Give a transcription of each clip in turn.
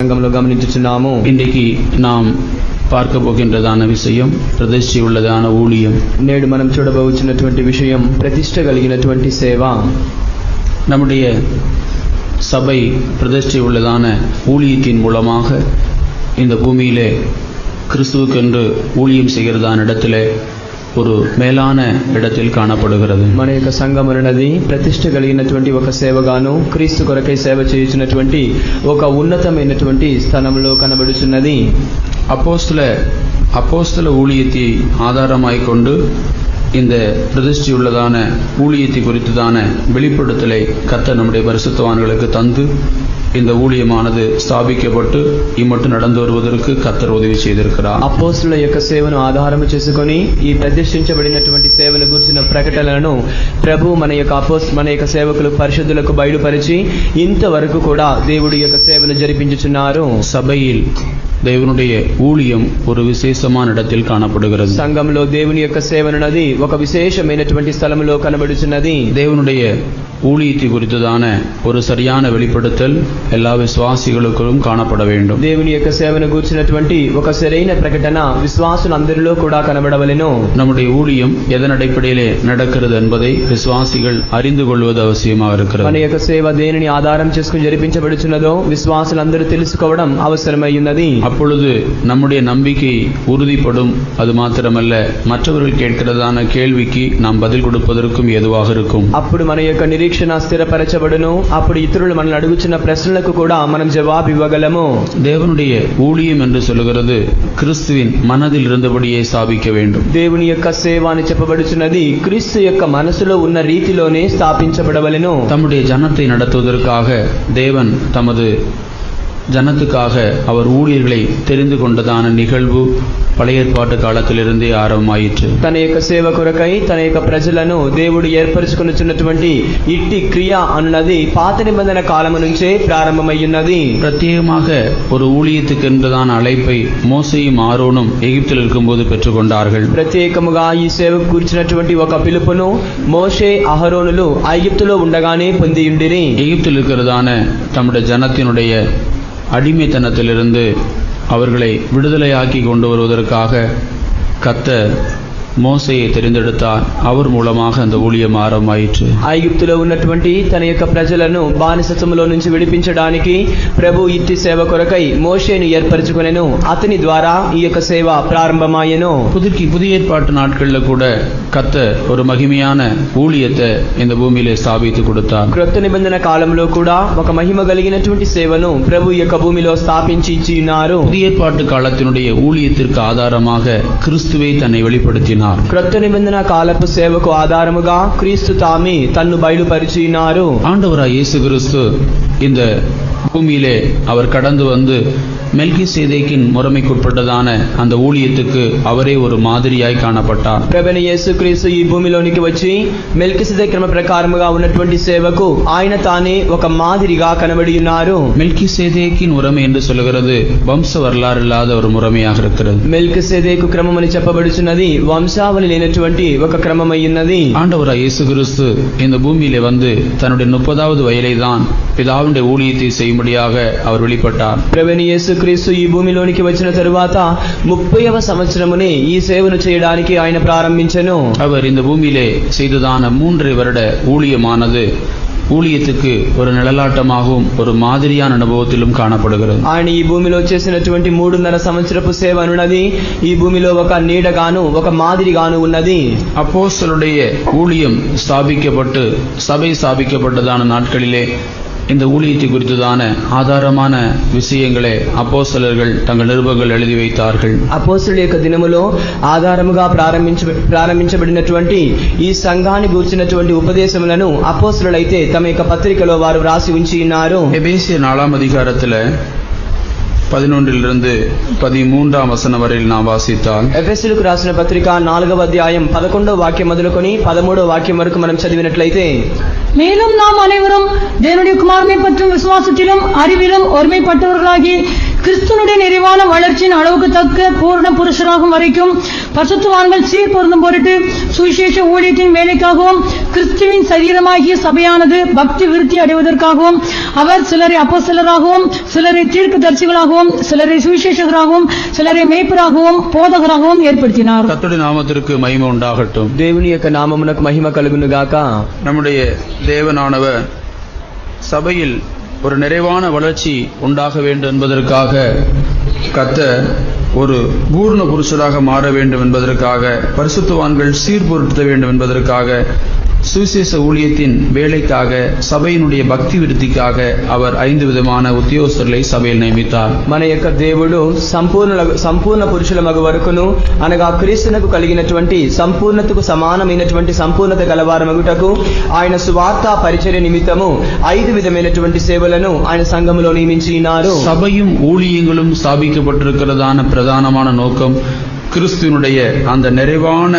సంఘంలో గమనించుచున్నాము. இன்றைக்கு நாம் பார்க்க போகின்றதான விஷயம் பிரதிஷ்டை உள்ளதான ஊழியம். నేడు మనం చూడబోచున్నటువంటి విషయం ప్రతిష్ట కలిగినటువంటి సేవ. நம்முடைய சபை பிரதிஷ்டை உள்ளதான ஊழியத்தின் மூலமாக இந்த பூமியிலே கிறிஸ்துவுக்கென்று ஊழியம் செய்கிறதான இடத்திலே ஒரு మేలాన இடத்தில் కాణపడుகிறது. మన యొక్క సంఘం అనేది ప్రతిష్ట కలిగినటువంటి ఒక సేవగాను క్రీస్తు కొరకై సేవ చేయుచున్నటువంటి ఒక ఉన్నతమైనటువంటి స్థలంలో కనబడుచున్నది. அப்போஸ்தல ஊழியத்தை ஆதாரமாய் கொண்டு இந்த பிரதிஷ்டை உள்ளதான ஊழியத்தை குறித்துதான வெளிப்படுத்தலை கர்த்தர் நம்முடைய பரிசுத்தவான்களுக்கு தந்து இந்த ஊழியமானது ஸ்தாபிக்கப்பட்டு இம்மட்டும் நடந்து வருவதற்கு கர்த்தர் ఉదవి செய்திருக்கிறார். అపోస్తలుల యొక్క సేవను ఆధారము చేసుకొని ఈ ప్రతిష్ఠించబడినటువంటి సేవను గురించిన ప్రకటనలను ప్రభు మన యొక్క సేవకులు పరిశుద్ధులకు బయలుపరిచి ఇంతవరకు కూడా దేవుడి యొక్క సేవను జరిపించుచున్నారు. சபையில் தேவனுடைய ஊழியம் ஒரு விசேஷமான இடத்தில் காணப்படுகிறது. సంఘంలో దేవుని యొక్క సేవనున్నది ఒక విశేషమైనటువంటి స్థలంలో కనబడుచున్నది. தேவனுடைய ஊழியத்தை குறித்ததான ஒரு சரியான வெளிப்படுத்தல் எல்லா விசுவாசிகளுக்கும் காணப்பட வேண்டும். దేవుని యొక్క సేవను గురించినటువంటి ఒక సరైన ప్రకటన విశ్వాసులందరిలో కూడా కనబడవలెను. நம்முடைய ஊழியம் எதன் அடிப்படையிலே நடக்கிறது என்பதை விசுவாசிகள் அறிந்து கொள்வது அவசியமாக இருக்கிறது. మన యొక్క సేవ దేనిని ఆధారం చేసుకుని జరిపించబడుచున్నదో విశ్వాసులందరూ తెలుసుకోవడం అవసరమై ఉన్నది. அப்பொழுது நம்முடைய நம்பிக்கை உறுதிப்படும். அது மாத்திரமல்ல, மற்றவர்கள் கேட்கிறதான கேள்விக்கு நாம் பதில் கொடுப்பதற்கும் ஏதுவாக இருக்கும். అప్పుడు మన యొక్క నిరీక్షణ స్థిరపరచబడును. అప్పుడు ఇతరులు మనల్ని అడుగుచున్న ప్రశ్నలకు కూడా మనం జవాబు ఇవ్వగలము. தேவனுடைய ஊழியம் என்று சொல்லுகிறது கிறிஸ்துவின் மனதில் இருந்தபடியே ஸ்தாபிக்க வேண்டும். దేవుని యొక్క సేవ అని చెప్పబడుచున్నది క్రీస్తు యొక్క మనసులో ఉన్న రీతిలోనే స్థాపించబడవలెను. தம்முடைய ஜனத்தை நடத்துவதற்காக தேவன் தமது ஜனத்துக்காக அவர் ஊழியர்களை தெரிந்து கொண்டதான நிகழ்வு பழைய ஏற்பாட்டு காலத்திலிருந்தே ஆரம்பமாயிற்று. తన యొక్క సేవ కొరకై తన యొక్క ప్రజలను దేవుడు ఏర్పరచుకొనుచున్నటువంటి ఇట్టి క్రియ అన్నది పాత నిబంధన కాలము నుంచే ప్రారంభమయ్యున్నది. பிரத்யேகமாக ஒரு ஊழியத்துக்கு என்றதான அழைப்பை மோசேயும் ஆரோனும் எகிப்தில் இருக்கும்போது பெற்றுக்கொண்டார்கள். ప్రత్యేకముగా ఈ సేవకు కూర్చున్నటువంటి ఒక పిలుపును మోషే అహరోనులు ఐగుప్తులో ఉండగానే పొందియుండిరి. எகிப்தில் இருக்கிறதான தம்முடைய ஜனத்தினுடைய அடிமைத்தனத்திலிருந்து அவர்களை விடுதலையாக்கி கொண்டு வருவதற்காக கர்த்தர் மோசேயை தெரிந்தெடுத்தார். அவர் மூலமாக அந்த ஊழிయం ஆரம்பமாயிற்று. ఐగుప్తులో ఉన్నటువంటి తన యొక్క ప్రజలను బానిసత్వములో నుంచి విడిపించడానికి ప్రభు ఇట్టి సేవ కొరకై మోషేను ఏర్పరచుకొనెను. అతని ద్వారా ఈ యొక్క సేవ ప్రారంభమాయెను. புதிய ஏற்பாட்டு நாட்களில் கூட கர்த்தர் ஒரு மகிமையான ஊழியத்தை இந்த பூமியிலே ஸ்தாபித்து கொடுத்தார். క్రొత్త నిబంధన కాలంలో కూడా ఒక మహిమ కలిగినటువంటి సేవను ప్రభు ఈ యొక్క భూమిలో స్థాపించి ఇచ్చి ఉన్నారు. புதிய ஏற்பாட்டு காலத்தினுடைய ஊழியத்திற்கு ஆதாரமாக கிறிஸ்துவை தன்னை வெளிப்படுத்தினார். క్రొత్త నిబంధన కాలపు సేవకు ఆధారముగా క్రీస్తు తామి తన్ను బయలుపరిచినారు. ஆண்டவராய் இயேசு கிறிஸ்து இந்த பூமியிலே அவர் கடந்து வந்து மெல்கிசேதேக்கின் முறைமைக்குட்பட்டதான அந்த ஊழியத்துக்கு அவரே ஒரு மாதிரியாய் காணப்பட்டார். ప్రభువైన యేసుక్రీస్తు ఈ భూమిలోనికి వచ్చి మెల్కిసెదెకు క్రమ ప్రకారముగా ఉన్నటువంటి సేవకు ఆయన తానే ఒక మాదిరిగా కనబడి ఉన్నారు. மெல்கிசேதேக்கின் முறைமை என்று சொல்கிறது வம்ச வரலாறு இல்லாத ஒரு முறைமையாக இருக்கிறது. మెల్కిసెదెకు క్రమం అని చెప్పబడుచున్నది వంశావళి లేనటువంటి ఒక క్రమమై ఉన్నది. ஆண்டவராய் இயேசு கிறிஸ்து இந்த பூமியிலே வந்து தன்னுடைய 30வது வயதிலே தான் பிதாவுடைய ஊழியத்தை செய்யும்படியாக அவர் வெளிப்பட்டார். ప్రభువైన యేసుక్రీస్తు ఈ భూమిలోనికి వచ్చిన తరువాత 30వ సంవత్సరమునే ఈ సేవను చేయడానికి ఆయన ప్రారంభించెను. அவர் இந்த பூமியிலே செய்ததான 3 வருட ஊழியமானது ஊழியத்துக்கு ஒரு நிழலாட்டமாகவும் ஒரு மாதிரியான அனுபவத்திலும் காணப்படுகிறது. ఆయన ఈ భూమిలో చేసినటువంటి 3.5 సంవత్సరపు సేవ అనున్నది ఈ భూమిలో ఒక నీడగాను ఒక మాదిరిగాను ఉన్నది. அப்போஸ்தலருடைய ஊழியம் ஸ்தாபிக்கப்பட்டு சபை ஸ்தாபிக்கப்பட்டதான நாட்களிலே இந்த ஊழியத்தை குறித்ததான ஆதாரமான விஷயங்களை அப்போஸ்தலர்கள் தங்கள் நிருபங்கள் எழுதி வைத்தார்கள். అపోస్తలుల యొక్క దినములో ఆధారముగా ప్రారంభించబడినటువంటి ఈ సంఘాన్ని గూర్చినటువంటి ఉపదేశములను అపోస్తలులైతే తమ యొక్క పత్రికలో వారు వ్రాసి ఉంచి ఉన్నారు. எபேசியர் 4ஆம் அதிகாரத்தில் 11 13 வசனம் வரையில் நாம் வாசித்தால் ఎఫెసీయులకు రాసిన పత్రిక 4వ అధ్యాయం 11వ వాక్యం మొదలుకొని 13వ వాక్యం వరకు మనం చదివినట్లయితే, மேலும் நாம் அனைவரும் தேவனுடைய குமாரனை பற்றும் விசுவாசத்திலும் அறிவிலும் ஒருமைப்பட்டவர்களாகி கிறிஸ்துவனுடைய நிறைவான வளர்ச்சியின் அளவுக்கு தக்க பூரண புருஷராகும் வரைக்கும் பரிசுத்தவான்கள் சீர் பொருந்தும் பொருட்டு சுவிசேஷ ஊழியத்தின் வேலைக்காகவும் கிறிஸ்துவின் சரீரமாகிய சபையானது பக்தி விருத்தி அடைவதற்காகவும் அவர் சிலரை அப்போஸ்தலராகவும் சிலரை தீர்க்கதரிசிகளாகவும் சிலரை சுவிசேஷகராகவும் சிலரை மேய்ப்பராகவும் போதகராகவும் ஏற்படுத்தினார். கர்த்தருடைய நாமத்திற்கு மகிமை உண்டாகட்டும். దేవుని యొక్క నామమునకు మహిమ కలుగును గాక. நம்முடைய தேவனானவர் சபையில் ஒரு நிறைவான வளர்ச்சி உண்டாக வேண்டும் என்பதற்காக கர்த்தர் ஒரு பூர்ண புருஷராக மாற வேண்டும் என்பதற்காக பரிசுத்தவான்கள் சீர்பொருத்த வேண்டும் என்பதற்காக சுவிசேஷ ஊழியத்தின் வேலைக்காக சபையினுடைய பக்தி விருத்திக்காக அவர் 5 விதமான ఉద్యోగస్తులై సభയിൽ నియమితారు. మన యొక్క దేవుడు సంపూర్ణ పురుషుల మగ వరకును అనగా క్రీస్తునకు కలిగినటువంటి సంపూర్ణతకు సమానమైనటువంటి సంపూర్ణత గలవారమగుటకు ఆయన సువార్త పరిచర్య నిమిత్తము 5 విధమైనటువంటి సేవలను ఆయన సంఘములో నియమించినారు. சபையும் ஊழியங்களும் ஸ்தாபிக்கப்பட்டிருக்கிறதான பிரதானமான நோக்கம் கிறிஸ்துவனுடைய அந்த நிறைவான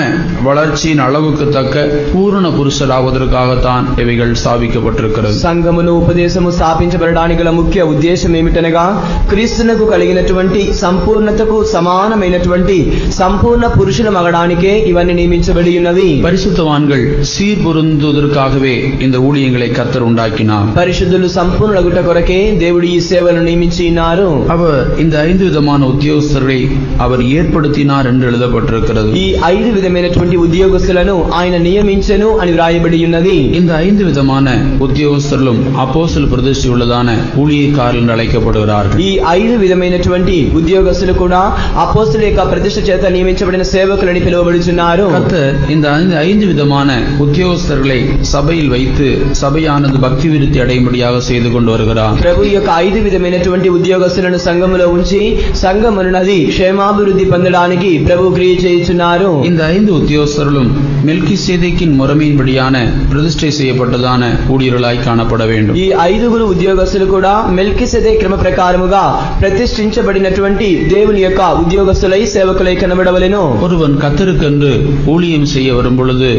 வளர்ச்சியின் அளவுக்கு தக்க பூரண పురుషరావదற்காகத்தான் இவைகள் స్థాపించబட்டிருக்கிறது. సంఘమును ఉపదేశము స్థాపించబడడానికి గల ముఖ్య ఉద్దేశం ఏమిటనగా క్రీస్తునకు కలిగినటువంటి సంపూర్ణతకు సమానమైనటువంటి సంపూర్ణ పురుషుల మగడానికే ఇవన్నీ నియమించబడి ఉన్నవి. பரிசுத்தவான்கள் சீர்பொருந்துவதற்காகவே இந்த ஊழியங்களை கர்த்தர் உண்டாக்கினார். పరిశుద్ధులు సంపూర్ణులగుట కొరకే దేవుడు ఈ సేవలను నియమించినారు. அவர் இந்த 5 விதமான ఉద్యోగస్తులై அவர் ஏற்படுத்தினார் என்று எழுதப்பட்டிருக்கிறது. ఈ 5 విధమైనటువంటి ఉద్యోగస్తులను ఆయన నియమించెను అని వ్రాయబడి ఉన్నది. இந்த 5 விதமான ఉద్యోగస్తులు అపోస్తల ప్రతిష్ఠ உள்ளதான ஊழியக்காரர்கள் என்று அழைக்கப்படுகிறார்கள். ఈ 5 విధమైనటువంటి ఉద్యోగస్తులు కూడా అపోస్తల యొక్క ప్రతిష్ఠ చేత నియమించబడిన సేవకులని పిలువబడుచున్నారు. கர்த்தர் இந்த 5 விதமான ఉద్యోగస్తుகளை சபையில் வைத்து சபையானது பக்தி விருத்தி அடையும்படியாக செய்து கொண்டு வருகிறார். ప్రభు యొక్క 5 విధమైనటువంటి ఉద్యోగస్తులను సంఘములో ఉంచి సంఘమునది క్షేమాభివృద్ధి పొందడానికి ప్రభు క్రియ చేయుచున్నారు. இந்த 5 ఉద్యోగస్తులు மெல்கிசேதேக்கின் முறைமையின்படியான பிரதிஷ்டை செய்யப்பட்டதான ஊழியர்களாய் காணப்பட வேண்டும். ఈ 5 ఉద్యోగస్తులు కూడా మెల్కిసెదె క్రమ ప్రకారముగా ప్రతిష్ఠించబడినటువంటి దేవుని యొక్క ఉద్యోగస్తులై సేవకులై కనబడవలెను. ஒருவன் கர்த்தருக்கென்று ஊழியம் செய்ய வரும் பொழுது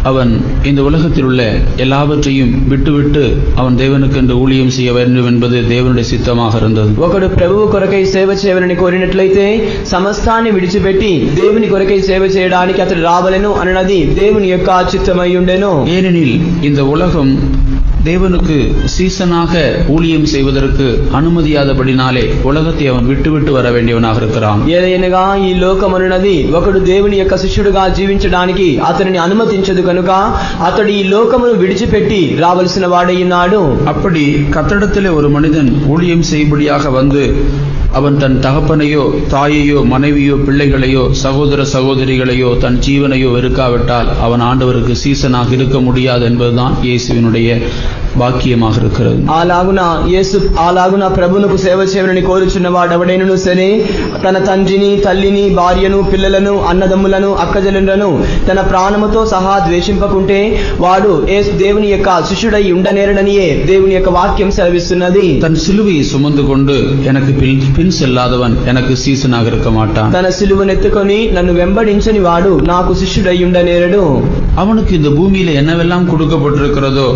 அவன் இந்த உலகத்தில் உள்ள எல்லாவற்றையும் விட்டுவிட்டு அவன் தேவனுக்கென்று ஊழியம் செய்ய வேண்டும் என்பது தேவனுடைய சித்தமாக இருந்தது. ఒకడు ప్రభువు కొరకై సేవ చేయవలని కోరినట్లయితే సమస్తాన్ని విడిచిపెట్టి దేవుని కొరకై సేవ చేయడానికి అతడు రావలెను అన్నది దేవుని యొక్క చిత్తమై ఉండెను. ஏனெனில் இந்த உலகம் தேவனுக்கு சீசனாக ஊழியம் செய்வதற்கு அனுமதியாதபடினாலே உலகத்தை அவன் விட்டுவிட்டு வர வேண்டியவனாக இருக்கிறான். ఏదైనగా ఈ లోకమనున్నది ఒకడు దేవుని యొక్క శిష్యుడుగా జీవించడానికి అతనిని అనుమతించదు కనుక అతడు ఈ లోకమును విడిచిపెట్టి రావలసిన వాడై ఉన్నాడు. அப்படி கர்த்தரிடத்திலே ஒரு மனிதன் ஊழியம் செய்யும்படியாக வந்து அவன் தன் தகப்பனையோ தாயையோ மனைவியோ பிள்ளைகளையோ சகோதர சகோதரிகளையோ தன் ஜீவனையோ வெறுக்காவிட்டால் அவன் ஆண்டவருக்கு சீசனாக இருக்க முடியாது என்பதுதான் இயேசுவினுடைய వాక్యமாக இருக்கிறது. అలాగున ప్రభువునకు సేవ చేయమని కోరుచున్నవాడు ఎవడైనను సరే తన తండ్రిని తల్లిని భార్యను పిల్లలను అన్నదమ్ములను అక్కజనులను తన ప్రాణముతో సహా ద్వేషింపకుంటే వాడు దేవుని యొక్క శిష్యుడై ఉండనేరడనియే దేవుని యొక్క వాక్యం సెలవిస్తున్నది. தன் சிலுவையை சுமந்து கொண்டு எனக்கு பின் செல்லாதவன் எனக்கு சீசனாக இருக்க மாட்டான். తన సిలువను ఎత్తుకొని నన్ను వెంబడించని వాడు నాకు శిష్యుడై ఉండనేరడు. அவனுக்கு இந்த பூமியில என்னவெல்லாம் கொடுக்கப்பட்டிருக்கிறதோ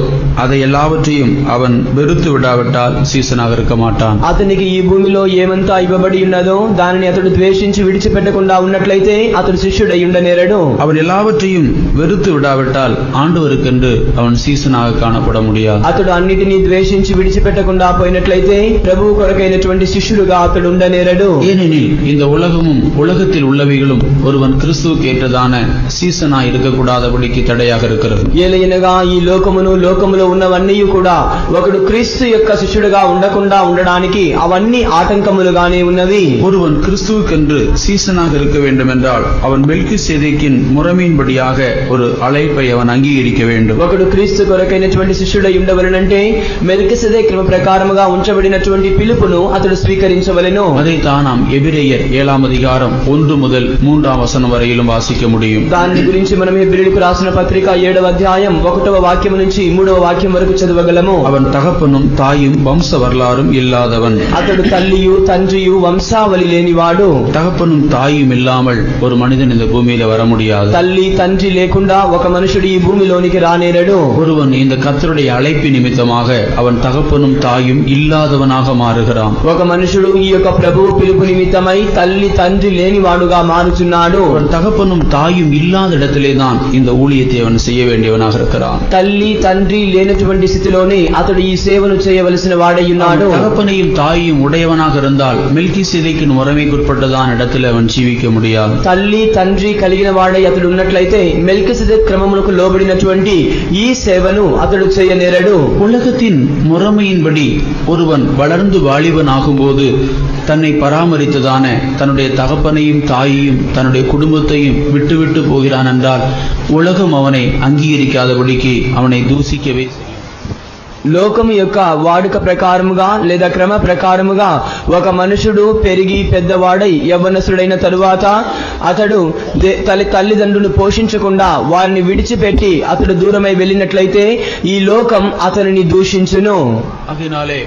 அதை எல்லாவற்றையும் அவன் வெறுத்து விடாவிட்டால் சீசனாக இருக்க மாட்டான். అతనికి ఈ భూమిలో ఏమంతా ఇవ్వబడి ఉన్నదో దానిని అతడు ద్వేషించి విడిచిపెట్టకుండా ఉన్నట్లయితే అతడు శిష్యుడై ఉండనేరడు. அவன் எல்லாவற்றையும் வெறுத்து விடாவிட்டால் ஆண்டவருக்கென்று அவன் சீசனாக காணப்பட முடியாது. అతడు అన్నిటినీ ద్వేషించి విడిచిపెట్టకుండా పోయినట్లయితే ప్రభువు కొరకైనటువంటి శిష్యుడుగా అతడు ఉండనేరడు. ஏனெனில் இந்த உலகமும் உலகத்தில் உள்ளவைகளும் ஒருவன் கிறிஸ்துவுக்கு ஏற்றதான சீசனாய் இருக்கக்கூடாதபடிக்கு தடையாக இருக்கிறது. ఏలయనగా ఈ లోకములో ఉన్నవన్నీ కూడా ఒకడు క్రీస్తు యొక్క శిష్యుడుగా ఉండకుండా ఉండడానికి అవన్నీ ఆటంకములుగానే ఉన్నవి. ஒருவன் கிறிஸ்துவுக்கென்று சீசனாக இருக்க வேண்டும் என்றால் அவன் மெல்கிசேதேக்கின் முறைமையின்படியாக ஒரு அழைப்பை அவன் அங்கீகரிக்க வேண்டும். ఒకడు క్రీస్తు కొరకైనటువంటి శిష్యుడై ఉండవలెనంటే మెల్కిసెదె క్రమ ప్రకారముగా ఉంచబడినటువంటి పిలుపును అతడు స్వీకరించవలెను. அதைத்தான் நாம் எபிரெயர் 7 அதிகாரம் 1 முதல் 3 வசனம் வரையிலும் வாசிக்க முடியும். దాని గురించి మనం హెబ్రీయులకు రాసిన పత్రిక 7వ అధ్యాయం 1వ వాక్యం నుంచి 3వ వాక్యం వరకు చదవగలము. அவன் தகப்பனும் தாயும் வம்ச வரலாறும் இல்லாதவன். అతడు తల్లియు తండ్రియు వంశావళి లేనివాడు. தகப்பனும் தாயும் இல்லாமல் ஒரு மனிதன் இந்த பூமியில வர முடியாது. తల్లి తండ్రి లేకుండా ఒక మనుషుడు ఈ భూమిలోనికి రానేరడు. ஒருவன் இந்த கர்த்தருடைய அழைப்பு நிமித்தமாக அவன் தகப்பனும் தாயும் இல்லாதவனாக மாறுகிறான். ఒక మనుషుడు ఈ యొక్క ప్రభువు పిలుపు నిమిత్తమై తల్లి తండ్రి లేనివాడుగా మారుచున్నాడు. அவன் தகப்பனும் தாயும் இல்லாத இடத்திலே தான் இந்த ஊழியத்தை அவன் செய்ய வேண்டியவனாக இருக்கிறான். తల్లి తండ్రి లేనటువంటి స్థితిలోనే అతడు ఈ సేవను చేయవలసిన వాడై ఉన్నాడు. தகப்பனையும் தாயையும் உடையவனாக இருந்தால் மெல்கிசேதேக்கின் முறைமைக்குட்பட்டதான இடத்தில் அவன் ஜீவிக்க முடியாது. తల్లి తండ్రి కలిగిన వాడై అతడు ఉన్నట్లయితే మెల్కిసెదెక్ క్రమమునకు లోబడినటువంటి ఈ సేవను అతడు చేయనేరడు. உலகத்தின் முறைமையின்படி ஒருவன் வளர்ந்து வாலிபன் ஆகும்போது தன்னை பராமரித்ததான தன்னுடைய தகப்பனையும் தாயையும் தன்னுடைய குடும்பத்தையும் விட்டுவிட்டு போகிறான் என்றால் உலகம் அவனை அங்கீகரிக்காதபடிக்கு அவனை தூசிக்கவே செய்யும். లోకము యొక్క వాడుక ప్రకారముగా లేదా క్రమ ప్రకారముగా ఒక మనుషుడు పెరిగి పెద్దవాడై యవ్వనసుడైన తరువాత అతడు తల్లిదండ్రులను పోషించకుండా వారిని విడిచిపెట్టి అతడు దూరమై వెళ్ళినట్లయితే ఈ లోకం అతనిని దూషించును. அதனாலே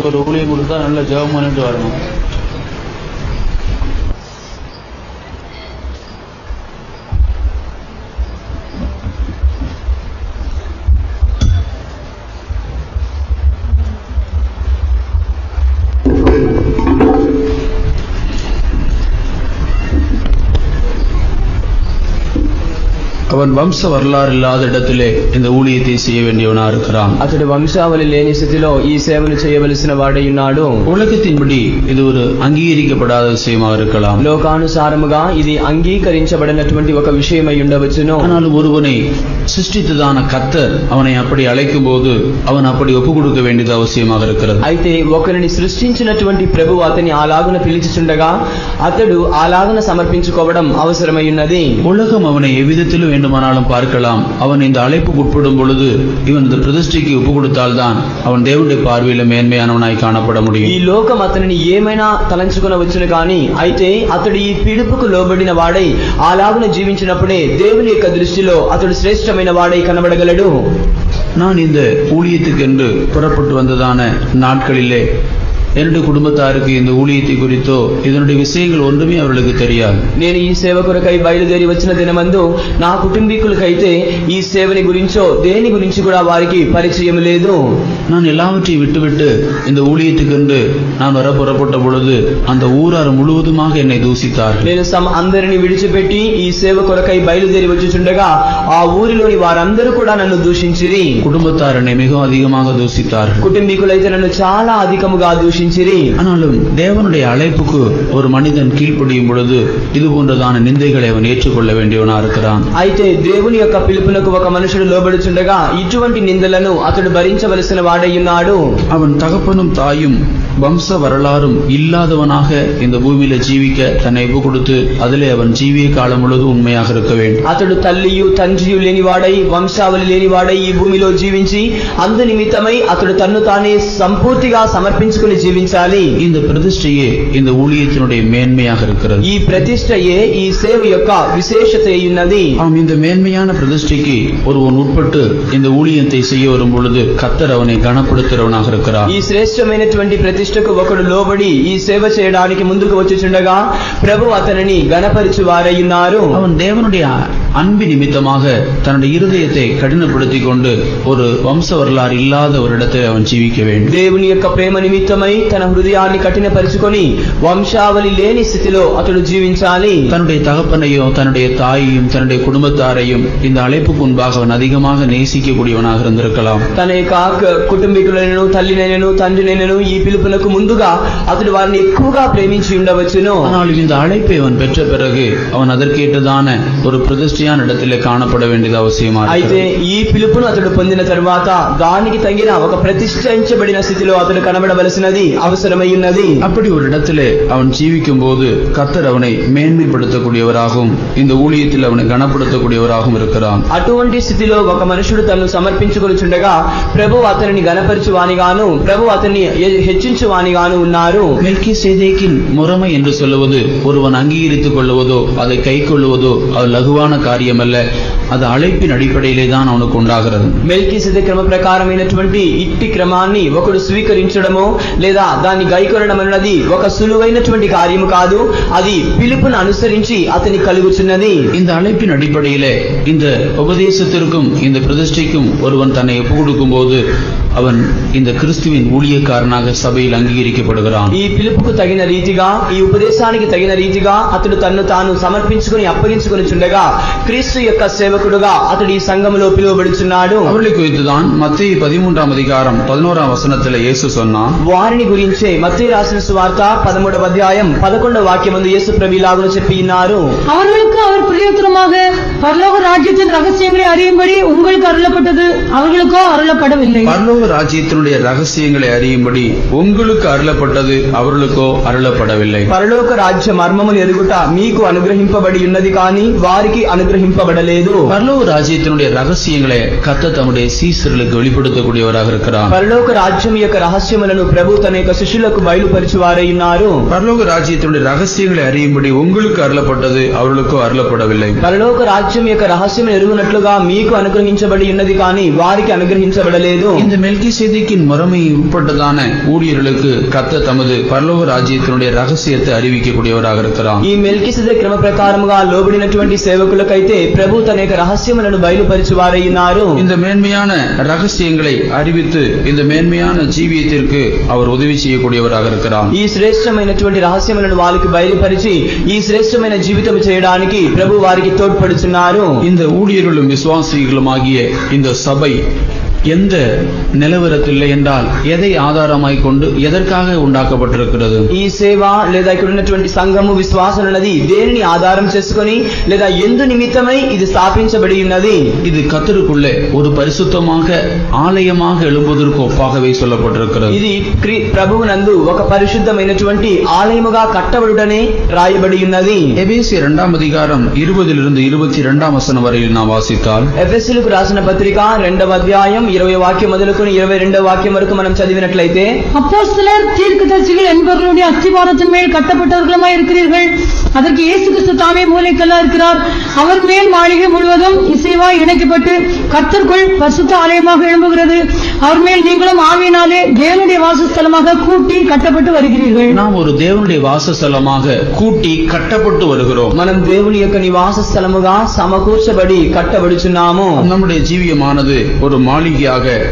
ஒரு ஊழியம் கொடுத்தா நல்ல ஜெபம் பண்ணிட்டு வரணும். அவன் வம்ச வரலாறு இல்லாத இடத்திலே இந்த ஊழியத்தை செய்ய வேண்டியவனா இருக்கிறான். అతడు వంశావళి లేని స్థితిలో ఈ సేవను చేయవలసిన వాడై ఉన్నాడు. உலகத்தின்படி இது ஒரு அங்கீகரிக்கப்படாத விஷயமாக இருக்கலாம். లోకానుసారముగా ఇది అంగీకరించబడినటువంటి ఒక విషయమై ఉండవచ్చును. ஆனாலும் ஒருவனை சிருஷ்டித்ததான கர்த்தர் அவனை அப்படி அழைக்கும் போது அவன் அப்படி ஒப்பு கொடுக்க வேண்டியது அவசியமாக இருக்கிறது. అయితే ఒకరిని సృష్టించినటువంటి ప్రభువు అతని అలాగున పిలిచిచుండగా అతడు అలాగున సమర్పించుకోవడం అవసరమై ఉన్నది. உலகம் அவனை எவ்விதத்திலும் வேண்டுமானாலும் பார்க்கலாம். அவன் இந்த அழைப்புக்கு உட்படும் பொழுது இவன் இந்த பிரதிஷ்டைக்கு ஒப்பு கொடுத்தால்தான் அவன் தேவனுடைய பார்வையில மேன்மையானவனாய் காணப்பட முடியும். ఈ లోకం అతనిని ఏమైనా తలంచుకొనవచ్చును కానీ అయితే అతడు ఈ పిలుపుకు లోబడిన వాడై అలాగున జీవించినప్పుడే దేవుని యొక్క దృష్టిలో అతడు శ్రేష్టమైన వాడై కనబడగలడు. நான் இந்த ஊழியத்துக்கென்று புறப்பட்டு வந்ததான நாட்களிலே என்னுடைய குடும்பத்தாருக்கு இந்த ஊழியத்தை குறித்தோ இதனுடைய விஷயங்கள் ஒன்றுமே அவர்களுக்கு தெரியாது. నేను ఈ సేవ కొరకై బయలుదేరి వచ్చిన దినమందు నా కుటుంబీకులకైతే ఈ సేవని గురించో దేని గురించి కూడా వారికి పరిచయం లేదు. நான் எல்லாவற்றையும் விட்டுவிட்டு இந்த ஊழியத்துக்கென்று நான் வர புறப்பட்ட பொழுது அந்த ஊரார் முழுவதுமாக என்னை தூசித்தார்கள். నేను అందరిని విడిచిపెట్టి ఈ సేవ కొరకై బయలుదేరి వచ్చుచుండగా ఆ ఊరిలోని వారందరూ కూడా నన్ను దూషించిరి. குடும்பத்தார் என்னை மிகவும் அதிகமாக தூசித்தார்கள். కుటుంబీకులైతే నన్ను చాలా అధికముగా దూషించిరి. ஆனாலும் தேவனுடைய அழைப்புக்கு ஒரு மனிதன் கீழ்ப்படியும் பொழுது இது போன்றதான நிந்தைகளை அவன் ஏற்றுக்கொள்ள வேண்டியவனா இருக்கிறான். అయితే దేవుని యొక్క పిలుపునకు ఒక మనుషుడు లోబడుచుండగా ఇటువంటి నిందలను అతడు భరించవలసిన వాడై ఉన్నాడు. அவன் தகப்பனும் தாயும் வம்ச வரலாறும் இல்லாதவனாக இந்த பூமியில ஜீவிக்க தன்னை ஒப்பு கொடுத்து அதிலே அவன் ஜீவிய காலம் முழுவதும் உண்மையாக இருக்க வேண்டும். అతడు తల్లియు తండ్రియు లేనివాడై వంశావళి లేనివాడై ఈ భూమిలో జీవించి అందు నిమిత్తమై అతడు తన్ను తానే సంపూర్తిగా సమర్పించుకుని జీవించాలి. இந்த பிரதிஷ்டையே இந்த ஊழியத்தினுடைய மேன்மையாக இருக்கிறது. ఈ ప్రతిష్టయే ఈ సేవ యొక్క విశేషత ఉన్నది. இந்த மேன்மையான பிரதிஷ்டைக்கு ஒருவன் உட்பட்டு இந்த ஊழியத்தை செய்ய வரும் பொழுது கர்த்தர் அவனை கனப்படுத்துகிறவனாக இருக்கிறார். ఈ శ్రేష్టమైనటువంటి ప్రతిష్టకు ఒకడు లోబడి ఈ సేవ చేయడానికి ముందుకు వచ్చుచుండగా ప్రభు అతనిని గణపరిచు వారై ఉన్నారు. அவன் தேவனுடைய அன்பு நிமித்தமாக தன்னுடைய இருதயத்தை கடினப்படுத்திக் கொண்டு ஒரு வம்ச வரலாறு இல்லாத ஒரு இடத்தில் அவன் ஜீவிக்க வேண்டும். దేవుని యొక్క ప్రేమ నిమిత్తమై తన హృదయాన్ని కఠినపరుచుకొని వంశావళి లేని స్థితిలో అతడు జీవించాలి. தன்னுடைய தகப்பனையும் தன்னுடைய தாயையும் தன்னுடைய குடும்பத்தாரையும் இந்த அழைப்புக்கு முன்பாக அவன் அதிகமாக நேசிக்கக்கூடியவனாக இருந்திருக்கலாம். తన యొక్క కుటుంబీకులను తల్లినైనను తండ్రినైనను ఈ పిలుపునకు ముందుగా అతడు వారిని ఎక్కువగా ప్రేమించి ఉండవచ్చును. ஆனால் இந்த அழைப்பை அவன் பெற்ற பிறகு அவன் அதற்கேற்றதான ஒரு பிரதிஷ்டையான இடத்திலே காணப்பட வேண்டியது அவசியமாக. అయితే ఈ పిలుపును అతడు పొందిన తరువాత దానికి తగిన ఒక ప్రతిష్ఠించబడిన స్థితిలో అతడు కనబడవలసినది అవసరమై ఉన్నది. அப்படி ஒரு இடத்திலே அவன் ஜீவிக்கும் போது கர்த்தர் அவனை மேன்மைப்படுத்தக்கூடியவராகவும் இந்த ஊழியத்தில் அவனை கனப்படுத்தக்கூடியவராகவும் இருக்கிறான். అటువంటి స్థితిలో ఒక మనుషుడు తనను సమర్పించుకొనుచుండగా ప్రభు అతనిని గణపరచు వానిగాను ప్రభు అతన్ని హెచ్చించు వానిగాను ఉన్నారు. மெல்கிசேதேக்கின் முறைமை என்று சொல்லுவது ஒருவன் அங்கீகரித்துக் கொள்வதோ அதை கை கொள்வதோ அது லகுவான காரியம் அல்ல. அது அழைப்பின் அடிப்படையிலே தான் அவனுக்கு உண்டாகிறது. మెల్కీసెదెకు క్రమ ప్రకారమైనటువంటి ఇట్టి క్రమాన్ని ఒకడు స్వీకరించడమో లేదా దాన్ని గైకొనడం అన్నది ఒక సులువైనటువంటి కార్యము కాదు. అది పిలుపును అనుసరించి అతని కలుగుచున్నది. இந்த அழைப்பின் அடிப்படையிலே இந்த உபதேசத்திற்கும் இந்த பிரதிஷ்டைக்கும் ஒருவன் தன்னை ஒப்பு கொடுக்கும் போது அவன் இந்த கிறிஸ்துவின் ஊழியக்காரனாக சபையில் அங்கீகரிக்கப்படுகிறான். ఈ పిలుపుకు తగిన రీతిగా, ఈ ఉపదేశానికి తగిన రీతిగా అతడు తన్ను తాను సమర్పించుకుని అప్పగించుకుని చుండగా క్రీస్తు యొక్క సేవకుడుగా అతడు ఈ సంఘములో పిలువబడుచున్నాడు. அவர்களை குறித்துதான் மத்தேயு 13ஆம் அதிகாரம் 11ஆம் வசனத்தில் இயேசு சொன்னார். వారిని గురించే మత్తయి రాసిన సువార్త 13వ అధ్యాయం 11వ వాక్యమందు యేసు ప్రభు ఇలాగున చెప్పి ఉన్నారు. அவர்களுக்கு அவர் பிரயோஜனமாக பரலோக ராஜ்யத்தின் ரகசியங்களை அறியும்படி உங்களுக்கு அருளப்பட்டது, அவர்களுக்கோ அருளப்படவில்லை. பரலோக ராஜ்யத்தினுடைய ரகசியங்களை அறியும்படி உங்களுக்கு அருளப்பட்டது, அவர்களுக்கோ அருளப்படவில்லை. పరలోక రాజ్య మర్మములు ఎరుగుట మీకు అనుగ్రహింపబడి ఉన్నది కానీ వారికి అనుగ్రహింపబడలేదు. பரலோக ராஜ்யத்தினுடைய ரகசியங்களை கர்த்தர் தம்முடைய சீசர்களுக்கு வெளிப்படுத்தக்கூடியவராக இருக்கிறார். పరలోక రాజ్యం యొక్క రహస్యములను ప్రభు తన యొక్క శిష్యులకు బయలుపరిచివారై ఉన్నారు. பரலோக ராஜ்யத்தினுடைய ரகசியங்களை அறியும்படி உங்களுக்கு அருளப்பட்டது, அவர்களுக்கோ அருளப்படவில்லை. పరలోక రాజ్యం యొక్క రహస్యం ఎరుగునట్లుగా మీకు అనుగ్రహించబడి ఉన్నది కానీ వారికి అనుగ్రహించబడలేదు. இந்த மெல்கிசேதேக்கின் முறைமையை உட்பட்டதான ஊழியர்களுக்கு கர்த்தர் தமது பரலோக ராஜ்யத்தினுடைய ரகசியத்தை அறிவிக்கக்கூடியவராக இருக்கிறார். ఈ మెల్కిసెదెకు క్రమ ప్రకారముగా లోబడినటువంటి సేవకులకైతే ప్రభు తన యొక్క రహస్యములను బయలుపరిచివారై ఉన్నారు. இந்த மேன்மையான ரகசியங்களை அறிவித்து இந்த மேன்மையான ஜீவியத்திற்கு அவர் உதவி செய்யக்கூடியவராக இருக்கிறார். ఈ శ్రేష్టమైనటువంటి రహస్యములను వారికి బయలుపరిచి ఈ శ్రేష్టమైన జీవితం చేయడానికి ప్రభు వారికి తోడ్పడుచున్నారు. இந்த ஊழியர்களும் விசுவாசிகளுமாகிய இந்த சபை எந்த நிலவரத்தில் இல்லை என்றால் எதை ஆதாரமாய் கொண்டு எதற்காக உண்டாக்கப்பட்டிருக்கிறது? ఈ సేవ లేదా ఇక్కడ ఉన్నటువంటి సంఘము విశ్వాసం ఉన్నది దేనిని ఆధారం చేసుకొని లేదా ఎందు నిమిత్తమై ఇది స్థాపించబడి ఉన్నది? இது கர்த்தருக்குள்ளே ஒரு பரிசுத்தமாக ஆலயமாக எழும்புவதற்கு ஒப்பாகவே சொல்லப்பட்டிருக்கிறது. ఇది ప్రభువునందు ఒక పరిశుద్ధమైనటువంటి ఆలయముగా కట్టబడుటనే రాయబడి ఉన్నది. எபேசியர் 2ஆம் அதிகாரம் 20 to 22ஆம் வசனம் வரையில் நாம் வாசித்தால், ఎఫెసీయులకు రాసిన పత్రిక 2వ అధ్యాయం 20వ వాక్యం మొదలుకొని 22వ వాక్యం వరకు మనం చదివినట్లయితే, அப்போஸ்தலர் தீர்க்கதரிசிகள் என்பவர்களுடைய அஸ்திவாரத்தின் மேல் கட்டப்பட்டவர்களுமாய் இருக்கிறீர்கள். அதற்கு இயேசு கிறிஸ்து தாமே மூலைக்கல்லா இருக்கிறார். அவர் மேல் மாளிகை முழுவதும் இசைவாய் இணைக்கப்பட்டு கர்த்தருக்குள் பரிசுத்த ஆலயமாக எழும்புகிறது. அவர் மேல் நீங்களும் ஆவியினாலே தேவனுடைய வாசஸ்தலமாக கூட்டி கட்டப்பட்டு வருகிறீர்கள். நாம் ஒரு தேவனுடைய வாசஸ்தலமாக கூட்டி கட்டப்பட்டு வருகிறோம். మనం దేవుని యొక్క నివాస స్థలముగా సమకూర్చబడి కట్టబడుచున్నాము. நம்முடைய ஜீவியமானது ஒரு மாளிகையாக,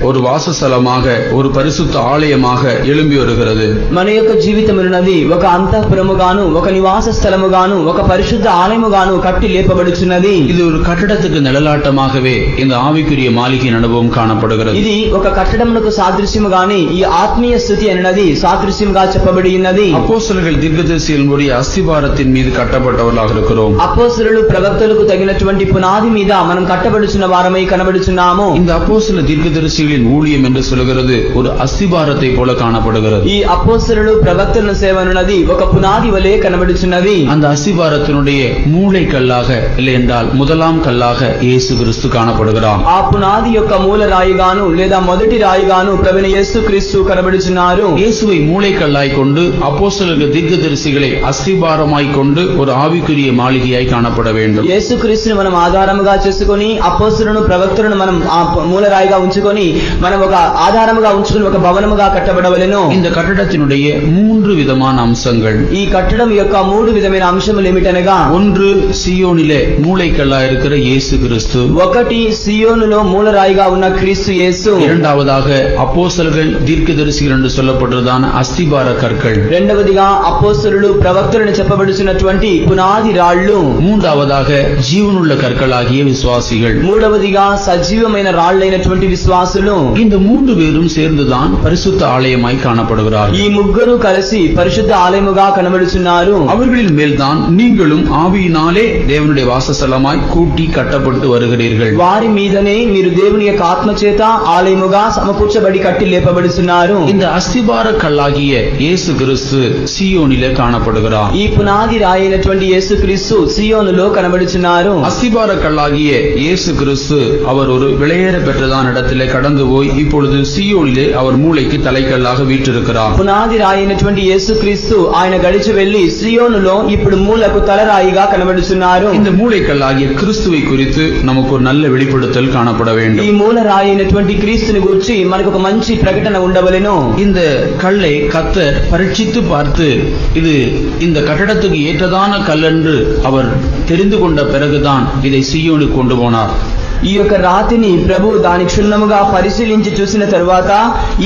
ஒரு வாசஸ்தலமாக, ஒரு பரிசுத்த ஆலயமாக எழும்பி வருகிறது. మన యొక్క జీవితమున్నది ఒక అంతఃపురముగాను, ఒక నివాస స్థలముగాను, ఒక పరిశుద్ధ ఆలయముగాను కట్టి లేపబడుచున్నది. இது ஒரு கட்டடத்துக்கு நிழலாட்டமாகவே இந்த ஆவிக்குரிய மாளிகையின் அனுபவம் காணப்படுகிறது. ఇది ఒక కట్టడమునకు సాదృశ్యముగాని ఈ ఆత్మీయ స్థితి అన్నది సాదృశ్యముగా చెప్పబడి ఉన్నది. அப்போஸ்தலர்கள் தீர்க்கதரிசிகளினுடைய அஸ்திபாரத்தின் மீது கட்டப்பட்டவர்களாக இருக்கிறோம். అపోస్తలులు ప్రవక్తలకు తగినటువంటి పునాది మీద మనం కట్టబడుచున్న వారమై కనబడుచున్నాము. இந்த அப்போஸ்தல தீர்க்கதரிசிகளின் ஊழியம் என்று சொல்கிறது ஒரு அஸ்திபாரத்தை போல காணப்படுகிறது. ఈ అపోస్తలులు ప్రవక్తల సేవ అన్నది ఒక పునాది వలె కనబడుచున్నది. அந்த அஸ்திபாரத்தினுடைய மூளை கல்லாக இல்லை என்றால் முதலாம் கல்லாக இயேசு கிறிஸ்து காணப்படுகிறார். ఆ పునాది యొక్క మూల రాయిగాను లేదా మొదటి రాయిగాను ప్రభువైన యేసు క్రీస్తు కనబడుచున్నారు. இயேசுவை மூளைக்கல்லாய் கொண்டு அப்போஸ்தலர்கள் தீர்க்கதரிசிகளை அஸ்திபாரமாய் கொண்டு ஒரு ஆவிக்குரிய மாளிகையாய் காணப்பட வேண்டும். యేసు క్రీస్తుని మనం ఆధారముగా చేసుకొని అపోస్తలులను ప్రవక్తలను మనం ఆ మూల రాయిగా ఉంచుకొని మనం ఒక ఆధారముగా ఉంచుకొని ఒక భవనముగా కట్టబడవలెను. இந்த கட்டடத்தினுடைய 3 விதமான அம்சங்கள். ఈ కట్టడం యొక్క 3 విధమైన అంశములు ఏమిటనగా, ஒன்று சீயோனிலே மூளைக்கல்லாய் இருக்கிற இயேசு கிறிஸ்து. ఒకటి సియోనులో మూల రాయిగా ఉన్న క్రీస్తు యేసు. இரண்டாவதாக அப்போஸ்தலர்கள் தீர்க்கதரிசிகள் என்று சொல்லப்பட்டதான அஸ்திபார கற்கள். రెండవదిగా అపోస్తలులు ప్రవక్తలను చెప్పబడుచున్నటువంటి పునాది రాళ్ళు. மூன்றாவதாக ஜீவனுள்ள கற்களாகிய விசுவாசிகள். మూడవదిగా సజీవమైన రాళ్ళైనటువంటి విశ్వాసులు. இந்த 3 பேரும் சேர்ந்துதான் பரிசுத்த ஆலயமாய் காணப்படுகிறார்கள். ఈ ముగ్గురు కలిసి పరిశుద్ధ ఆలయముగా కనబడుచున్నారు. அவர்களின் மேல்தான் நீங்களும் ஆவியினாலே தேவனுடைய வாசஸ்தலமாய் கூட்டி கட்டப்பட்டு வருகிறீர்கள். వారి మీదనే మీరు దేవుని యొక్క ఆత్మ చేత ఆలయముగా సమకూర్చబడి కట్టి లేపబడుచున్నారు. இந்த அஸ்திபார கல்லாகிய இயேசு கிறிஸ்து சீயோனிலே காணப்படுகிறார். ఈ పునాది రాయి అయినటువంటి యేసు క్రీస్తు సియోనులో కనబడుచున్నారు. அஸ்திபார கல்லாகிய இயேசு கிறிஸ்து அவர் ஒரு விலையேற பெற்றதான இடத்திலே கடந்து போய் இப்பொழுது சீயோனிலே அவர் மூளைக்கு தலைக்கல்லாக வீற்றிருக்கிறார். పునాది రాయి అయినటువంటి యేసు క్రీస్తు ఆయన గడిచి వెళ్లి సియోనులో ఇప్పుడు మూలకు తలరాయిగా కనబడుచున్నారు. இந்த மூளைக்கல்லாகிய கிறிஸ்துவை குறித்து நமக்கு ஒரு நல்ல வெளிப்படுத்தல் காணப்பட வேண்டும். ఈ మూల రాయి అయినటువంటి క్రీస్తుని గురించి మనకు ఒక మంచి ప్రకటన ఉండవలెను. இந்த கல்லை கர்த்தர் பரீட்சித்து பார்த்து இது இந்த கட்டடத்துக்கு ஏற்றதான கல் என்று அவர் தெரிந்து கொண்ட பிறகுதான் இதை சீயோனுக்கு கொண்டு போனார். ఈ యొక్క రాతిని ప్రభు దాని క్షుణ్ణముగా పరిశీలించి చూసిన తరువాత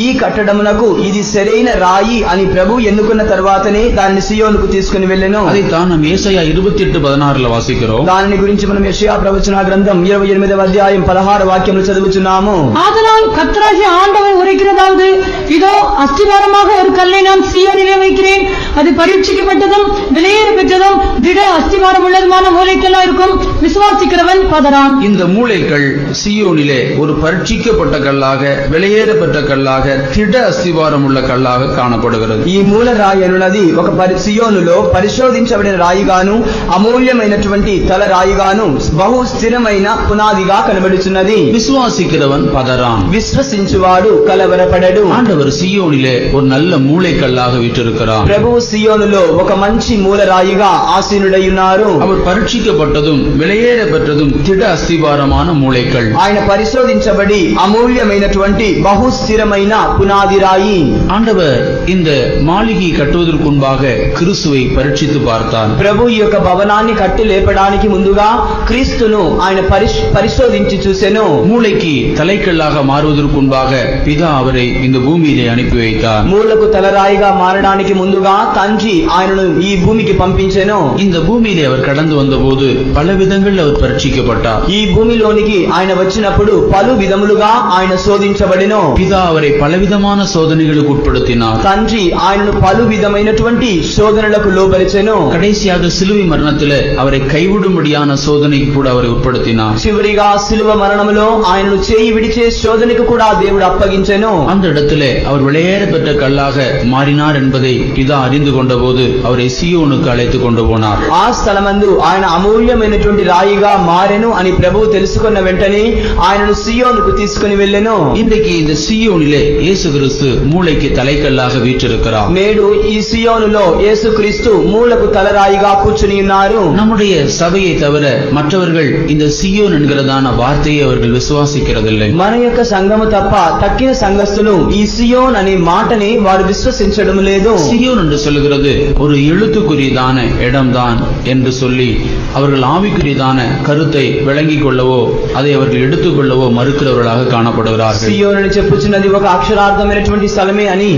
ఈ కట్టడమునకు ఇది సరైన రాయి అని ప్రభు ఎన్నుకున్న తర్వాతనే దాన్ని సియోనుకు తీసుకుని వెళ్ళెను. அதைத்தான் நாம் ஏசாயா 28:16 வாசிக்கிறோம். దాని గురించి మనం యెషయా ప్రవచన గ్రంథం 28వ అధ్యాయం 16 వాక్యములు చదువుచున్నాము. ஆதலால் கர்த்தராகிய ஆண்டவர் உரைக்கிறதாவது, இதோ அஸ்திவாரமாக ஒரு கல்லை நான் சீயோனிலே வைக்கிறேன், அது பரீட்சிக்கப்பட்டதும் விலையேற பெற்றதும் திட அஸ்திவாரம் உள்ளதுமான மூலைக்கல்லா இருக்கும், விசுவாசிக்கிறவன் பதறான். இந்த மூலைக்கல் சீயோனிலே ஒரு பரீட்சிக்கப்பட்ட கல்லாக, விலையேறப்பட்ட கல்லாக, திட அஸ்திவாரம் உள்ள கல்லாக காணப்படுகிறது. ఈ మూల రాయి అనున్నది ఒక సియోనులో పరిశోధించబడిన రాయిగాను, అమూల్యమైనటువంటి తల రాయిగాను, బహు స్థిరమైన పునాదిగా కనబడుచున్నది. விசுவாசிக்கிறவன் பதறான். విశ్వసించువాడు కలవరపడడు. ஆண்டவர் சீயோனிலே ஒரு நல்ல மூலைக்கல்லாக வீற்றிருக்கிறார். ప్రభువు సియోనులో ఒక మంచి మూల రాయిగా ఆసీనుడై ఉన్నారు. அவர் பரீட்சிக்கப்பட்டதும் விலையேற பெற்றதும் திட அஸ்திவாரமான மூலைக்கல். ఆయన పరిశోధించబడి అమూల్యమైనటువంటి బహు స్థిరమైన పునాది రాయి. ஆண்டவர் இந்த மாளிகை கட்டுவதற்கு முன்பாக கிறிஸ்துவை பரீட்சித்து பார்த்தார். ప్రభు ఈ యొక్క భవనాన్ని కట్టి లేపడానికి ముందుగా క్రీస్తును ఆయన పరిశోధించి చూసెను. மூளைக்கு தலைக்கல்லாக மாறுவதற்கு முன்பாக பிதா அவரை இந்த பூமியிலே அனுப்பி வைத்தார். మూలకు తలరాయిగా మారడానికి ముందుగా తండ్రి ఆయనను ఈ భూమికి పంపించెను. இந்த பூமியிலே அவர் கடந்து வந்தபோது பல விதங்களில் அவர் பரீட்சிக்கப்பட்டார். ఈ భూమిలోనికి ఆయన వచ్చినప్పుడు పలు విధములుగా ఆయన శోధించబడెను. பிதா அவரை பலவிதமான சோதனைகளுக்கு உட்படுத்தினார். తండ్రి ఆయనను పలు విధమైనటువంటి శోధనలకు లోబరిచెను. கடைசியாக சிலுவை மரணத்திலே அவரை கைவிடும்படியான சோதனைக்கு கூட அவரை உட்படுத்தினார். చివరిగా శిలువ మరణములో ఆయనను చేయి విడిచే శోధనకు కూడా దేవుడు అప్పగించెను. அந்த இடத்திலே அவர் விலையேற பெற்ற கல்லாக மாறினார் என்பதை பிதா அறிந்து கொண்டபோது அவரை சீயோனுக்கு அழைத்து கொண்டு போனார். ఆ స్థలమందు ఆయన అమూల్యమైనటువంటి రాయిగా మారెను అని ప్రభువు తెలుసుకున్న వెంటనే ఆయనను సియోనుకు తీసుకుని వెళ్ళెను. இன்றைக்கு இந்த சீயோனிலே இயேசு கிறிஸ்து மூளைக்கு தலைக்கல்லாக வீற்றிருக்கிறார். నేడు ఈ సియోనులో యేసుక్రీస్తు మూలకు తలరాయిగా కూర్చుని ఉన్నారు. நம்முடைய சபையை தவிர மற்றவர்கள் இந்த சீயோன் என்கிறதான வார்த்தையை அவர்கள் விசுவாசிக்கிறதில்லை. మన యొక్క సంఘము తప్ప తక్కిన సంఘస్థులు ఈ సియోన్ అనే మాటని వారు విశ్వసించడం లేదు. சீயோன் என்று சொல்லுகிறது ஒரு எழுத்துக்குரியதான இடம்தான் என்று சொல்லி அவர்கள் ஆவிக்குரியதான கருத்தை விளங்கிக் கொள்ளவோ அதை அவர்கள் எடுத்துக்கொள்ளவோ மறுக்கிறவர்களாக காணப்படுகிறார்கள். సియోన్ అని చెప్పుచున్నది ఒక అక్షరార్థమైనటువంటి స్థలమే అని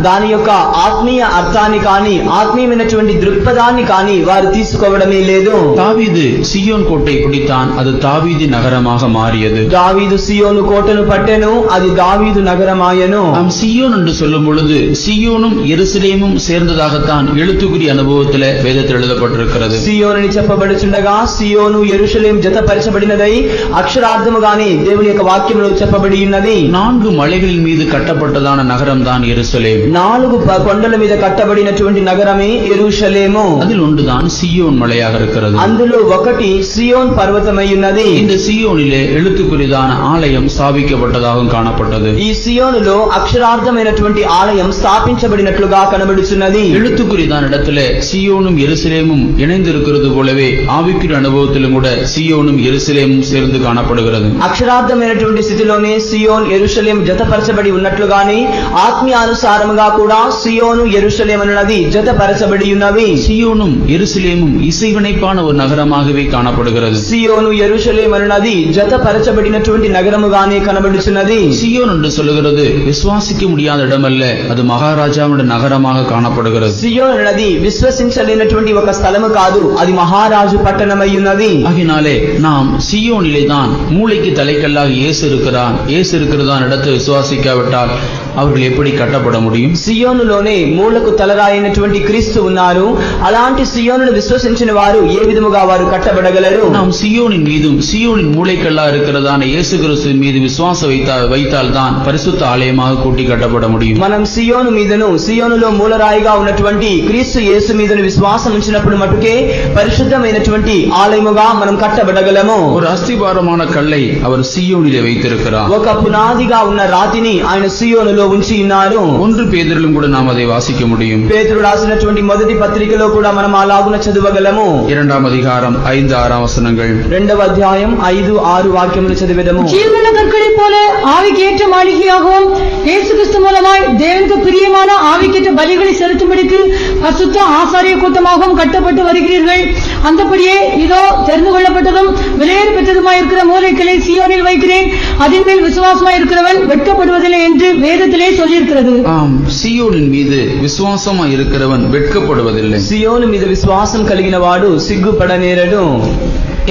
దాని యొక్క ఆత్మీయ అర్థాన్ని కానీ ఆత్మీయమైనటువంటి దృక్పథాన్ని కానీ వారు తీసుకోవడమే లేదు. தாவீது சீயோன் கோட்டை பிடித்தான், அது தாவீது நகரமாக மாறியது. దావీదు సియోను కోటను పట్టెను, అది దావీదు నగరమాయెను. நாம் சீயோன் என்று சொல்லும் பொழுது சீயோனும் எருசலேமும் சேர்ந்ததாகத்தான் எழுத்துக்குரிய அனுபவத்திலே வேதத்தில் எழுதப்பட்டிருக்கிறது. సియోను అని చెప్పబడుచుండగా సియోను యెరూషలేము జతపరచబడినదై అక్షరార్థముగానే దేవుని యొక్క వాక్యములో చెప్పబడి ఉన్నది. 4 மலைகளின் மீது கட்டப்பட்டதான நகரம் தான் எருசலேம். 4 కొండల మీద కట్టబడినటువంటి నగరమే యెరూషలేము. அதில் ஒன்றுதான் சீயோன் மலையாக இருக்கிறது. అందులో ఒకటి సియోన్ పర్వతమై ఉన్నది. இந்த சீயோனிலே எழுத்துக்குரியதான ஆலயம் ஸ்தாபிக்கப்பட்டதாகவும் காணப்பட்டது. ఈ సియోనులో అక్షరార్థమైనటువంటి ఆలయం స్థాపించబడినట్లుగా కనబడుచున్నది. எழுத்துக்குரியதான இடத்திலே சீயோனும் எருசலேமும் இணைந்திருக்கிறது போலவே ஆவிக்குரிய அனுபவத்திலும் கூட சீயோனும் எருசலேமும் சேர்ந்து காணப்படுகிறது. అక్షరార్థమైనటువంటి స్థితిలోనే సియోన్ యెరూషలేము జతపరచబడి ఉన్నట్లుగానే ఆత్మీయానుసారముగా కూడా సియోను యెరూషలేము అన్నది జతపరచబడి ఉన్నవి. சீயோனும் எருசலேமும் இசைவினைப்பான ஒரு நகரமாகவே காணப்படுகிறது. సియోను యెరూషలేము అన్నది జతపరచబడినటువంటి నగరముగానే కనబడుచున్నది. சீயோன் என்று சொல்லுகிறது விசுவாசிக்க முடியாத இடமல்ல, அது மகாராஜாவுடைய நகரமாக காணப்படுகிறது. సియోన్ అన్నది విశ్వసించలేనటువంటి ఒక స్థలము కాదు, అది మహారాజు పట్టణమై ఉన్నది. ஆகினாலே நாம் சீயோனிலே தான் மூளைக்கு தலைக்கல்லாக இயேசு இருக்கிறான். இயேசு இருக்கிறதான இடத்தை விசுவாசிக்காவிட்டால் அவர்கள் எப்படி கட்டப்பட முடியும்? సియోనులోనే మూలకు తలరాయినటువంటి క్రీస్తు ఉన్నారు. అలాంటి సియోనును విశ్వసించిన వారు ఏ విధముగా వారు కట్టబడగలరు? நாம் சீயோனின் மீதும் சீயோனின் மூளைக்கல்லா இருக்கிறதான இயேசு கிறிஸ்துவின் மீது விசுவாசம் வைத்தால் தான் பரிசுத்த ஆலயமாக கூட்டி கட்டப்பட முடியும். మనం సియోను మీదను సియోనులో మూలరాయిగా ఉన్నటువంటి క్రీస్తు యేసు మీదను విశ్వాసం ఉంచినప్పుడు మటుకే పరిశుద్ధమైనటువంటి ఆలయముగా మనం కట్టబడగలము. ஒரு அஸ்திபாரமான கல்லை அவர் சீயோனிலே வைத்திருக்கிறார். ఒక పునాదిగా ఉన్న రాతిని ఆయన సియోనులో ఉంచి ఉన్నారు. 1 பேதுருவிலும் கூட நாம் அதை வாசிக்க முடியும். పేతురు రాసినటువంటి మొదటి పత్రికలో కూడా మనం అలాగున చదవగలము. 2వ அதிகாரம் 5-6 வசனங்கள். 2వ అధ్యాయం 5-6 వాక్యములు చదివేదము. ஜீவன கற்களைப் போல ஆவிக்கேற்ற மாளிகையாகவும் இயேசு கிறிஸ்து மூலமாய் தேவனுக்கு பிரியமான ஆவிக்கேற்ற பலிகளை செலுத்தும்படிக்கு பரிசுத்த ஆசாரிய கூட்டமாகவும் கட்டப்பட்டு வருகிறீர்கள். அந்தபடியே இதோ தெரிந்து கொள்ளப்பட்டதும் விலையேற பெற்றதுமாயிருக்கிற மூலைகளை சீயோனில் வைக்கிறேன், அதன் மேல் விசுவாசமாயிருக்கிறவன் வெட்கப்படுவதில்லை என்று வேதத்திலே சொல்லியிருக்கிறது. ஆம், சீயோனின் மீது விசுவாசமாய் இருக்கிறவன் வெட்கப்படுவதில்லை. సియోను మీద విశ్వాసం కలిగిన వాడు సిగ్గుపడ నేరడు.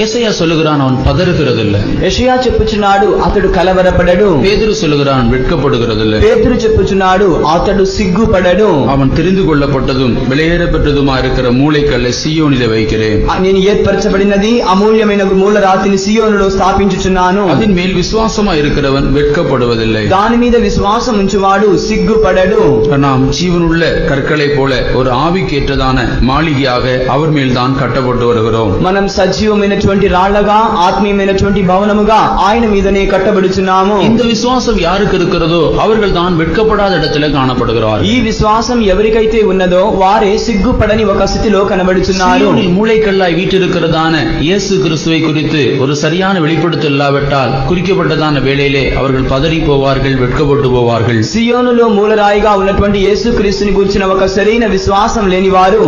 ஏசாயா சொல்லுகிறான், அவன் பதறுகிறதில்லை. యెషయా చెప్పుచున్నాడు, అతడు కలవరపడడు. பேதுரு சொல்லுகிறான், வெட்கப்படுகிறதில்லை. పేతురు చెప్పుచున్నాడు, అతడు సిగ్గుపడడు. அவன் தெரிந்து கொள்ளப்பட்டதும் விலையேற பெற்றதுமா இருக்கிற மூளைக்கல்லை சீயோனிலே வைக்கிறேன். నేను ఏర్పరచబడినది అమూల్యమైన మూలరాతిని సియోనులో స్థాపించుచున్నాను. அதன் மேல் விசுவாசமா இருக்கிறவன் வெட்கப்படுவதில்லை. దాని మీద విశ్వాసం ఉంచువాడు సిగ్గుపడడు. நாம் ஜீவனுள்ள கற்களை போல ஒரு ஆவிக்கேற்றதான மாளிகையாக அவர் மேல் தான் கட்டப்பட்டு வருகிறோம். మనం సజీవమైనటువంటి రాళ్లగా ఆత్మీయమైనటువంటి భవనముగా ఆయన మీదనే కట్టబడుచున్నాము. இந்த விசுவாசம் யாருக்கு இருக்கிறதோ அவர்கள் தான் வெட்கப்படாத இடத்துல காணப்படுகிறார். ఈ విశ్వాసం ఎవరికైతే ఉన్నదో వారే సిగ్గుపడని ఒక స్థితిలో కనబడుచున్నారు. மூளைக்கல்லாய் வீற்றிருக்கிறதான இயேசு கிறிஸ்துவை குறித்து ஒரு சரியான வெளிப்படுத்தல் இல்லாவிட்டால் குறிக்கப்பட்டதான வேளையிலே அவர்கள் பதறி போவார்கள், வெட்கப்பட்டு போவார்கள். సియోనులో మూలరాయిగా ఉన్నటువంటి యేసుక్రీస్తుని గురించిన ఒక సరైన విశ్వాసం లేని వారు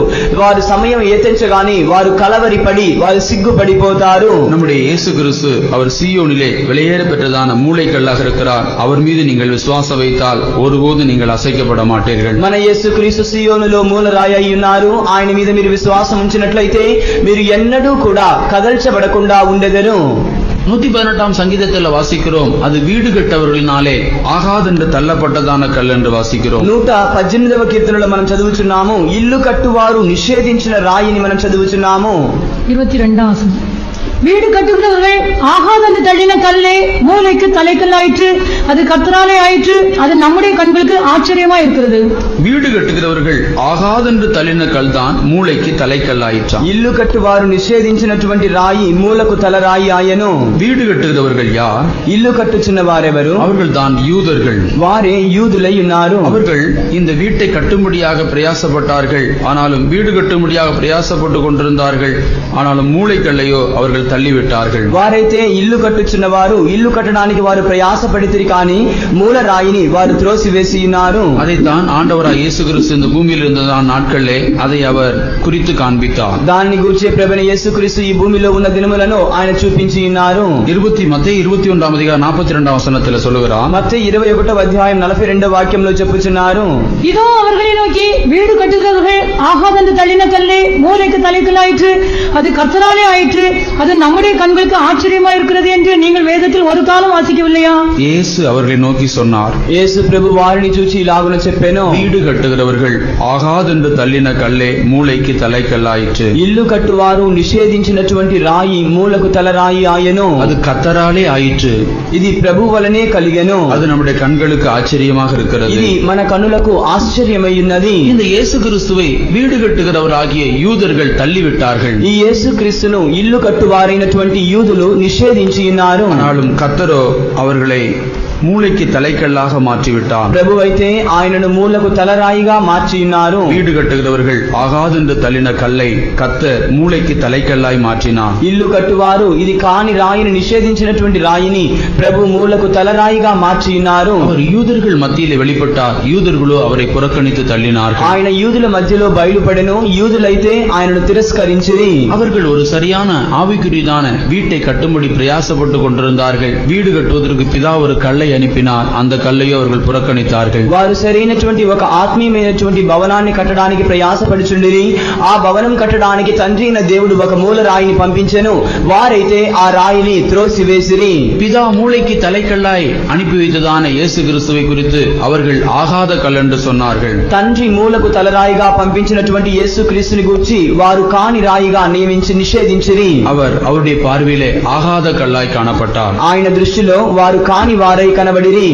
సమయం ఏతెంచగానే వారు కలవరిపడి వారు సిగ్గుపడిపోతారు. நம்முடைய இயேசு கிறிஸ்து அவர் சீயோனிலே விலையேற பெற்றதான மூளைக்கல்லாக இருக்கிறார். அவர் மீது நீங்கள் விசுவாசம் வைத்தால் ஒருபோது நீங்கள் அசைக்கப்பட மாட்டீர்கள். మన యేసుక్రీస్తు సియోనులో మూలరాయి అయి ఉన్నారు. ఆయన మీద మీరు విశ్వాసం ఉంచినట్లయితే మీరు ఎన్నడూ కూడా కదల్చబడకుండా ఉండెదరు. 118ஆம் சங்கீதத்தில் வாசிக்கிறோம், அது வீடு கட்டவர்களினாலே ஆகாதென்று தள்ளப்பட்டதான கல் என்று வாசிக்கிறோம். 118వ కీర్తనలో మనం చదువుచున్నాము, ఇల్లు కట్టువారు నిషేధించిన రాయిని మనం చదువుచున్నాము. 22ஆம் வசனம். வீடு கட்டுகிறவர்கள் ஆகாதென்று தள்ளின கல்லே மூலைக்கு தலைக்கல்லாயிற்று, அது கர்த்தராலே ஆயிற்று, அது நம்முடைய கண்களுக்கு ஆச்சரியமா இருக்கிறது. வீடு கட்டுகிறவர்கள் ఆகாదెன்று తల్లిన కల్ தான் మూளைకి தலைக்கல்லாயிற்று. ఇల్లు కట్టువారు నిషేధించినటువంటి రాయి మూలకు తలరాయి ఆయను. வீடு கட்டுகிறவர்கள் யார்? ఇల్లు కట్టుచున్న వారెవరు? அவர்கள் தான் யூதர்கள். వారే యూదులై ఉన్నారు. அவர்கள் இந்த வீட்டை கட்டும்படியாக பிரயாசப்பட்டார்கள். ஆனாலும் வீடு கட்டும்படியாக பிரயாசப்பட்டு கொண்டிருந்தார்கள். ஆனாலும் மூளைக்கல்லையோ அவர்கள் తల్లివిట్టాர்கள். వారైతే ఇల్లు కట్టుచున్న వారు ఇల్లు కట్టడానికి వారు ప్రయాసపడితిరి కానీ మూల రాయిని వారు త్రోసివేసి ఉన్నారు. அதைத்தான் ஆண்டவராய் இயேசு கிறிஸ்து இந்த பூமியில் இருந்த நாட்களிலே அதை அவர் குறித்து காண்பித்தார். దాన్ని గూర్చే ప్రభువైన యేసుక్రీస్తు ఈ భూమిలో ఉన్న దినములను ఆయన చూపించి ఉన్నారు. மத்தேயு 21ஆம் அதிகாரம் 42ஆம் வசனத்தில் சொல்லுகிறார். మత్తయి 21వ అధ్యాయం 42వ వాక్యంలో చెప్పుచున్నారు, இதோ அவர்களை நோக்கி வீடு கட்டுகிறவர்கள் ஆகாதென்று தள்ளின கல்லே மூலைக்கு தலைக்கல்லாயிற்று, அது கர்த்தராலே ஆயிற்று, அது நம்முடைய கண்களுக்கு ஆச்சரியமா இருக்கிறது என்று நீங்கள் வேதத்தில் ஒரு காலம் வாசிக்கவில்லையா? இயேசு அவர்களை நோக்கி சொன்னார். యేసు ప్రభు వారిని చూచి ఇలాగున చెప్పెను, வீடு கட்டுகிறவர்கள் ஆகாதென்று தள்ளின கல்லே மூளைக்கு தலைக்கல்லாயிற்று. ఇల్లు కట్టువారు నిషేధించినటువంటి రాయి మూలకు తలరాయి ఆయను. அது கர்த்தராலே ஆயிற்று. ఇది ప్రభు వలనే కలిగెను. அது நம்முடைய கண்களுக்கு ஆச்சரியமாக இருக்கிறது. ఇది మన కనులకు ఆశ్చర్యమై ఉన్నది. இந்த இயேசு கிறிஸ்துவை வீடு கட்டுகிறவராகிய யூதர்கள் தள்ளிவிட்டார்கள். ఈ యేసుక్రీస్తును ఇల్లు కట్టువారైనటువంటి యూదులు నిషేధించి ఉన్నారు. ஆனாலும் கர்த்தரோ அவர்களை மூளைக்கு தலைக்கல்லாக மாற்றிவிட்டார். ప్రభు అయితే ఆయనను మూలకు తలరాయిగా మార్చి ఉన్నారు. வீடு கட்டுகிறவர்கள் ஆகாதென்று தள்ளின கல்லை கர்த்தர் மூளைக்கு தலைக்கல்லாய் மாற்றினார். ఇల్లు కట్టువారు ఇది కాని రాయిని నిషేధించినటువంటి రాయిని ప్రభు మూలకు తలరాయిగా మార్చి ఉన్నారు. அவர் யூதர்கள் மத்தியிலே வெளிப்பட்டார். யூதர்களோ அவரை புறக்கணித்து தள்ளினார்கள். ఆయన యూదుల మధ్యలో బయలుపడెను. యూదులైతే ఆయనను తిరస్కరించిరి. அவர்கள் ஒரு சரியான ஆவிக்குரியதான வீட்டை கட்டும்படி பிரயாசப்பட்டு கொண்டிருந்தார்கள். வீடு கட்டுவதற்கு பிதா ஒரு கல்லை அனுப்பினார். அந்த கல்லையோ அவர்கள் புறக்கணித்தார்கள். వారు సరైనటువంటి ఒక ఆత్మీయమైనటువంటి భవనాన్ని కట్టడానికి ప్రయాసపడుచుండిరి. ఆ భవనం కట్టడానికి తండ్రి అయిన దేవుడు ఒక మూల రాయిని పంపించెను. వారైతే ఆ రాయిని త్రోసివేసిరి. பிதா மூளைக்கு தலைக்கல்லாய் அனுப்பி வைத்ததான இயேசு கிறிஸ்துவை குறித்து அவர்கள் ஆகாத கல் என்று சொன்னார்கள். తండ్రి మూలకు తలరాయిగా పంపించినటువంటి యేసుక్రీస్తుని గూర్చి వారు కాని రాయిగా నిషేధించిరి. அவர் அவருடைய பார்வையிலே ஆகாத கல்லாய் காணப்பட்டார். ఆయన దృష్టిలో వారు కాని వారై కనబడిరి.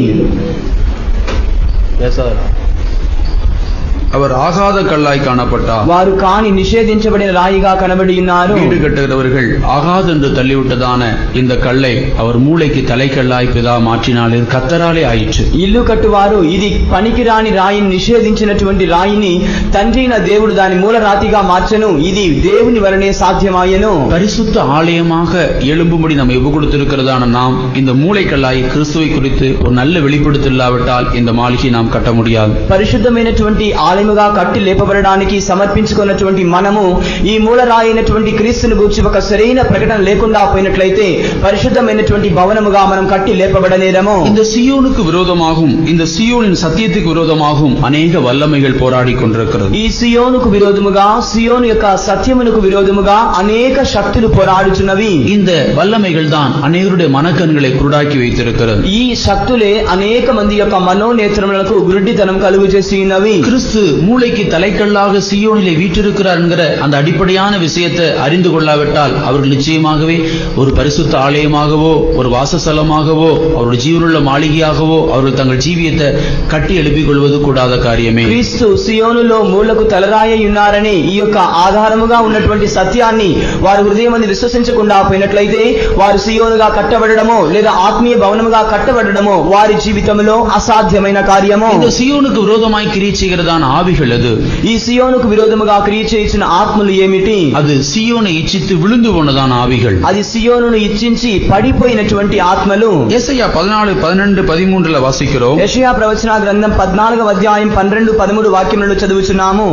அவர் ஆகாத கல்லாய் காணப்பட்டார். వారు కాని నిషేధించబడిన రాయిగా కనబడి ఉన్నారు. வீடு கட்டுகிறவர்கள் ஆகாதென்று தள்ளிவிட்டதான இந்த கல்லை அவர் மூளைக்கு தலைக்கல்லாய் பிதா மாற்றினால் இது கர்த்தராலே ஆயிற்று. ఇల్లు కట్టువారు ఇది పనికిరాని రాయిని నిషేధించినటువంటి రాయిని తండ్రి అయిన దేవుడు దాని మూల రాతిగా మార్చెను. ఇది దేవుని వలనే సాధ్యమాయెను. பரிசுத்த ஆலயமாக எழும்பும்படி நம்ம ஒப்பு கொடுத்திருக்கிறதான நாம் இந்த மூளைக்கல்லாய் கிறிஸ்துவை குறித்து ஒரு நல்ல வெளிப்படுத்தல் இல்லாவிட்டால் இந்த மாளிகை நாம் கட்ட முடியாது. పరిశుద్ధమైనటువంటి ఆలయం ఆలయముగా కట్టి లేపబడడానికి సమర్పించుకున్నటువంటి మనము ఈ మూలరాయి అయినటువంటి క్రీస్తుని గూర్చి ఒక సరైన ప్రకటన లేకుండా పోయినట్లయితే పరిశుద్ధమైనటువంటి భవనముగా మనం కట్టి లేపబడనేరము. இந்த சியோனுக்கு விரோதமாகும், இந்த சியோனின் சத்தியத்துக்கு விரோதமாகும் அநேக வல்லமைகள் போராடி கொண்டிருக்கிறது. ఈ సియోనుకు విరోధముగా, సియోను యొక్క సత్యమునకు విరోధముగా అనేక శక్తులు పోరాడుచున్నవి. இந்த வல்லமைகள் தான் அநேகருடைய மனக்கண்களை குருடாக்கி வைத்திருக்கிறது. ఈ శక్తులే అనేక మంది యొక్క మనోనేత్రములకు గురుడితనం కలుగు చేసి ఉన్నవి. கிறிஸ்து மூளைக்கு தலைக்கல்லாக சியோனிலே வீற்றிருக்கிறார் என்கிற அந்த அடிப்படையான விஷயத்தை அறிந்து கொள்ளாவிட்டால் அவர்கள் நிச்சயமாகவே ஒரு பரிசுத்த ஆலயமாகவோ ஒரு வாசஸ்தலமாகவோ அவருடைய ஜீவனுள்ள மாளிகையாகவோ அவர்கள் தங்கள் ஜீவியத்தை கட்டி எழுப்பிக் கொள்வது கூடாத காரியமே. క్రీస్తు సియోనులో మూలకు తలరాయి ఉన్నారని ఈ యొక్క ఆధారముగా ఉన్నటువంటి సత్యాన్ని వారు హృదయమందు విశ్వసించకుండా పోయినట్లయితే వారు సియోనుగా కట్టబడడమో లేదా ఆత్మీయ భవనముగా కట్టబడడమో వారి జీవితంలో అసాధ్యమైన కార్యము. இந்த சியோனுக்கு விரோதமாய் கிரியை செய்கிறதான ஆவிகள் அது. ఈ సియోనుకు విరోధముగా క్రియ చేయించిన ఆత్మలు ఏమిటి? அது சியோனை இச்சித்து விழுந்து போனதான ஆவிகள். అది సియోనును ఇచ్చించి పడిపోయినటువంటి ఆత్మలు. ஏசாயா 14, 12, 13 వాసిக்கிறோம். యెషయా ప్రవచన గ్రంథం 14వ అధ్యాయం 12, 13 వాక్యములను చదువుచున్నాము.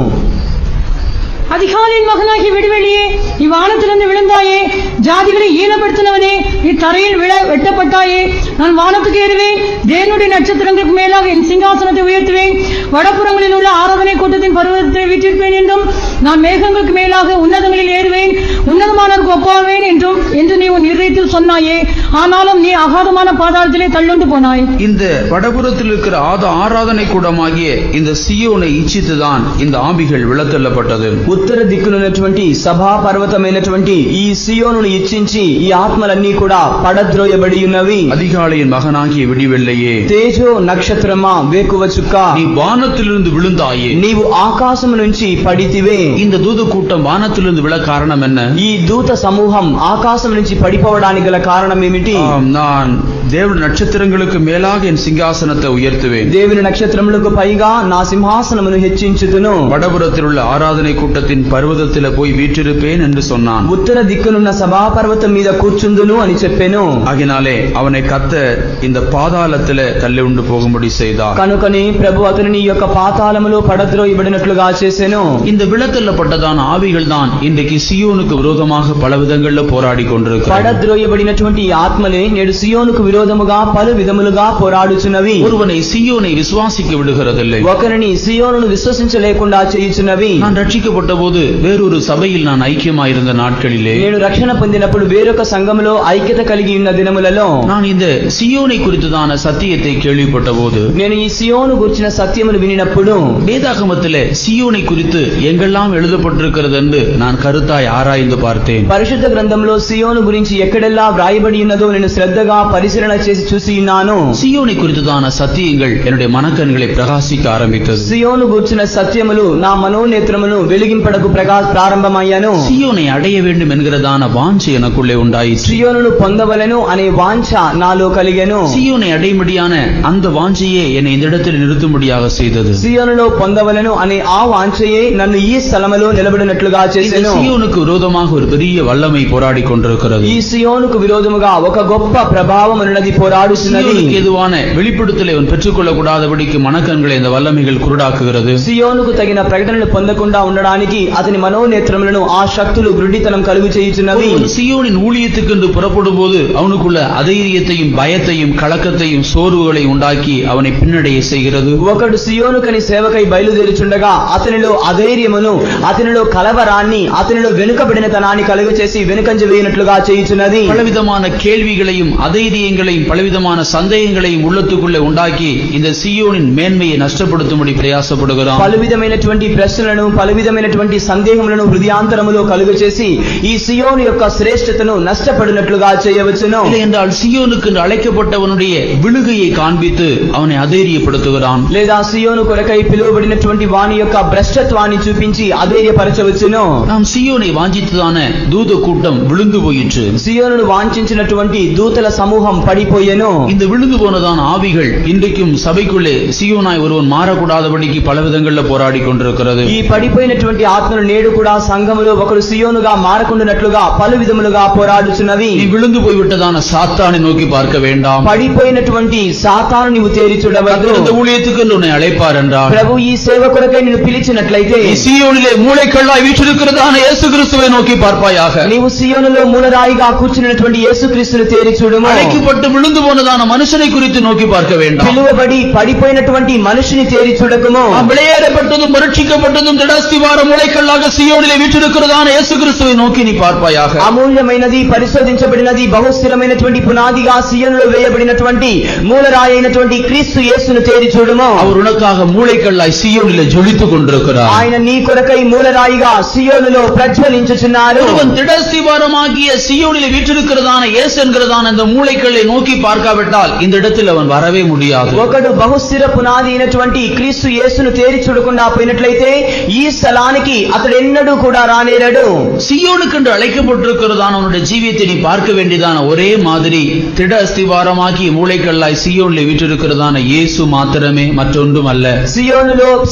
அதிகாலையின் மகனாகி விடுவெளியே, நீ வானத்திலிருந்து விழுந்தாயே, ஜாதிகளை ஈனப்படுத்தினவனே, நீ தரையில் வெட்டப்பட்டாயே. நான் வானத்துக்கு ஏறுவேன், தேவனுடைய நட்சத்திரங்களுக்கு மேலாக என் சிங்காசனத்தை உயர்த்துவேன். வடபுறங்களில் உள்ள ஆராதனை கூட்டத்தின் பர்வதத்தை வீற்றிருப்பேன் என்றும், நான் மேகங்களுக்கு மேலாக உன்னதங்களில் ஏறுவேன், உன்னதமானவருக்கு ஒப்பாவேன் என்று நீ உன் இருதயத்தில் சொன்னாயே. ஆனாலும் நீ அகாதமான பாதாளத்திலே தள்ளுண்டு போனாய். இந்த வடபுறத்தில் இருக்கிற ஆராதனை கூடமாகிய இந்த சியோனை இச்சித்துதான் இந்த ஆவிகள் விழத்தள்ளப்பட்டது. ఉత్తర దిక్కునున్నటువంటి సభా పర్వతమైనటువంటి ఈ సియోనును ఇచ్చించి ఈ ఆత్మలన్నీ కూడా పడద్రోయబడి ఉన్నవి. அதிகாலையின் மகனாகிய விடிவெள்ளையே, తేజో నక్షత్రమా, వేకువ చుక్క, நீ வானத்திலிருந்து விழுந்தாயே. నీవు ఆకాశము నుంచి పడితివే. இந்த தூது கூட்டம் வானத்திலிருந்து விழ காரணம் என்ன? ఈ దూత సమూహం ఆకాశం నుంచి పడిపోవడానికి గల కారణం ఏమిటి? நான் దేవుని నక్షత్రங்களுக்கு మేలాக என் சிங்காசனத்தை உயர்த்துவேன். దేవుని నక్షత్రములకు పైగా నా సింహాసనమును హెచ్చించుదును. வடபுறத்தில் உள்ள ஆராதனை கூட்டத்தின் பர்வதத்தில் போய் வீற்றிருப்பேன் என்று சொன்னான். ఉత్తర దిక్కునున్న సభా పర్వతం మీద కూర్చుందును అని చెప్పెను. ஆகினாலே அவனை கர்த்தர் இந்த பாதாளத்திலே தள்ளி உண்டு போகும்படி செய்தார். కనుకనే ప్రభు అతనిని ఈ యొక్క పాతాళములో పడద్రోయబడినట్లుగా చేసెను. இந்த விழத்தள்ளப்பட்டதான ஆவிகள் தான் இன்றைக்கு சியோனுக்கு விரோதமாக பல விதங்களில் போராடி கொண்டிருக்கிறது. పడద్రోయబడినటువంటి ఈ ఆత్మలే నేడు సియోనుకు విరోధముగా పలు విధములుగా పోరాడుచున్నవి. ஒருவனை சியோனை விசுவாசிக்க விடுகிறதில்லை. ఒకరిని సియోనును విశ్వసించలేకుండా చేయుచున్నవి. நான் ரட்சிக்கப்பட்ட போது வேறொரு சபையில் நான் ஐக்கியமாயிருந்த நாட்களிலே, నేను రక్షణ పొందినప్పుడు వేరొక సంఘములో ఐక్యత కలిగి ఉన్న దినములలో நான் இந்த சியோனை குறித்ததான சத்தியத்தை கேள்விப்பட்ட போது, నేను ఈ సియోను గురించిన సత్యమును వినినప్పుడు வேதாகமத்திலே சியோனை குறித்து எங்கெல்லாம் எழுதப்பட்டிருக்கிறது என்று நான் கருத்தாய் ஆராய்ந்து பார்த்தேன். పరిశుద్ధ గ్రంథంలో సియోను గురించి ఎక్కడెల్లా వ్రాయబడి ఉన్నదో నేను శ్రద్ధగా పరిశీలన చేసి చూసి ఉన్నాను. சியோனை குறித்ததான சத்தியங்கள் என்னுடைய மனக்கண்களை பிரகாசிக்க ஆரம்பித்தது. సియోను గురించిన సత్యములు నా మనోనేత్రమును వెలిగింపడకు ప్రారంభమయ్యాను. சியோனை அடைய வேண்டும் என்கிறதான வாஞ்சை எனக்குள்ளே உண்டாயிற்று. సియోనును పొందవలెను అనే వాంఛ నాలో కలిగెను. சியோனை அடையும்படியான அந்த வாஞ்சையே என்னை இந்த இடத்தில் நிறுத்தும்படியாக செய்தது. సియోనులో పొందవలెను అనే ఆ వాంఛయే నన్ను ఈ స్థలములో నిలబడినట్లుగా చేసెను. சியோனுக்கு விரோதமாக ஒரு பெரிய வல்லமை போராடி கொண்டிருக்கிறது. ఈ సియోనుకు విరోధముగా ఒక గొప్ప ప్రభావం ఉన్నది, పోరాడుతున్నది. எதுவான வெளிப்படுத்தலை அவன் பெற்றுக்கொள்ளக் கூடாதபடிக்கு மனக்கண்களை இந்த வல்லமைகள் குருடாக்குகிறது. సియోనుకు తగిన ప్రకటనలు పొందకుండా ఉండడానికి అతని మనోనేత్రములను ఆ శక్తులు గుడ్డితనం కలుగు చేయుచున్నవి. சியோனின் ஊழியத்துக்கு என்று புறப்படும் போது அவனுக்குள்ள அதைரியத்தையும் பயத்தையும் கலக்கத்தையும் சோர்வுகளையும் உண்டாக்கி அவனை பின்னடைய செய்கிறது. ఒకడు సియోనుకని సేవకై బయలుదేరుచుండగా అతనిలో అధైర్యమును, అతనిలో కలవరాన్ని, అతనిలో వెనుకబడినతనాన్ని కలుగు చేసి వెనుకంజ వేయినట్లుగా చేయుచున్నది. பலவிதமான கேள்விகளையும் அதைரியங்களையும் பலவிதமான சந்தேகங்களையும் உள்ளத்துக்குள்ளே உண்டாக்கி இந்த சியோனின் மேன்மையை நஷ்டப்படுத்தும்படி பிரயாசப்படுகிறான். పలువిధమైనటువంటి ప్రశ్నలను, పలువిధమైనటువంటి సందేహములను హృదయాంతరములో కలుగు చేసి ఈ సియోను యొక్క శ్రేష్టతను నష్టపడినట్లుగా చేయవచ్చును. இல்லை என்றால் சியோனுக்கு அழைக்கப்பட்டவனுடைய விழுகையை காண்பித்து அவனை அதைரியப்படுத்துகிறான். లేదా సియోను కొరకై పిలువబడినటువంటి వాని యొక్క భ్రష్టత్వాన్ని చూపించి అధైర్యపరచవచ్చును. நாம் சியோனை வாஞ்சித்ததான தூத கூட்டம் விழுந்து போயிற்று. సియోనును వాంఛించినటువంటి దూతల సమూహం పడిపోయెను. இந்த விழுந்து போனதான ஆவிகள் இன்றைக்கும் சபைக்குள்ளே சீயோனாய் ஒருவன் மாறக்கூடாதபடிக்கு பல விதங்கள்ல போராடி கொண்டிருக்கிறது. ఈ పడిపోయినటువంటి ఆత్మలు నేడు కూడా సంఘములో ఒకరు సియోనుగా మారకుండానట్లుగా పలు విధములుగా పోరాడుచున్నవి. நீ விழுந்து போய்விட்டதான சாத்தானை நோக்கி பார்க்க வேண்டாம். పడిపోయినటువంటి సాతాను నీవు తేరి చూడవద్దు. இந்த ஊழியத்துக்கு உன்னை அழைப்பார் என்றார். ప్రభు ఈ సేవ కొరకై నిన్ను పిలిచినట్లయితే சீயோனிலே மூளைக்கல்லாய் வீற்றிருக்கிறதான இயேசு கிறிஸ்துவை நோக்கி பார்ப்பாயாக. నీవు సియోనులో మూలరాయిగా కూర్చున్నటువంటి యేసుక్రీస్తును తేరి చూడుము. அழைக்கப்பட்டு விழுந்து போனதான மனுஷனை குறித்து நோக்கி பார்க்க வேண்டாம். పిలువబడి పడిపోయినటువంటి మనిషిని తేరి చూడకుము. விளையாடப்பட்டதும் பரீட்சிக்கப்பட்டதும் திடஸ்திவார மூளைக்கல்லாக சீயோனிலே வீற்றிருக்கிறதான இயேசு கிறிஸ்துவை நோக்கி நீ பார்ப்பாயாக. అమూల్యమైనది పరిశోధించబడినది బహుస్థిరమైనటువంటి పునాదిగా సియోనులో వేయబడినటువంటి మూలరాయి అయినటువంటి క్రీస్తు యేసును తేరి చూడుము. அவர் உனக்காக மூளைக்கல்லாய் சீயோனிலே ஜொலித்துக் கொண்டிருக்கிறார். ఆయన నీ కొరకై మూలరాయిగా సియోనులో ప్రజ్వలించుచున్నారు. ஒருவன் திடஸ்திவாரமாகிய சீயோனிலே வீற்றிருக்கிறதான இயேசு என்கிறதான இந்த மூளைக்கல்லை நோக்கி பார்க்காவிட்டால் இந்த இடத்தில் அவன் வரவே முடியாது. ఒకడు బహుస్థిర పునాది అయినటువంటి క్రీస్తు యేసును తేరి చూడకుండా పోయినట్లయితే ఈ స్థలానికి అతడు ఎన్నడూ కూడా రానేరడు. சீயோனுக்கென்று அழைக்கப்பட்டிருக்கிறதான அவனுடைய ஜீவியத்தை நீ பார்க்க வேண்டியதான ஒரே மாதிரி திட அஸ்திவாரமாகி மூளைக்கல்லாய் சீயோனிலே வீற்றிருக்கிறதான இயேசு மாத்திரமே, மற்றொன்றும் அல்ல.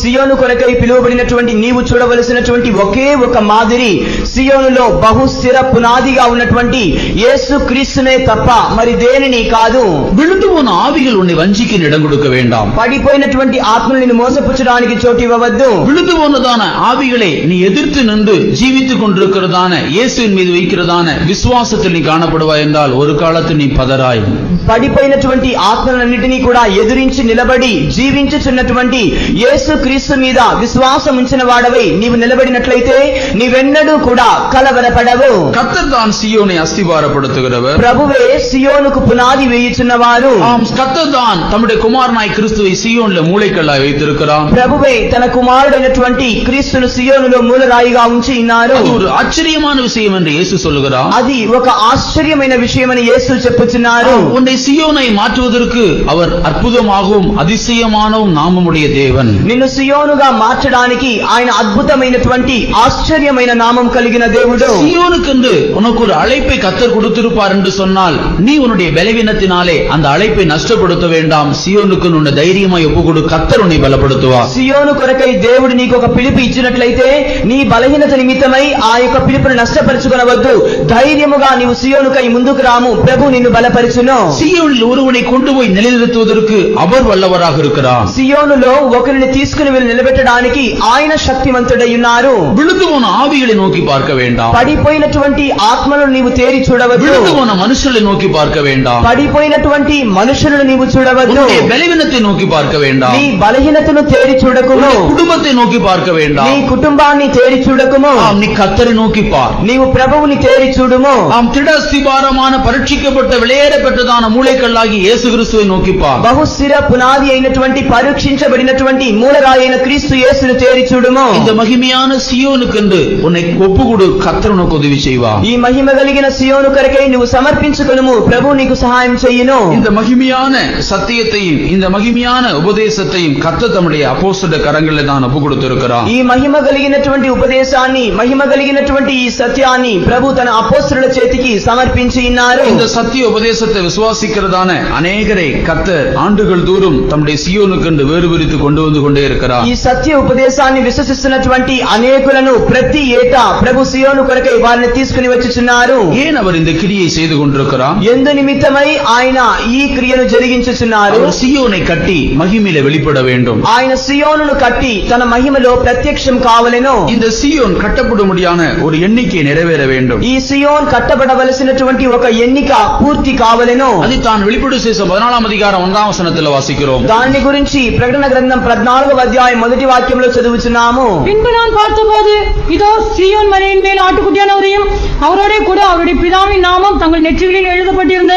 సియోను కొరకై పిలువబడినటువంటి నీవు చూడవలసినటువంటి ఒకే ఒక మాదిరి సియోనులో బహుస్థిర పునాదిగా ఉన్నటువంటి యేసు క్రీస్తునే తప్ప మరి దేనిని కాదు. விழுந்து போன ஆவிகள் உன்னை வஞ்சிக்க இடம் கொடுக்க வேண்டாம். పడిపోయినటువంటి ఆత్మలు నిన్ను మోసపుచ్చడానికి చోటు ఇవ్వవద్దు. விழுந்து போனதான ஆவிகளை நீ எதிர்த்து நின்று ஜீவித்துக் கொண்டிருக்கிறதான இயேசுவின் மீது வைக்கிறதான விசுவாசத்தில் நீ காணப்படுவாய் என்றால் ஒரு காலத்தில் நீ பதறாய். పడిపోయినటువంటి ఆత్మలన్నిటినీ కూడా ఎదిరించి నిలబడి జీవించుచున్నటువంటి యేసు క్రీస్తు మీద విశ్వాసం ఉంచిన వాడవై నీవు నిలబడినట్లయితే నీవెన్నడూ కూడా కలవరపడవు. கர்த்தர் தான் சீயோனை அஸ்திபாரப்படுத்துகிறவர். ప్రభువే సియోనుకు పునాది వేయుచున్నవారు. கர்த்தர் தான் தம்முடைய குமாரனாய் கிறிஸ்துவை சீயோனிலே மூளைக்கல்லாய் வைத்திருக்கிறார். ప్రభువే తన కుమారుడైనటువంటి క్రీస్తును సియోనులో మూలరాయిగా ఉంచి ఉన్నారు. அது ஒரு ஆச்சரியமான விஷயம் என்று இயேசு சொல்லுகிறார். అది ఒక ఆశ్చర్యమైన విషయమని యేసు చెప్పుచున్నారు. உன்னை சீயோனை மாற்றுவதற்கு அவர் அற்புதமாகவும் அதிசயமானவும் நாமமுடைய தேவன். నిన్ను సియోనుగా మార్చడానికి ఆయన అద్భుతమైనటువంటి ఆశ్చర్యమైన నామం కలిగిన దేవుడు. சீயோனுக்கென்று உனக்கு ஒரு அழைப்பை கர்த்தர் கொடுத்திருப்பார் என்று சொன்னால் நீ உன்னுடைய பலவீனத்தினாலே அந்த அழைப்பை நஷ்டப்படுத்த வேண்டாம். சீயோனுக்கு உன்னை தைரியமாய் ஒப்புக்கொடு, கர்த்தர் உன்னை பலப்படுத்துவார். సియోను కొరకై దేవుడు నీకు ఒక పిలుపు ఇచ్చినట్లయితే నీ బలహీనత నిమిత్తమై ఆ యొక్క పిలుపును నష్టపరుచుకొనవద్దు. ధైర్యముగా నీవు సియోనుకై ముందుకు రాము, ప్రభు నిన్ను బలపరచును. சீயோனில் ஒருவனை கொண்டு போய் நிலைநிறுத்துவதற்கு அவர் வல்லவராக இருக்கிறார். సియోనులో ఒకరిని తీసుకుని వెళ్ళి నిలబెట్టడానికి ఆయన శక్తివంతుడై ఉన్నారు. விழுந்து போன ஆவிகளை நோக்கி பார்க்க வேண்டாம். పడిపోయినటువంటి ఆత్మలను నీవు తేరి చూడవద్దు. விழுந்து போன மனுஷர்களை நோக்கி பார்க்க வேண்டாம். పడిపోయినటువంటి మనుషులను నీవు చూడవద్దు. உன்னுடைய பலவீனத்தை நோக்கி பார்க்க வேண்டாம். నీ బలహీనతను తేరి చూడకుము. குடும்பத்தை நோக்கி பார்க்க வேண்டாம். నీ కుటుంబాన్ని తేరి చూడకుము. நீ கர்த்தரை நோக்கி பார். నీవు ప్రభువుని తేరి చూడుము. திடஸ்திபாரமான பரீட்சிக்கப்பட்ட விளையாடப்பட்டதான மூளைக்கல்லாகி இயேசு கிறிஸ்துவை நோக்கி பார். బహుస్థిర పునాది అయినటువంటి పరీక్షించబడినటువంటి మూలరాయి అయిన క్రీస్తు యేసును తేరి చూడుము. இந்த மகிமையான சீயோனுக்கென்று உன்னை ஒப்புக்கொடு, கர்த்தர் உனக்கு உதவி செய்வார். ఈ మహిమ కలిగిన సియోను కొరకై నువ్వు సమర్పించుకొనుము, ప్రభు నీకు సహాయం చేయును. இந்த மகிமையான சத்தியத்தையும் இந்த மகிமையான உபதேசத்தையும் கர்த்தர் தம்முடைய அப்போஸ்தலர் கரங்களில் தான் ஒப்பு கொடுத்திருக்கிறார். ఈ మహిమ కలిగినటువంటి ఉపదేశాన్ని, మహిమ కలిగినటువంటి ఈ సత్యాన్ని ప్రభు తన అపోస్తలుల చేతికి సమర్పించి ఉన్నారు. இந்த சத்திய உபதேசத்தை விசுவாசிக்கிறதான அநேகரை கர்த்தர் ஆண்டுகள் தூரம் தம்முடைய சீயோனுக்கென்று வேறுபிரித்து கொண்டு வந்து கொண்டே இருக்கிறார். ఈ సత్య ఉపదేశాన్ని విశ్వసిస్తున్నటువంటి అనేకులను ప్రతి ఏటా ప్రభు సియోను కొరకై వారిని తీసుకుని వచ్చుచున్నారు. ஏன் அவர் இந்த கிரியை செய்து கொண்டிருக்கிறார்? ఎందు నిమిత్తమై ఆయన ఈ క్రియను జరిగించుచున్నారు. அவர் சீயோனை கட்டி மகிமையிலே வெளிப்பட வேண்டும். ఆయన సియోనును కట్టి తన మహిమలో ప్రత్యక్షం కావలెను. இந்த சீயோன் கட்டப்படும்படியான ஒரு எண்ணிக்கை நிறைவேற வேண்டும். ఈ సియోన్ కట్టబడవలసినటువంటి ఒక ఎన్నిక పూర్తి కావలెను. అది தான் வெளிப்படுத்தின விசேஷம் 14 அதிகாரம் 1ஆம் வசனத்தில் வாசிக்கிறோம். దాని గురించి ప్రకటన గ్రంథం 14వ అధ్యాయం మొదటి వాక్యంలో చదువుచున్నాము. பின்பு நான் பார்த்தபோது இதோ சீயோன் மலையின் மேல் ஆட்டுக்குட்டியானவரையும் அவரோட கூட அவருடைய பிதாவின் நாமம் தங்கள் நெற்றிகளில் எழுதப்பட்டிருந்த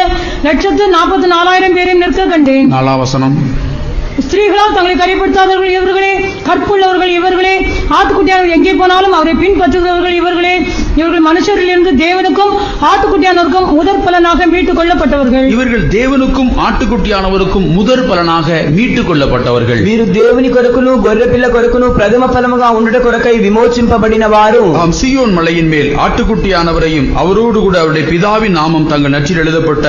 144,000 பேரையும் நிற்க கண்டேன். 4ஆம் வசனம். ஸ்திரீகளால் தங்களை கரைப்படுத்தாதவர்கள் இவர்களே, கற்புள்ளவர்கள் இவர்களே, ஆட்டுக்குட்டியானவர் எங்கே போனாலும் அவரை பின்பற்றுகிறவர்கள் இவர்களே. இவர்கள் மனுஷரிலிருந்து தேவனுக்கும் ஆட்டுக்குட்டியானவருக்கும் முதற் பலனாக மீட்டுக் கொள்ளப்பட்டவர்கள். இவர்கள் தேவனுக்கும் ஆட்டுக்குட்டியானவருக்கும் முதற் பலனாக மீட்டுக் கொள்ளப்பட்டவர்கள். వీరు దేవుని కొరకును గొర్రెపిల్ల కొరకును ప్రథమ ఫలముగా ఉండుట కొరకై విమోచింపబడిన వారు. ஆம், சீயோன் மலையின் மேல் ஆட்டுக்குட்டியானவரையும் அவரோடு கூட அவருடைய பிதாவின் நாமம் தங்கள் நற்றில் எழுதப்பட்ட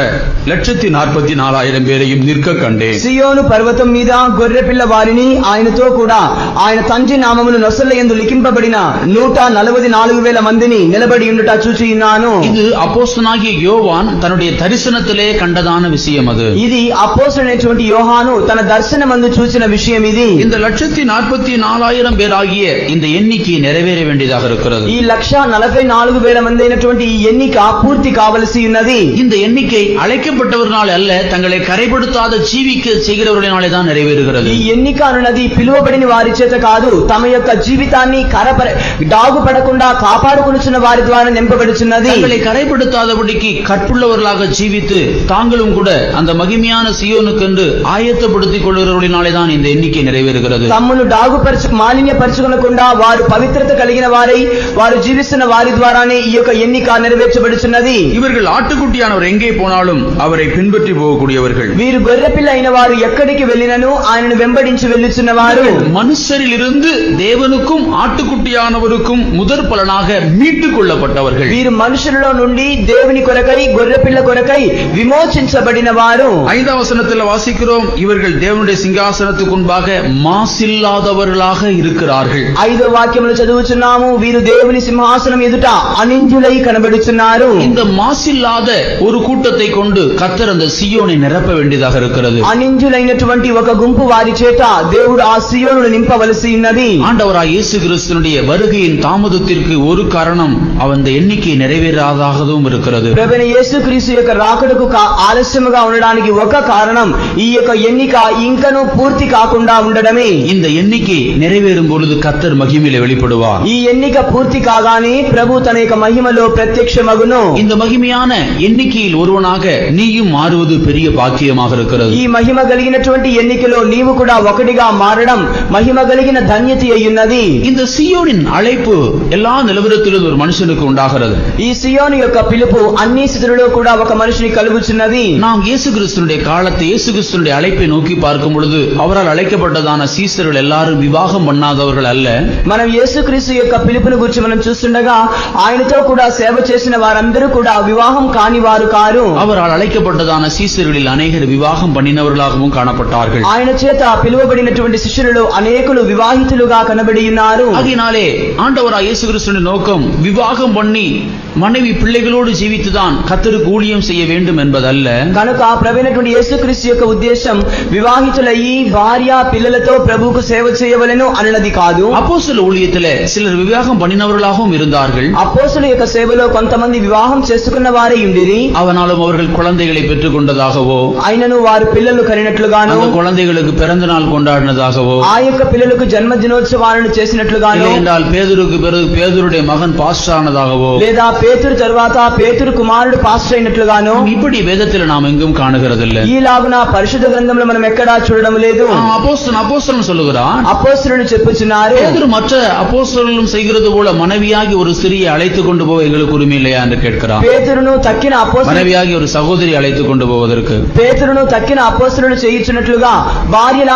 144,000 பேரையும் நிற்க கண்டேன். సియోను పర్వతం మీద గొర్రెపిల్ల వారిని ఆయనతో కూడా ఆయన తండ్రి నామమును నొసల యందు లిఖింపబడిన 144,000 మందిని నిలబడి ఉండుట చూచి ఉన్నాను. இது அப்போஸ்தலனாகிய யோவான் தன்னுடைய தரிசனத்திலே கண்டதான விஷயம். அது ఇది అపోస్తలుడైనటువంటి యోహాను తన దర్శనమందు చూసిన విషయం. ఇది இந்த 144,000 பேராகிய இந்த எண்ணிக்கை நிறைவேற வேண்டியதாக இருக்கிறது. ఈ 144,000 మంది అయినటువంటి ఈ ఎన్నిక పూర్తి కావలసి ఉన్నది. இந்த எண்ணிக்கை அழைக்கப்பட்டவர்களால் அல்ல, தங்களை கரைப்படுத்தாத ஜீவிக்க செய்கிறவர்களினாலே தான் நிறைவேறுகிறது. ఈ ఎన్నిక అన్నది పిలువబడిన వారి చేత కాదు, తమ యొక్క జీవితాన్ని డాగుపడకుండా కాపాడుకొనుచున్న వారి ద్వారా నింపబడుచున్నది. தங்களை கரைப்படுத்தாதபடிக்கு கற்புள்ளவர்களாக ஜீவித்து தாங்களும் கூட அந்த மகிமையான சியோனுக்கென்று ஆயத்தப்படுத்திக் கொள்கிறவர்களினாலே தான் இந்த எண்ணிக்கை நிறைவேறுகிறது. తమ్మును మాలిన్యపరచుకొనకుండా వారు పవిత్రత కలిగిన వారై వారు జీవిస్తున్న వారి ద్వారానే ఈ యొక్క ఎన్నిక నెరవేర్చబడుచున్నది. இவர்கள் ஆட்டுக்குட்டியானவர் எங்கே போனாலும் அவரை பின்பற்றி போகக்கூடியவர்கள். వీరు గొర్రెపిల్ల అయిన వారు ఎక్కడికి వెళ్ళినను ఆయనను వెంబడించి వెళ్ళుచున్న వారు. மனுஷரிலிருந்து தேவனுக்கும் ஆட்டுக்குட்டியானவருக்கும் முதற் பலனாக மீட்டுக் கொள்ளப்பட்டவர்கள். వీరు మనుషులలో నుండి దేవుని కొరకై గొర్రెపిల్ల కొరకై విమోచించబడిన వారు. 5వ வசனத்தில் வாசிக்கிறோம், இவர்கள் தேவனுடைய சிங்காசனத்துக்கு முன்பாக மாசில்லாதவர்களாக இருக்கிறார்கள். 5వ వాక్యమును చదువుచున్నాము. వీరు దేవుని సింహాసనం ఎదుట అనింద్యులై కనబడుచున్నారు. இந்த மாசில்லாத ஒரு கூட்டத்தை கொண்டு கர்த்தர் அந்த சீயோனை நிரப்ப வேண்டியதாக இருக்கிறது. అనింద్యులైనటువంటి ఒక గుంపు వారి చేత దేవుడు ఆ సియోనును నింపవలసి ఉన్నది. ஆண்டவராய் இயேசு கிறிஸ்துவினுடைய வருகையின் தாமதத்திற்கு ஒரு காரணம் அந்த எண்ணிக்கை நிறைவேறாததாகவும் இருக்கிறது. ప్రభువైన యేసుక్రీస్తు యొక్క రాకడకు ఆలస్యముగా ఉండడానికి ఒక కారణం ఈ యొక్క ఎన్నిక ఇంకనూ పూర్తి కాకుండా ఉండడమే. இந்த எண்ணிக்கை நிறைவேறும் பொழுது கர்த்தர் மகிமையிலே வெளிப்படுவார். ఈ ఎన్నిక పూర్తి కాగానే ప్రభు తన యొక్క మహిమలో ప్రత్యక్షమగును. இந்த மகிமையான எண்ணிக்கையில் ஒருவனாக நீயும் மாறுவது பெரிய பாக்கியமாக இருக்கிறது. ఈ మహిమ కలిగినటువంటి ఎన్నికలో నీవు కూడా ఒకటిగా మారడం మహిమ కలిగిన ధన్యత అయ్యున్నది. இந்த சீயோனின் அழைப்பு எல்லா நிலவரத்திலும் ஒரு மனுஷனுக்கு உண்டாகிறது. ఈ సియోను యొక్క పిలుపు అన్ని స్థితులలో కూడా ఒక మనిషిని కలుగుచున్నది. நாம் இயேசு கிறிஸ்துவினுடைய காலத்தை இயேசு கிறிஸ்துவினுடைய அழைப்பை நோக்கி பார்க்கும் பொழுது அவரால் அழைக்கப்பட்டதான சீசர்கள் எல்லாரும் விவாகம் பண்ணாதவர்கள் அல்ல. మనం యేసుక్రీస్తు యొక్క పిలుపును గురించి మనం చూస్తుండగా ఆయనతో కూడా సేవ చేసిన వారందరూ కూడా వివాహం కాని వారు కారు. அவரால் அழைக்கப்பட்டதான சீசர்களில் அநேகர் விவாகம் பண்ணினவர்களாகவும் காணப்பட்டார்கள். ఆయన చేత పిలువబడినటువంటి శిష్యులలో అనేకులు వివాహితులుగా కనబడి ఉన్నారు. அதனாலே ஆண்டவராய் இயேசு கிறிஸ்துவின் நோக்கம் விவாகம் பண்ணி மனைவி பிள்ளைகளோடு ஜீவித்துதான் கர்த்தருக்கு ஊழியம் செய்ய வேண்டும் என்பதல்ல. కనుక ప్రభువైనటువంటి యేసుక్రీస్తు యొక్క ఉద్దేశం వివాహితులయ్యి భార్య పిల్లలతో ప్రభువుకు సేవ చేయవలెను అన్నది కాదు. அப்போஸ்தல ஊழியத்திலே சிலர் விவாகம் பண்ணினவர்களாகவும் இருந்தார்கள். అపోస్తలుల యొక్క సేవలో కొంతమంది వివాహం చేసుకున్న వారే ఉండిరి. அவனாலும் அவர்கள் குழந்தைகளை பெற்றுக் கொண்டதாகவோ, అయినను వారు పిల్లలు కనినట్లుగాను, அந்த குழந்தைகளுக்கு பிறந்த நாள் கொண்டாடினதாகவோ, ఆ యొక్క పిల్లలకు జన్మదినోత్సవాలను చేసినట్లుగాను, இல்லை என்றால் பேதுருக்கு பிறகு பேதுருடைய மகன் பாஸ்டர் ஆனதாகவோ, లేదా పేతురు తరువాత పేతురు కుమారుడు పాస్టర్ అయినట్లుగాను இப்படி வேதத்தில் நாம் எங்கும் காணுகிறதில்லை. ఈలాగున పరిశుద్ధ గ్రంథంలో మనం ఎక్కడా చూడడం లేదు. அப்போஸ்தலன் சொல்லுகிறான், అపోస్తలులు చెప్పుచున్నారు, பேதுரு மற்ற அப்போஸ்தலர்களும் செய்கிறது போல மனைவியாகி ஒரு ஸ்திரியை அழைத்துக் கொண்டு போக எங்களுக்கு உரிமை இல்லையா என்று கேட்கிறான். పేతురును తక్కిన అపోస్తలులు மனைவியாகி ஒரு சகோதரி அழைத்துக் கொண்டு போவதற்கு పేతురును తక్కిన అపోస్తలులు చేయించున్నట్లుగా భార్య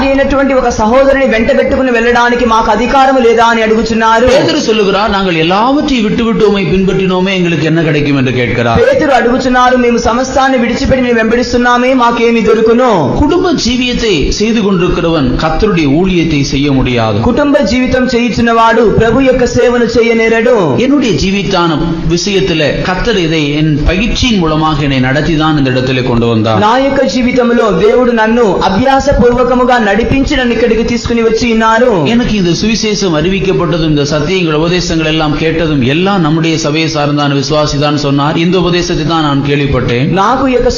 అయినటువంటి ఒక సహోదరుని వెంట పెట్టుకుని వెళ్ళడానికి మాకు అధికారం లేదా అని అడుగుచున్నారు. பேதுரு சொல்லுகிறார், நாங்கள் எல்லாவற்றையும் விட்டுவிட்டு உம்மை பின்பற்றினோமே, எங்களுக்கு என்ன கிடைக்கும் என்று கேட்கிறார். పేతురు అడుగుచున్నారు, మేము సమస్తాన్ని విడిచిపెట్టి మేము వెంబడిస్తున్నామే, మాకేమి దొరుకును? குடும்ப ஜீவியத்தை செய்து கொண்டிருக்கிறவன் கர்த்தருடைய ஊழியத்தை செய்ய முடியாது. కుటుంబ జీవితం చేయించున్నవాడు ప్రభు యొక్క సేవను చేయనేరడు. என்னுடைய ஜீவித்தான விஷயத்துல கர்த்தர் இதை என் பயிற்சியின் மூலமாக என்னை நடத்திதான் இந்த இடத்திலே கொண்டு வந்தார். నా యొక్క జీవితంలో దేవుడు నన్ను అభ్యాస పూర్వకముగా నడిపించి నన్ను ఇక్కడికి తీసుకుని వచ్చి ఉన్నారు. எனக்கு இந்த சுவிசேஷம் அறிவிக்கப்பட்டதும் இந்த சத்தியங்கள் உபதேசங்கள் எல்லாம் கேட்டதும் எல்லாம் நம்முடைய சபையை சார்ந்தான விசுவாசி தான் சொன்னார். இந்த உபதேசத்தை தான் நான் கேள்விப்பட்டேன். నాకు ఈ యొక్క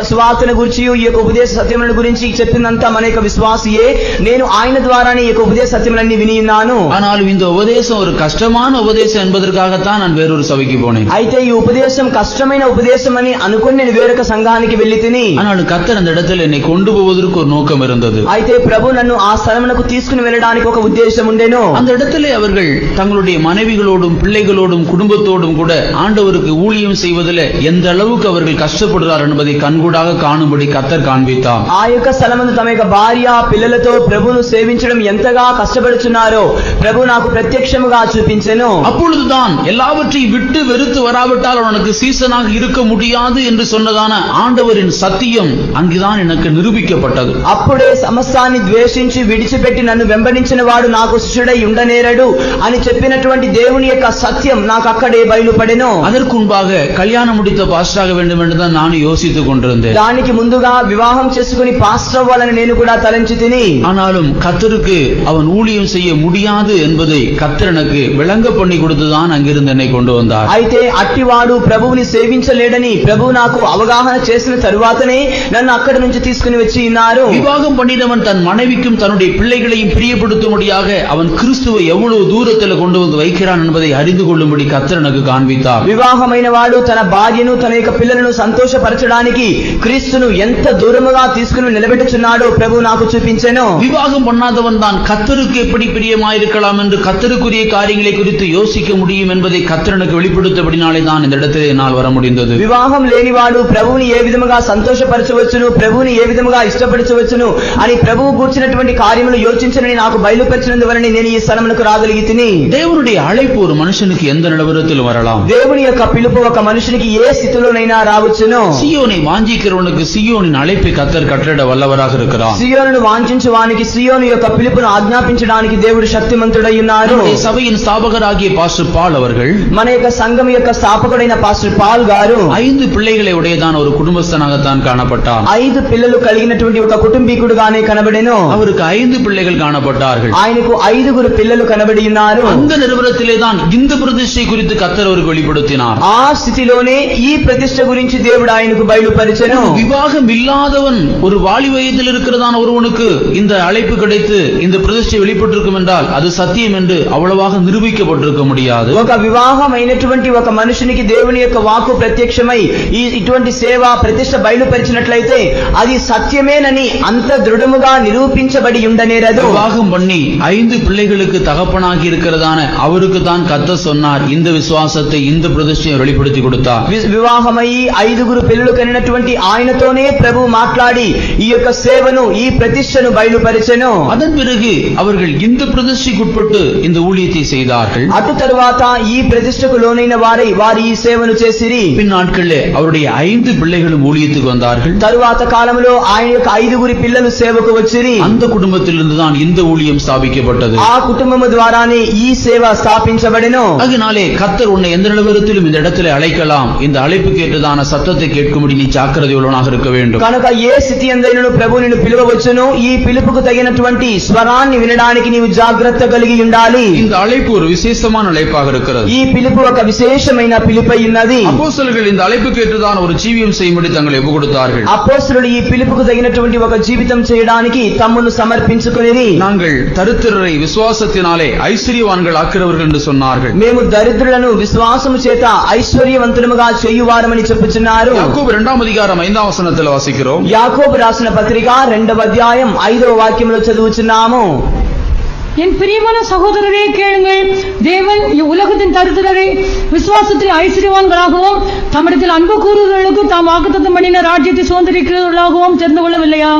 సువార్తన గురించి ఈ యొక్క ఉపదేశ సత్యముల గురించి చెప్పినంతా మన యొక్క విశ్వాసియే. నేను ఆయన ద్వారానే ఈ యొక్క ఉపదేశ సత్యములన్నీ విని ఉన్నాను. ஆனாலும் இந்த உபதேசம் ஒரு கஷ்டமான உபதேசம் என்பதற்காகத்தான் நான் வேறொரு சபைக்கு போனேன். అయితే ఈ ఉపదేశం కష్టమైన ఉపదేశం అని అనుకుని నేను వేరొక సంఘానికి వెళ్లి తిని, ஆனாலும் கர்த்தர் அந்த இடத்துல என்னை கொண்டு போவதற்கு ஒரு நோக்கம் இருந்தது. అయితే ప్రభు నన్ను ఆ స్థలమునకు తీసుకుని వెళ్ళడానికి ఒక ఉద్దేశం ఉండెను. அந்த இடத்திலே அவர்கள் தங்களுடைய மனைவிகளோடும் பிள்ளை பிள்ளைகளோடும் குடும்பத்தோடும் கூட ஆண்டவருக்கு ஊழியம் செய்வதில் எந்த அளவுக்கு அவர்கள் கஷ்டப்படுறார் என்பதை கண்கூடாக காணும்படி கர்த்தர் காண்பித்தார். ఆ యొక్క స్థలమందు తమ యొక్క భార్య పిల్లలతో ప్రభువును సేవించడం ఎంతగా కష్టపడుచున్నారో ప్రభు నాకు ప్రత్యక్షముగా చూపించెను. அப்பொழுதுதான் எல்லாவற்றையும் விட்டு வெறுத்து வராவிட்டால் அவனுக்கு சீசனாக இருக்க முடியாது என்று சொன்னதான ஆண்டவரின் சத்தியம் அங்குதான் எனக்கு நிரூபிக்கப்பட்டது. అప్పుడే సమస్తాన్ని ద్వేషించి విడిచిపెట్టి నన్ను వెంబడించిన వాడు నాకు శిష్యుడై ఉండనేరడు అని చెప్పినటువంటి దేవుని యొక్క సత్యం నాకు అక్కడే బయలుపడెను. அதற்கு முன்பாக கல்யாணம் முடித்த பாஸ்டராக வேண்டும் என்றுதான் நான் யோசித்துக் கொண்டிருந்தேன். దానికి ముందుగా వివాహం చేసుకుని పాస్టర్ అవ్వాలని నేను కూడా తలంచి తిని, ஆனாலும் கர்த்தருக்கு அவன் ஊழியம் செய்ய முடியாது என்பதை கர்த்தர் எனக்கு விளங்க பண்ணி கொடுத்துதான் அங்கிருந்து என்னை கொண்டு வந்தார். అయితే అట్టివాడు ప్రభువుని సేవించలేడని ప్రభువు నాకు అవగాహన చేసిన తరువాతనే నన్ను అక్కడి నుంచి తీసుకుని వచ్చి ఉన్నారు. விவாகம் பண்ணினவன் தன் மனைவிக்கும் தன்னுடைய பிள்ளைகளையும் பிரியப்படுத்தும்படியாக அவன் கிறிஸ்துவை எவ்வளவு தூரத்தில் கொண்டு வந்து வைக்கிறான் என்பதை அறிந்து கொள்ளும்படி கர்த்தர் எனக்கு காண்பித்தார். వివాహమైన వాడు తన భార్యను తన యొక్క పిల్లలను సంతోషపరచడానికి క్రీస్తును ఎంత దూరముగా తీసుకుని నిలబెట్టుచున్నాడో ప్రభు నాకు చూపించెను. விவாகம் பண்ணாதவன் தான் கர்த்தருக்கு எப்படி பிரியமாயிருக்கலாம் என்று கர்த்தருக்குரிய காரியங்களை குறித்து யோசிக்க முடியும் என்பதை கர்த்தர் எனக்கு வெளிப்படுத்தபடினாலே தான் இந்த இடத்திலே என்னால் வர முடிந்தது. వివాహం లేనివాడు ప్రభువుని ఏ విధముగా సంతోషపరచవచ్చును, ప్రభువుని ఏ విధముగా ఇష్టపరచవచ్చును అని ప్రభువు కూర్చున్నటువంటి కార్యములు యోచించనని నాకు బయలుపరిచినందువలన నేను ఈ స్థలమునకు రాగలిగితిని. தேவனுடைய அழைப்பு ஒரு மனுஷனுக்கு எந்த நிலவரத்தில் வரலாம். దేవుని యొక్క పిలుపు ఒక మనుషునికి ఏ స్థితిలోనైనా రావచ్చును. சீயோனை வாஞ்சிக்கிறவனுக்கு சீயோனின் அழைப்பை கர்த்தர் கட்டளை வல்லவராக இருக்கிறார். సియోనును వాంఛించు వానికి సియోను యొక్క పిలుపును ఆజ్ఞాపించడానికి దేవుడు శక్తిమంతుడై ఉన్నారు. சபையின் ஸ்தாபகராகிய பாஸ்டர் பால் அவர்கள், మన యొక్క సంఘం యొక్క స్థాపకుడైన పాస్టర్ పాల్ గారు 5 பிள்ளைகளை உடையதான ஒரு குடும்பஸ்தனாகத்தான் காணப்பட்டார். 5 పిల్లలు కలిగినటువంటి ఒక కుటుంబీకుడుగానే కనబడెను. அவருக்கு 5 பிள்ளைகள் காணப்பட்டார்கள். ఆయనకు 5 పిల్లలు కనబడి ఉన్నారు. அந்த நிறுவனத்திலே தான் இந்த பிரதிஷ்டை குறித்து கர்த்தர் அவருக்கு வெளிப்படுத்தினார். ఆ స్థితిలోనే ఈ ప్రతిష్ఠ గురించి దేవుడు ఆయనకు బయలుపరిచెను. விவாகம் இல்லாதவன் ஒரு வாலி வயதில் இருக்கிறதான ஒருவனுக்கு இந்த அழைப்பு கிடைத்து இந்த பிரதிஷ்டை வெளிப்பட்டிருக்கும் என்றால் அது சத்தியம் என்று அவ்வளவாக நிரூபிக்கப்பட்டிருக்க முடியாது. ఒక వివాహం అయినటువంటి ఒక మనుషునికి దేవుని యొక్క వాక్కు ప్రత్యక్షమై ఇటువంటి సేవ ప్రతిష్ఠ బయలుపరిచినట్లయితే అది సత్యమేనని అంత దృఢముగా నిరూపించబడి ఉండనేరదు. விவாகம் பண்ணி 5 பிள்ளைகளுக்கு தகப்பனாகி இருக்கிறதான அவருக்கு தான் கர்த்தர் சொன்னார் இந்த விசுவாசத்தை இந்த பிரதிஷ்டையை வெளிப்படுத்தி கொடுத்தார். వివాహమై 5 పిల్లలు కనినటువంటి ఆయనతోనే ప్రభు మాట్లాడి ఈ యొక్క సేవను ఈ ప్రతిష్టను బయలుపరిచెను. அதன் பிறகு அவர்கள் இந்த பிரதிஷ்டைக்குட்பட்டு இந்த ஊழியத்தை செய்தார்கள். అటు తరువాత ఈ ప్రతిష్టకు లోనైన వారై వారి ఈ సేవను చేసిరి. பின் நாட்களிலே அவருடைய 5 பிள்ளைகளும் ஊழியத்துக்கு வந்தார்கள். తరువాత కాలంలో ఆయన యొక్క 5 పిల్లలు సేవకు వచ్చిరి. அந்த குடும்பத்திலிருந்து தான் இந்த ஊழியம் ஸ்தாபிக்கப்பட்டது. ఆ కుటుంబము ద్వారానే ఈ సేవ స్థాపించబడెను. அதனாலே கர்த்தர் உன்னை எந்த நிலவரத்திலும் இந்த இடத்திலே அழைக்கலாம். இந்த அழைப்புக்கு ஏற்றதான சத்தத்தை கேட்கும்படி நீ ஜாக்கிரதை உள்ளவனாக இருக்க வேண்டும். కనుక ఏ స్థితి యందైనను ప్రభు నిన్ను పిలువవచ్చును. ఈ పిలుపుకు తగినటువంటి స్వరాన్ని వినడానికి నీవు జాగ్రత్త కలిగి ఉండాలి. இந்த அழைப்பு ஒரு விசேஷமான அழைப்பாக இருக்கிறது. ఈ పిలుపు ఒక విశేషమైన పిలుపై ఉన్నది. அப்போஸ்தலர்கள் இந்த அழைப்புக்கு ஏற்றதான ஒரு ஜீவியம் செய்யும்படி தங்களை ஒப்புக் கொடுத்தார்கள். అపోస్తలులు ఈ పిలుపుకు తగినటువంటి ఒక జీవితం చేయడానికి తమ్మును సమర్పించుకొనిరి. நாங்கள் தரித்திரரை விசுவாசத்தினாலே ஐஸ்வர்யவான்கள் ஆக்கிறவர்கள் என்று சொன்னார்கள். మేము దరిద్రులను విశ్వాసము చేత ఐశ్వర్యవంతులముగా చేయువారమని చెప్పుచున్నారు. யாக்கோபு 2 அதிகாரம் 5 வசனத்தில் வாசிக்கிறோம். యాకోబు రాసిన పత్రిక 2వ అధ్యాయం 5వ వాక్యంలో చదువుచున్నాము. என் பிரியமான சகோதரரே கேளுங்கள், தேவன் இவ்வுலகத்தின் தரித்திரரை விசுவாசத்தில் ஐஸ்வர்யவான்களாகவும் தம்மிடத்தில் அன்பு கூறுவர்களுக்கு தாம் வாக்குத்தத்தம் பண்ணின ராஜ்யத்தை சுதந்திரிக்கிறவர்களாகவும் தெரிந்து கொள்ளவில்லையா?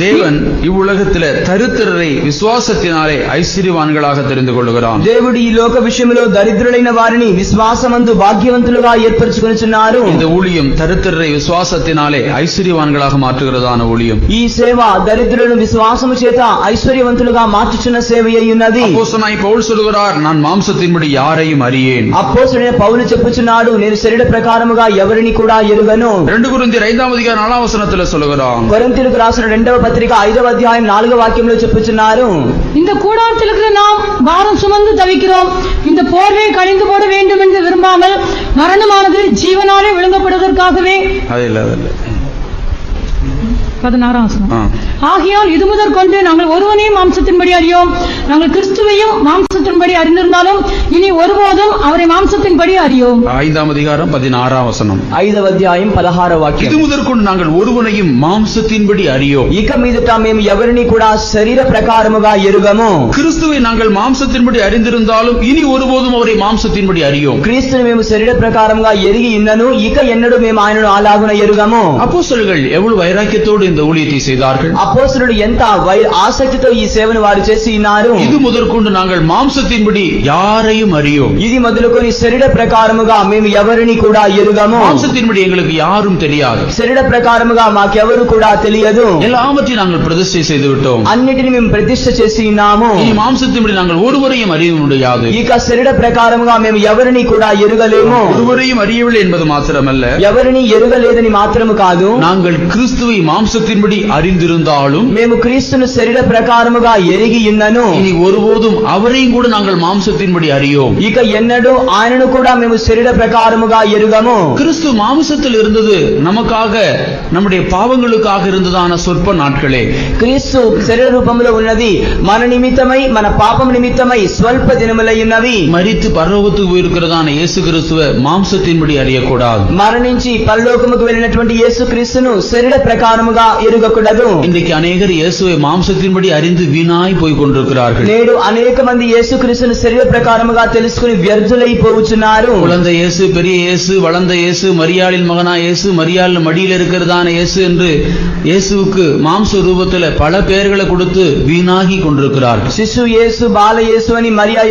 தேவன் இவ்வுலகத்திலே தரித்திரரை விசுவாசத்தினாலே ஐஸ்வர்யவான்களாக தெரிந்து கொள்கிறார். దేవుడు ఈ లోక విషయంలో దరిద్రులైన వారిని విశ్వాసమందు భాగ్యవంతులుగా ఏర్పరచుకొనుచున్నారు. இந்த ஊழியம் தரித்திரரை விசுவாசத்தினாலே ஐஸ்வர்யவான்களாக மாற்றுகிறதான ஊழியம். ఈ సేవ దరిద్రులను విశ్వాసము చేత ఐశ్వర్యవంతులుగా మార్చుచున్న సేవ ఉన్నది. அப்போஸ்தலனாகிய பவுல் சொல்கிறார், நான் மாம்சத்தின்படி யாரையும் அறியேன். అపోస్తలుడైన పౌలు చెప్పుచున్నాడు, నేను శరీర ప్రకారముగా ఎవరిని కూడా ఎరుగను. 2 కొరింథీయుల 5 அதிகாரம் 4 வசனத்தில் சொல்கிறான். కొరింథీయులకు రాసిన 2వ పత్రిక 5వ అధ్యాయం 4వ వాక్యంలో చెప్పుచున్నారు, இந்த கூடாரத்திற்கு நாம் பாரம் சுமந்து தவிக்கிறோம். இந்த போர்வை கழிந்து போட வேண்டும் என்று விரும்பாமல் மரணமானது ஜீவனாலே விழுங்கப்படுவதற்காகவே. அது இல்ல 16ஆம் வசனம். ஆ. ஆகையால் இது முதற் கொண்டு நாங்கள் ஒருவனையும் மாம்சத்தின்படி அறியோம். நாங்கள் கிறிஸ்துவையும் மாம்சத்தின்படி அறிந்திருந்தாலும் இனி ஒருபோதும் அவரை மாம்சத்தின்படி அறியோம். 5ஆம் அதிகாரம் 16ஆம் வசனம். 5వ అధ్యాయం 16వ இது వాక్యం. முதற்கொண்டு நாங்கள் ஒருவனையும் மாம்சத்தின்படி அறியோம். ఇక మీదట మేము ఎవరిని కూడా శరీర ప్రకారముగా ఎరుగము. கிறிஸ்துவை நாங்கள் மாம்சத்தின்படி அறிந்திருந்தாலும் இனி ஒருபோதும் அவரை மாம்சத்தின்படி அறியோம். క్రీస్తుని మేము శరీర ప్రకారముగా ఎరిగి ఉన్నను ఇక ఎన్నడూ మేము ఆయనను అలాగున ఎరుగము. அப்போஸ்தலர்கள் எவ்வளவு வைராக்கியத்தோடு இந்த ஊழியத்தை செய்தார்கள். అపోస్తలుడు ఎంత ఆసక్తితో ఈ సేవను వారు చేసి ఉన్నారు. இது முதற்கொண்டு நாங்கள் மாம்சத்தின்படி யாரையும் அறியோம். ఇది మొదలుకొని శరీర ప్రకారముగా మేము ఎవరిని కూడా ఎరుగము. மாம்சத்தின்படி எங்களுக்கு யாரும் தெரியாது. శరీర ప్రకారముగా మాకెవరు కూడా తెలియదు. எல்லாவற்றையும் நாங்கள் பிரதிஷ்டை செய்து விட்டோம். అన్నిటిని మేము ప్రతిష్ఠ చేసి ఉన్నాము. இனி மாம்சத்தின்படி நாங்கள் ஒருவரையும் அறிய முடியாது. ఇక శరీర ప్రకారముగా మేము ఎవరిని కూడా ఎరుగలేము. ஒருவரையும் அறியவில்லை என்பது மாத்திரமல்ல, ఎవరిని ఎరుగలేదని మాత్రము కాదు, நாங்கள் கிறிஸ்துவை மாம்சத்தின்படி அறிந்திருந்தாலும் మేము క్రీస్తును శరీర ప్రకారముగా ఎరిగి ఉన్నను இனி ஒருபோதும் அவரையும் கூட நாங்கள் மாம்சத்தின்படி அறியோம். ఇక ఎన్నడూ ఆయనను కూడా మేము శరీర ప్రకారముగా ఎరుగము. கிறிஸ்து மாம்சத்தில் இருந்தது நமக்காக, நம்முடைய பாவங்களுக்காக இருந்ததான சொற்ப நாட்களே. క్రీస్తు శరీర రూపంలో ఉన్నది మన నిమిత్తమై, మన పాపం నిమిత్తమై స్వల్ప దినములై ఉన్నవి. மரித்து பரலோகத்துக்கு போயிருக்கிறதான இயேசு கிறிஸ்துவை மாம்சத்தின்படி அறியக்கூடாது. మరణించి పరలోకముకు వెళ్ళినటువంటి యేసు క్రీస్తును శరీర ప్రకారముగా ఎరుగకూడదు. இன்றைக்கு அநேகர் இயேசுவை மாம்சத்தின்படி அறிந்து வீணாய் போய் கொண்டிருக்கிறார்கள். నేడు అనేక మంది యేసు క్రీస్తును శరీర ప్రకారముగా తెలుసుకుని వ్యర్థులైపోవచ్చున్నారు. குழந்தை இயேசு, பெரிய இயேசு, வளர்ந்த இயேசு, மரியாளின் மகனா இயேசு, மரியாள் மடியில் இருக்கிறதான இயேசு என்று இயேசுவுக்கு மாம்ச ரூபத்தில் பல பெயர்களை கொடுத்து வீணாகி கொண்டிருக்கிறார்கள். శిశు యేసు, బాల యేసు అని, మరియా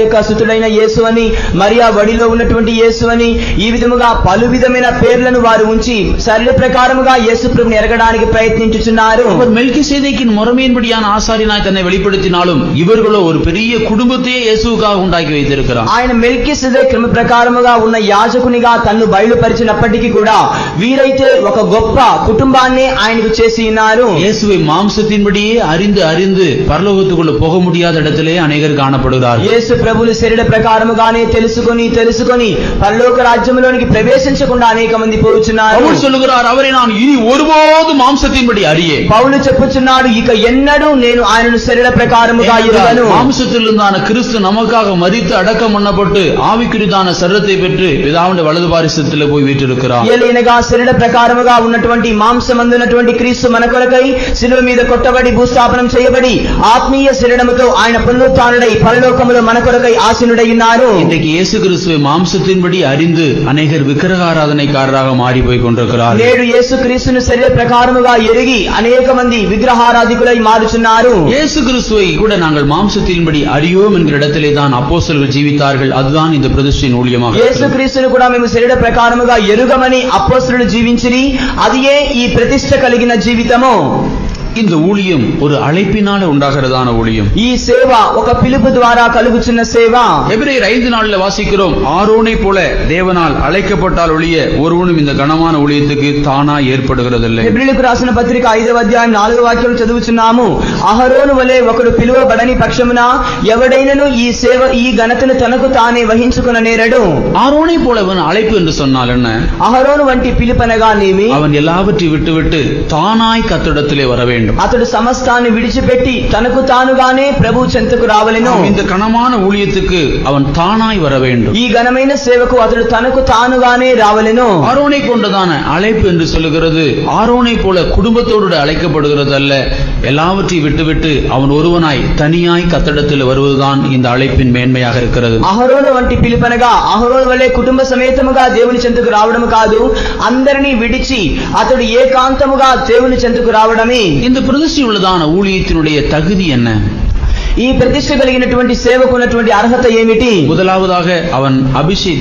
యొక్క సుతుడైన యేసు అని, మరియా వడిలో ఉన్నటువంటి యేసు అని, ఈ విధముగా పలు విధమైన పేర్లను వారు ఉంచి శరీర ప్రకారముగా యేసు ప్రభుని ఎరగడానికి ప్రయత్నించుచున్నారు. அவர் மெல்கிசேதேக்கின் முறைமையின்படியான ஆசாரியனாய் தன்னை வெளிப்படுத்தினாலும் இவர்களோ ஒரு பெரிய குடும்பத்தையே இயேசுவுக்காக உண்டாக்கி வைத்திருக்கிறார். ఆయన మెల్కీసెదెకు క్రమ ప్రకారముగా ఉన్న యాజకునిగా తన్ను బయలుపరిచినప్పటికీ కూడా వీరైతే ఒక గొప్ప కుటుంబాన్ని ఆయనకు చేసి ఉన్నారు. இயேசுவை மாம்சத்தின்படியே அறிந்து அறிந்து பரலோகத்துக்குள்ள போக முடியாத இடத்திலே அநேகர் காணப்படுகிறார்கள். యేసు ప్రభుని శరీర ప్రకారముగానే తెలుసుకొని పరలోక రాజ్యములోనికి ప్రవేశించకుండా అనేక మంది పోవుచున్నారు. பவுல் சொல்லுகிறார், அவரை நான் இனி ஒருபோதும் மாம்சத்தின்படி அறியே. పౌలు చెప్పుచున్నాడు, ఇక ఎన్నడూ నేను ఆయనను శరీర ప్రకారముగా ఎరుగను. மாம்சத்தில் இருந்தான கிறிஸ்து நமக்காக மரித்து அடக்கம் பண்ணப்பட்டு ஆவிக்குரிதான சரீரத்தை பெற்று பிதாவுடைய வலது பாரிசத்தில் போய் வீற்றிருக்கிறார். ఏలైనగా శరీర ప్రకారముగా ఉన్నటువంటి మాంసమందున్నటువంటి క్రీస్తు మన కొరకై శిలువ మీద కొట్టబడి భూస్థాపనం చేయబడి ఆత్మీయ శరీరముతో ఆయన పునరుత్థానుడై పరలోకములో మన కొరకై ఆసీనుడై ఉన్నారు. இன்றைக்கு இயேசு கிறிஸ்துவை மாம்சத்தின்படி அறிந்து அநேகர் விக்கிரக ஆராதனைக்காரராக மாறி போய் கொண்டிருக்கிறார். నేడు యేసు క్రీస్తును శరీర ప్రకారముగా ఎరిగి అనేక మంది విగ్రహారాధికులై మారుచున్నారు. இயேசு கிறிஸ்துவை கூட நாங்கள் மாம்சத்தின்படி அறியோம் என்கிற இடத்திலே தான் அப்போஸ்தலர்கள் ஜீவித்தார்கள். அதுதான் இந்த பிரதிஷ்டையின் ஊழியமாக యేసు இருக்கிறது. క్రీస్తును కూడా మేము శరీర ప్రకారముగా ఎరుగమని అపోస్తలులు జీవించిరి. అదియే ఈ ప్రతిష్ఠ కలిగిన జీవితము. இந்த ஊழியம் ஒரு அழைப்பினால உண்டாகிறதான ஊழியம். ఈ సేవ ఒక పిలుపు ద్వారా కలుగుచున్న సేవ. எபிரேயர் 5:4 வாசிக்கிறோம், ஆரோனை போல தேவனால் அழைக்கப்பட்டால் ஒழிய ஒருவனும் இந்த கனமான ஊழியத்துக்கு தானா ஏற்படுகிறதில்லை. హెబ్రీయులకు రాసిన పత్రిక 5వ అధ్యాయం 4వ వాక్యం చదువుచున్నాము. అహరోను వలె ఒకడు పిలువబడని పక్షమున ఎవడైనను ఈ సేవ ఈ ఘనతను తనకు తానే వహించుకున నేరడు. ஆரோனை போல அவன் அழைப்பு என்று சொன்னால் என்ன? అహరోను వంటి పిలుపనగానేమి, அவன் எல்லாவற்றையும் விட்டுவிட்டு தானாய் கர்த்தரிடத்திலே வர வேண்டும். అతడు సమస్తాన్ని విడిచిపెట్టి తనకు తానుగానే ప్రభు చెంతకు రావలెను. இந்த கனமான ஊழியத்துக்கு அவன் தானாய் வர வேண்டும். ఈ ఘనమైన సేవకు అతడు తనకు తానుగానే రావలెను. ஆரோனை கொண்டதான அழைப்பு என்று சொல்லுகிறது ஆரோனை போல குடும்பத்தோடு அழைக்கப்படுகிறது அல்ல. எல்லாவற்றையும் விட்டுவிட்டு அவன் ஒருவனாய் தனியாய் கர்த்தரிடத்தில் வருவதுதான் இந்த அழைப்பின் மேன்மையாக இருக்கிறது. అహరోను వంటి పిలుపనగా అహరోను వలె కుటుంబ సమేతముగా దేవుని చెంతకు రావడం కాదు, అందరినీ విడిచి అతడు ఏకాంతముగా దేవుని చెంతకు రావడమే. இந்த பிரதிஷ்டை உள்ளதான ஊழியத்தினுடைய தகுதி என்ன? ఈ ప్రతిష్ఠ కలిగినటువంటి సేవకు ఉన్నటువంటి అర్హత ఏమిటి? முதலாவதாக அவன்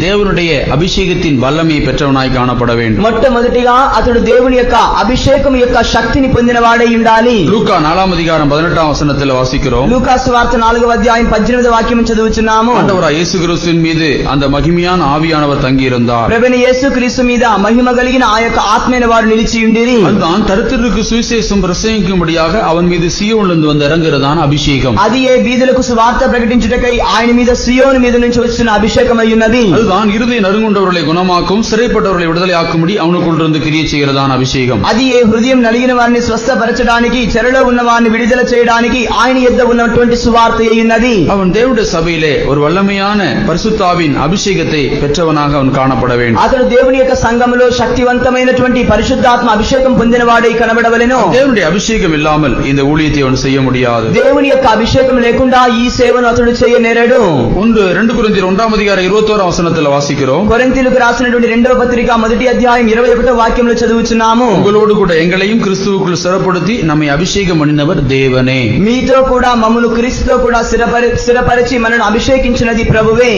தேவனுடைய அபிஷேகத்தின் வல்லமையை பெற்றவனாய் காணப்பட வேண்டும். మొట్టమొదటిగా అతడు దేవుని యొక్క అభిషేకం యొక్క శక్తిని పొందినవాడై ఉండాలి. லூக்கா 4:18 வாசிக்கிறோம். లూకా సువార్త 4వ అధ్యాయం 18వ వాక్యం చదువుచున్నాము. ஆண்டவராகிய இயேசு கிறிஸ்துவின் மீது அந்த மகிமையான ஆவியானவர் தங்கி இருந்தார். ప్రభువైన యేసు క్రీస్తు మీద మహిమ కలిగిన ఆ యొక్క ఆత్మైన వారు నిలిచి ఉండిరి. அதுதான் தரித்திரருக்கு சுவிசேஷம் பிரசங்கிக்கும்படியாக அவன் மீது சீயோனிலிருந்து வந்து இறங்குகிறதான அபிஷேகம். అది మరియే వీధులకు సువార్త ప్రకటించుటకై ఆయన మీద సియోను మీద నుంచి వచ్చిన అభిషేకమై ఉన్నది. அதுதான் இருதய நறுங்குண்டவர்களை குணமாக்கும், சிறைப்பட்டவர்களை விடுதலையாக்கும்படி அவனுக்குள்ளிருந்து கிரியை செய்கிறதான அபிஷேகம். అది ఏ హృదయం నలిగిన వారిని స్వస్థపరచడానికి, చెరలో ఉన్న వారిని విడుదల చేయడానికి ఆయన యొద్ద ఉన్నటువంటి సువార్త అయి ఉన్నది. அவன் தேவனுடைய சபையிலே ஒரு வல்லமையான பரிசுத்தாவின் அபிஷேகத்தை பெற்றவனாக அவன் காணப்பட வேண்டும். అతడు దేవుని యొక్క సంఘములో శక్తివంతమైనటువంటి పరిశుద్ధాత్మ అభిషేకం పొందినవాడై కనబడవలెను. தேவனுடைய அபிஷேகம் இல்லாமல் இந்த ஊழியத்தை அவன் செய்ய முடியாது. దేవుని యొక్క అభిషేకం లేకుండా ఈ సేవను అతడు చేయనేరడు. 2 కొరింథీయుల 1:21 வாசிக்கிறோம். కొరింథీయులకు రాసినటువంటి 2వ పత్రిక 1వ అధ్యాయం 21వ వాక్యంలో చదువుచున్నాము. உங்களோடு கூட எங்களையும் கிறிஸ்துவுக்குள் ஸ்திரப்படுத்தி நம்மை அபிஷேகம் பண்ணினவர் தேவனே. మీతో కూడా మమ్మును క్రీస్తుతో కూడా స్థిరపరిచి మనను అభిషేకించినది ప్రభువే.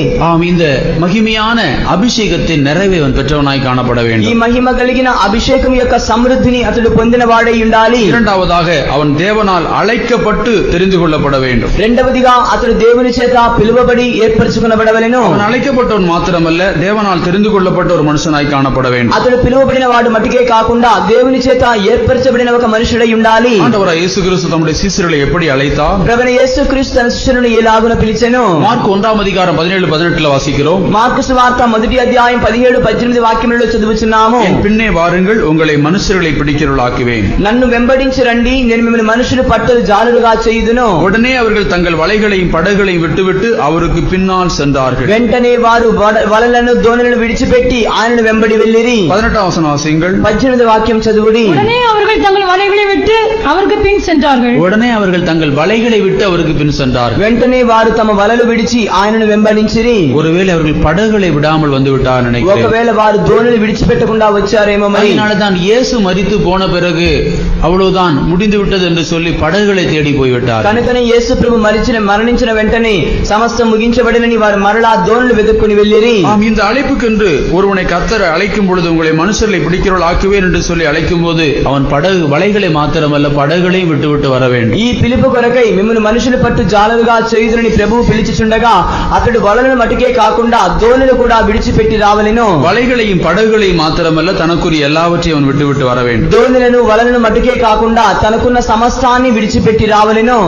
இந்த மகிமையான அபிஷேகத்தின் நிறைவை அவன் பெற்றவனாய் காணப்பட ఈ வேண்டும். మహిమ కలిగిన అభిషేకం యొక్క సమృద్ధిని అతడు పొందిన వాడై ఉండాలి. இரண்டாவதாக அவன் தேவனால் அழைக்கப்பட்டு தெரிந்து கொள்ளப்பட வேண்டும். రెండవదిగా అతడు దేవుని చేత పిలువబడి ఏర్పరచుకొనబడవలెను. அவன் அழைக்கப்பட்டவன் மாத்திரமல்ல, தேவனால் தெரிந்து கொள்ளப்பட்ட ஒரு மனுஷனாய் காணப்பட வேண்டும். అతడు పిలువబడిన వాడు మటుకే కాకుండా దేవుని చేత ఏర్పరచబడిన ఒక మనుషుడై ఉండాలి. ஆண்டவராய் இயேசு கிறிஸ்து தம்முடைய சீஷர்களை எப்படி அழைத்தார்? ప్రభువైన యేసుక్రీస్తు తన శిష్యులను ఎలాగున పిలిచెను? మార్కు 1:17-18 వాసిக்கிறோம். మార్కు సువార్త 1వ అధ్యాయం 17-18 వాక్యములలో చదువుచున్నాము. என் பின்னே வாருங்கள், உங்களை மனுஷர்களை பிடிக்கிறவர்களாக்குவேன். నన్ను వెంబడించి రండి, నేను మిమ్మల్ని మనుషులు పట్టలు జాలులుగా చేయుదును. உடனே அவர்கள் தங்கள் வலைகளையும் படகுகளையும் விட்டுவிட்டு அவருக்கு பின்னால் சென்றார்கள். వెంటనే వారు వలలను దోణులను విడిచిపెట్టి ఆయనను వెంబడి వెళ్ళిరి. 18 வாசிங்கள். 18వ వాక్యం చదువుడి. உடனே அவர்கள் தங்கள் வலைகளை விட்டு அவருக்கு பின் சென்றார்கள். உடனே அவர்கள் தங்கள் வலைகளை விட்டு அவருக்கு பின் சென்றார்கள். వెంటనే వారు తమ వలలు విడిచి ఆయనను వెంబడించిరి. ஒருவேளை அவர்கள் படகுகளை விடாமல் வந்து விட்டார் நினைக்கிறேன். ఒకవేళ వారు దోణులు విడిచిపెట్టకుండా వచ్చారేమో మరి. அதனால்தான் இயேசு மரித்து போன பிறகு அவ்வளவுதான் முடிந்து விட்டது என்று சொல்லி படகுகளை தேடி போய்விட்டார். కనుకనే యేసు ప్రభు మరణించిన వెంటనే సమస్తం ముగించబడినని వారు మరలా దోణులు వెతుక్కుని వెళ్ళిరి. இந்த அழைப்புக்கென்று ஒருவனை கர்த்தர் அழைக்கும் பொழுது உங்களை மனுஷர்களை பிடிக்கிறவர்கள் ஆக்குவேன் என்று சொல்லி அழைக்கும் போது அவன் படகு வலைகளை மாத்திரமல்ல படகுகளையும் விட்டு வர வேண்டும். ఈ పిలుపు కొరకై మిమ్మల్ని మనుషులు పట్టు జాలరుగా చేయుదునని ప్రభువు పిలిచిచుండగా అతడు వలలను మటుకే కాకుండా దోణులు కూడా విడిచిపెట్టి రావలెను. வலைகளையும் படகுகளையும் மாத்திரமல்ல தனக்குரிய எல்லாவற்றையும் அவன் விட்டு வர வேண்டும். దోణులను వలలను మటుకే కాకుండా తనకున్న సమస్తాన్ని విడిచిపెట్టి రావలెను.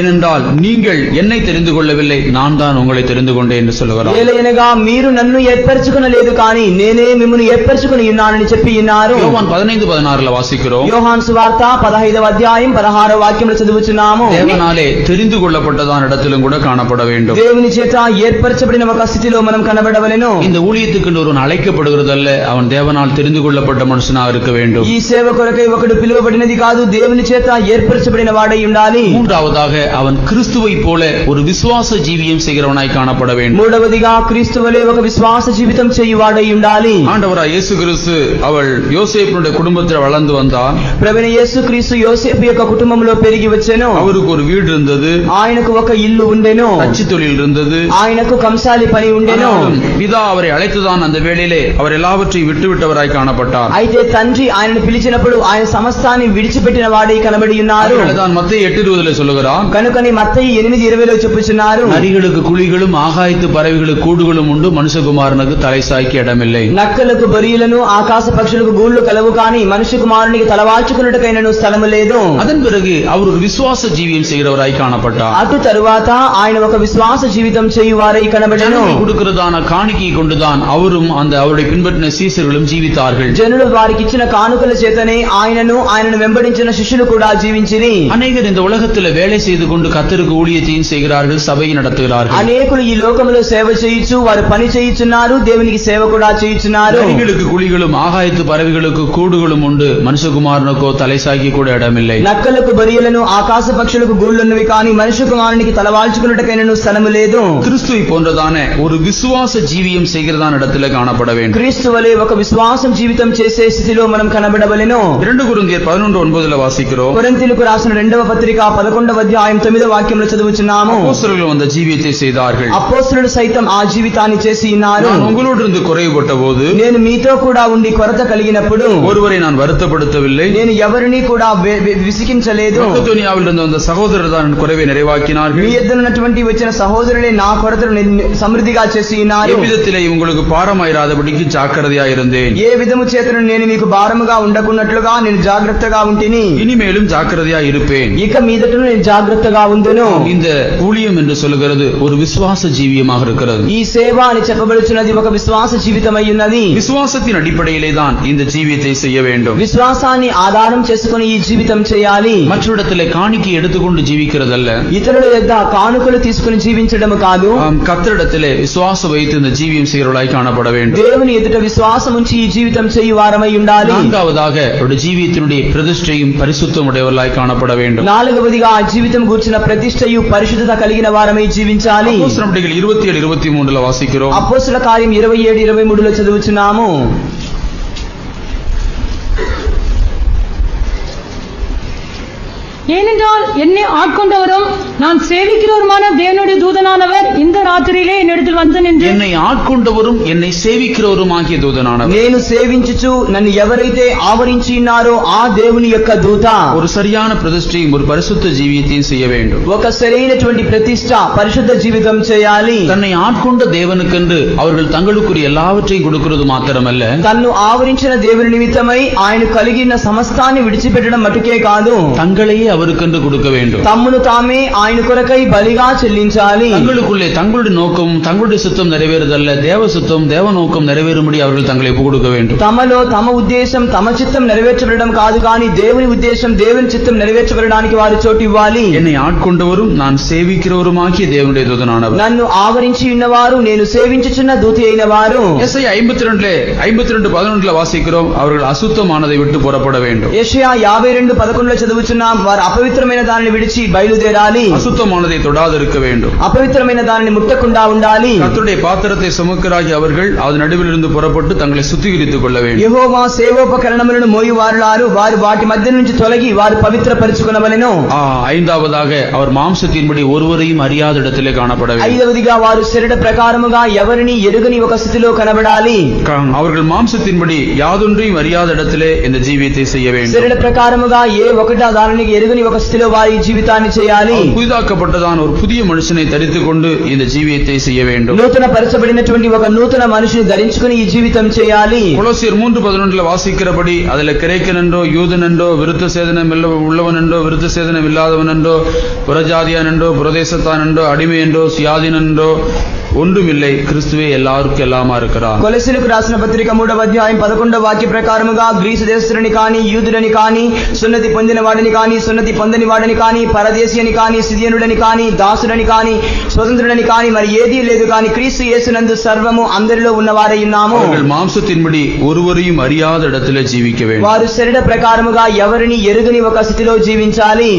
ஏனென்றால் நீங்கள் என்னை தெரிந்து கொள்ளவில்லை, நான் தான் உங்களை தெரிந்து கொண்டேன் என்று சொல்லுகிறார். ఏలయనగా మీరు నన్ను ఏర్పరచుకొనలేదు కానీ నేనే మిమ్మల్ని ఏర్పరచుకొని ఉన్నానని చెప్పి ఉన్నారు. யோவான் 15:16 வாசிக்கிறோம். యోహాను సువార్త 15వ అధ్యాయం 16వ వాక్యంలో చదువుచున్నాము. தேவனாலே தெரிந்து கொள்ளப்பட்டதான இடத்திலும் கூட காணப்பட வேண்டும். దేవుని చేత ఏర్పరచబడిన ఒక స్థితిలో మనం కనబడవలెను. இந்த ஊழியத்துக்கு ஒருவன் அழைக்கப்படுகிறதல்ல, அவன் தேவனால் தெரிந்து கொள்ளப்பட்ட மனுஷனாக இருக்க வேண்டும். ఈ సేవ కొరకై ఒకడు పిలువబడినది కాదు, దేవుని చేత ఏర్పరచబడిన వాడై ఉండాలి. மூன்றாவதாக அவன் கிறிஸ்துவை போல ஒரு விசுவாச ஜீவியம் செய்கிறவனாய் காணப்பட வேண்டும். మూడవదిగా క్రీస్తు వలె ఒక విశ్వాస జీవితం చేయువాడై ఉండాలి. ஆண்டவராய் இயேசு கிறிஸ்து அவள் யோசேப்பினுடைய குடும்பத்தில் வளர்ந்து வந்தார். ప్రభువైన యేసుక్రీస్తు యోసేపు యొక్క కుటుంబంలో పెరిగి వచ్చెను. அவருக்கு ஒரு வீடு இருந்தது, ఆయనకు ఒక ఇల్లు ఉండెను, தச்சு தொழில் இருந்தது. ఆయనకు కంసాలి పని ఉండెను. பிதா அவரை அழைத்துதான் அந்த வேளையிலே அவர் எல்லாவற்றையும் விட்டுவிட்டவராய் காணப்பட்டார். అయితే తండ్రి ఆయనను పిలిచినప్పుడు ఆయన సమస్తాన్ని విడిచిపెట్టిన వాడై కనబడి ఉన్నారు. தான் மத்தேயு 8:20 சொல்லுகிறார். కనుకని మత్తయి 8:20లో చెప్పుచున్నారు, நரிகளுக்கு குழிகளும் ஆகாயத்து பறவைகளுக்கு கூடுகளும் உண்டு, மனுஷகுமாரனுக்கு தலை சாய்க்க இடமில்லை. నక్కలకు బొరియలను ఆకాశ పక్షులకు గూళ్ళు కలవు కానీ మనుష్య కుమారునికి తలవాల్చుకున్నట్టుకైనను స్థలము లేదు. அதன் பிறகு அவர் ஒரு விசுவாச ஜீவியம் செய்கிறவராய் காணப்பட்டார். అటు తరువాత ఆయన ఒక విశ్వాస జీవితం చేయువారై కనబడెను. கொடுக்கிறதான காணிக்கை கொண்டுதான் அவரும் அந்த அவருடைய பின்பற்றின சீசர்களும் ஜீவித்தார்கள். జనులు వారికి ఇచ్చిన కానుకల చేతనే ఆయనను వెంబడించిన శిష్యులు కూడా జీవించిరి. அநேகர் இந்த உலகத்தில் வேலை செய்து கொண்டு கர்த்தருக்கு ஊழியத்தையும் செய்கிறார்கள், சபையை நடத்துகிறார்கள். అనేకులు ఈ లోకములో సేవ చేయుచు వారు పని చేయుచున్నారు, దేవునికి సేవ కూడా చేయుచున్నారు. நரிகளுக்கு குழிகளும் ஆகாயத்து பறவைகளுக்கு கூடுகளும் உண்டு, மனுஷகுமாரனுக்கோ தலை சாய்க்க கூட இடமில்லை. నక్కలకు బరియలను ఆకాశ పక్షులకు గూళ్ళున్నవి కానీ మనుష్య కుమారునికి తలవాల్చుకున్నట్టుకైనను స్థలము లేదు. கிறிஸ்துவை போன்றதான ஒரு விசுவாச ஜீவியம் செய்கிறதான இடத்துல காணப்பட வேண்டும். క్రీస్తు వలె ఒక విశ్వాసం జీవితం చేసే స్థితిలో మనం కనబడవలెను. 2 కొరింథీయులు 11:9 వాసిக்கிறோம். కొరింథీయులకు రాసిన 2వ పత్రిక 11వ అధ్యాయం 9వ వాక్యంలో చదువుచున్నాము. அப்போஸ்தலர்கள் அந்த ஜீவியத்தை செய்தார்கள். అపోస్తలులు సైతం ఆ జీవితాన్ని చేసి ఉన్నారు. நான் உங்களோடு இருந்து குறைவுபட்ட போது, నేను మీతో కూడా ఉండి కొరత కలిగినప్పుడు ஒருவரை நான் வருத்தப்படுத்தவில்லை, నేను ఎవరిని కూడా విసిగించలేదు. மக்கெதோனியாவில் இருந்து வந்த சகோதரர் தான் குறைவை நிறைவாக்கினார்கள். మీ ఎదురు ఉన్నటువంటి వచ్చిన సహోదరులే నా కొరతను సమృద్ధిగా చేసి ఉన్నారు. எவ்விதத்திலே உங்களுக்கு பாரமாயிராதபடிக்கு ஜாக்கிரதையாய் இருந்தேன். ఏ విధము చేతను నేను మీకు భారముగా ఉండకున్నట్లుగా నేను జాగ్రత్తగా ఉంటిని. இனிமேலும் ஜாக்கிரதையாய் இருப்பேன். ఇక మీదటను నేను జాగ్రత్తగా ఉందును. ఉండును. இந்த ஊழியம் என்று சொல்லுகிறது ஒரு விசுவாச ஜீவியமாக இருக்கிறது. ఈ సేవ అని చెప్పబడుచున్నది ఒక విశ్వాస జీవితమై ఉన్నది. விசுவாசத்தின் அடிப்படையிலே தான் இந்த ஜீவியத்தை செய்ய வேண்டும். విశ్వాసాన్ని ఆధారం చేసుకుని ఈ జీవితం చేయాలి. மற்றொருடத்திலே காணிக்கை எடுத்துக்கொண்டு ஜீவிக்கிறதல்ல, ఇతరుల యొద్ద కానుకలు తీసుకుని జీవించడం కాదు, கர்த்தரிடத்திலே விசுவாசம் வைத்து இந்த ஜீவியம் செய்கிறவர்களாய் காணப்பட வேண்டும். దేవుని ఎదుట విశ్వాసం ఉంచి ఈ జీవితం చేయు వారమై ఉండాలి. நான்காவதாக அவருடைய ஜீவியத்தினுடைய பிரதிஷ்டையும் பரிசுத்தம் உடையவர்களாய் காணப்பட வேண்டும். నాలుగవదిగా ఆ జీవితం గూర్చిన ప్రతిష్టయు పరిశుద్ధత కలిగిన వారమై జీవించాలి. அப்போஸ்தலர் 27-23 வாசிக்கிறோம். అపోస్తల కార్యం 27-23 చదువుచున్నాము. ஏனென்றால் என்னை ஆட்கொண்டவரும் நான் சேவிக்கிறவருமான தேவனுடைய தூதனானவர் இந்த ராத்திரியிலே என்னிடத்தில் வந்து நின்று என்னை ஆட்கொண்டவரும் என்னை சேவிக்கிறவருமாகிய தூதனானவர். నేను సేవించుచు నన్ను ఎవరైతే ఆవరించి ఉన్నారో ఆ దేవుని యొక్క దూత ஒரு சரியான பிரதிஷ்டையும் ஒரு பரிசுத்த ஜீவியத்தையும் செய்ய வேண்டும். ఒక సరైనటువంటి ప్రతిష్ట పరిశుద్ధ జీవితం చేయాలి. தன்னை ஆட்கொண்ட தேவனுக்கென்று அவர்கள் தங்களுக்குரிய எல்லாவற்றையும் கொடுக்கிறது மாத்திரமல்ல, తన్ను ఆవరించిన దేవుని నిమిత్తమై ఆయన కలిగిన సమస్తాన్ని విడిచిపెట్టడం మటుకే కాదు, தங்களையே அவருக்கென்று கொடுக்க வேண்டும். తమ్మును తామే ఆయన కొరకై బలిగా చెల్లించాలి. தங்களுக்குள்ளே தங்களுடைய நோக்கம் தங்களுடைய சித்தம் நிறைவேறுதல்ல, தேவ சித்தம் தேவ நோக்கம் நிறைவேறும்படி அவர்கள் தங்களை ஒப்புக் கொடுக்க வேண்டும். తమలో తమ ఉద్దేశం తమ చిత్తం నెరవేర్చబడడం కాదు కానీ దేవుని ఉద్దేశం దేవుని చిత్తం నెరవేర్చబడడానికి వారు చోటు ఇవ్వాలి. என்னை ஆட்கொண்டவரும் நான் சேவிக்கிறவருமாகிய தேவனுடைய தூதனானவர். నన్ను ఆవరించి ఉన్నవారు నేను సేవించుచున్న దూతి అయిన వారు. எஸ்ஐயா 52:11 வாசிக்கிறோம், அவர்கள் அசுத்தமானதை விட்டு புறப்பட வேண்டும். యెషయా 52:11 చదువుచున్నాం, వారు అపవిత్రమైన దానిని విడిచి బయలుదేరాలి, அசுத்தமானதை தொடாதிருக்க வேண்டும். అపవిత్రమైన దానిని ముట్టకుండా ఉండాలి. கர்த்தருடைய பாத்திரத்தை சுமக்கிறாகி அவர்கள் அது நடுவில் இருந்து புறப்பட்டு தங்களை சுத்திகரித்துக் கொள்ள வேண்டும். యెహోవా సేవోపకరణములను మోయువారులారు, వారు వాటి మధ్య నుంచి తొలగి వారు పవిత్రపరచుకొనవలెను. ஐந்தாவதாக அவர் மாம்சத்தின்படி ஒருவரையும் அறியாத இடத்திலே காணப்பட வேண்டும். ఐదవదిగా వారు శరీర ప్రకారముగా ఎవరిని ఎరుగని ఒక స్థితిలో కనబడాలి. அவர்கள் மாம்சத்தின்படி யாதொன்றையும் அறியாத இடத்திலே இந்த ஜீவியத்தை செய்ய வேண்டும். శరీర ప్రకారముగా ఏ ఒకటా దానిని ఎరుగని ఒక స్థితిలో వారి జీవితాన్ని చేయాలి. புதிதாக்கப்பட்டதான ஒரு புதிய மனுஷனை தரித்துக் கொண்டு இந்த ஜீவியத்தை செய்ய வேண்டும். నూతన పరచబడినటువంటి ఒక నూతన మనిషిని ధరించుకుని ఈ జీవితం చేయాలి. கொலோசியர் 3:11 வாசிக்கிறபடி அதில் கிரேக்கன் என்றோ யூதன் என்றோ விருத்த சேதனம் உள்ளவன் என்றோ விருத்த சேதனம் இல்லாதவன் என்றோ புறஜாதியான் என்றோ புரதேசத்தான் என்றோ அடிமை என்றோ சுயாதீன் என்றோ ஒன்றுமில்லை, கிறிஸ்துவே எல்லாருக்கும் எல்லாமா இருக்கிறார். కొలసీలకు రాసిన పత్రిక 3వ అధ్యాయం 11వ వాక్య ప్రకారముగా గ్రీసు దేశస్తుని కాని యూదుడని కాని సున్నతి పొందిన వాడిని కాని సున్నతి పొందని వాడిని కాని పరదేశి అని కాని సిరియనుడని కాని దాసుడని కాని స్వతంత్రుడని కాని మరి ఏదీ లేదు కాని క్రీస్తు యేసునందు సర్వము అందరిలో ఉన్నవారై ఉన్నాము. அவர்கள் மாம்சத்தின்படி ஒருவரையும் அறியாத இடத்திலே ஜீவிக்க வேண்டும். వారు శరీర ప్రకారముగా ఎవరిని ఎరుగని ఒక స్థితిలో జీవించాలి.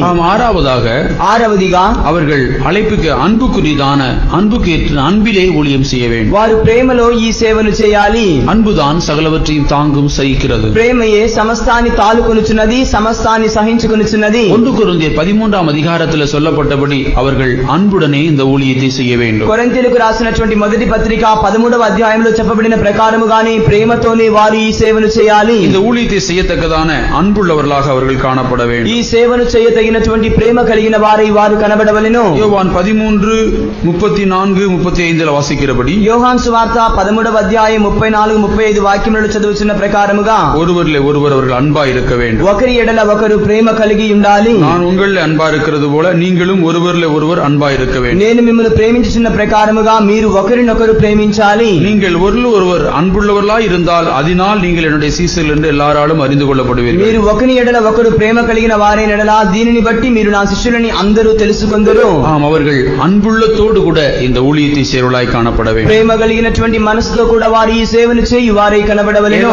ఆరవదిగా அவர்கள் அழைப்புக்கு அன்புக்குரியதான அன்புக்கு அன்பிலே ஊழியம் செய்ய வேண்டும். వారు ప్రేమలో ఈ సేవను చేయాలి. அன்புதான் சகலவற்றையும் தாங்கும் சகிக்கிறது. ప్రేమయే సమస్తాన్ని తాలుకొనుచున్నది, సమస్తాన్ని సహించుకొనుచున్నది. 1 கொரிந்தியர் 13ஆம் அதிகாரத்தில் சொல்லப்பட்டபடி அவர்கள் அன்புடனே இந்த ஊழியத்தை செய்ய வேண்டும். కొరింథీయులకు రాసినటువంటి మొదటి పత్రిక 13వ అధ్యాయంలో చెప్పబడిన ప్రకారముగానే ప్రేమతోనే వారు ఈ సేవను చేయాలి. இந்த ஊழியத்தை செய்யத்தக்கதான అன்பుள்ளவர்களாக அவர்கள் காணப்பட வேண்டும். ఈ సేవను చేయతగినటువంటి ప్రేమ కలిగిన వారై వారు కనబడవలెను. யோவான் 13:34-35 వాసిக்கிறபடி యోహాను సువార్త 13వ అధ్యాయం 34-35 వాక్యములను చదువుతున్న ప్రకారముగా ஒருவரிலே ஒருவர் அவர்கள் அன்பா இருக்க வேண்டும். ఒకరి ఎడల ఒకరు ప్రేమ కలిగి ఉండాలి. நான் உங்களிலே அன்பா இருக்கிறது போல நீங்களும் ஒருவரிலே ஒருவர் அன்பா இருக்க வேண்டும். నేను మిమ్మల్ని ప్రేమించుచున్న ప్రకారముగా మీరు ఒకరినొకరు ప్రేమించాలి. நீங்கள் ஒருவர் அன்புள்ளவர்களாய் இருந்தால் அதனால் நீங்கள் என்னுடைய சீசர்கள் என்று எல்லாராலும் அறிந்து கொள்ளப்படுவீர்கள். మీరు ఒకరి ఎడల ఒకరు ప్రేమ కలిగిన వారైన ఎడల దీనిని బట్టి మీరు నా శిష్యులని అందరూ తెలుసుకొందురు. அவர்கள் அன்புள்ளத்தோடு கூட இந்த ஊழியத்தை செய்வர்களாய் காணப்பட வேண்டும். ప్రేమ కలిగినటువంటి మనసుతో కూడా వారు ఈ సేవను చేయు వారై కనబడవలెను.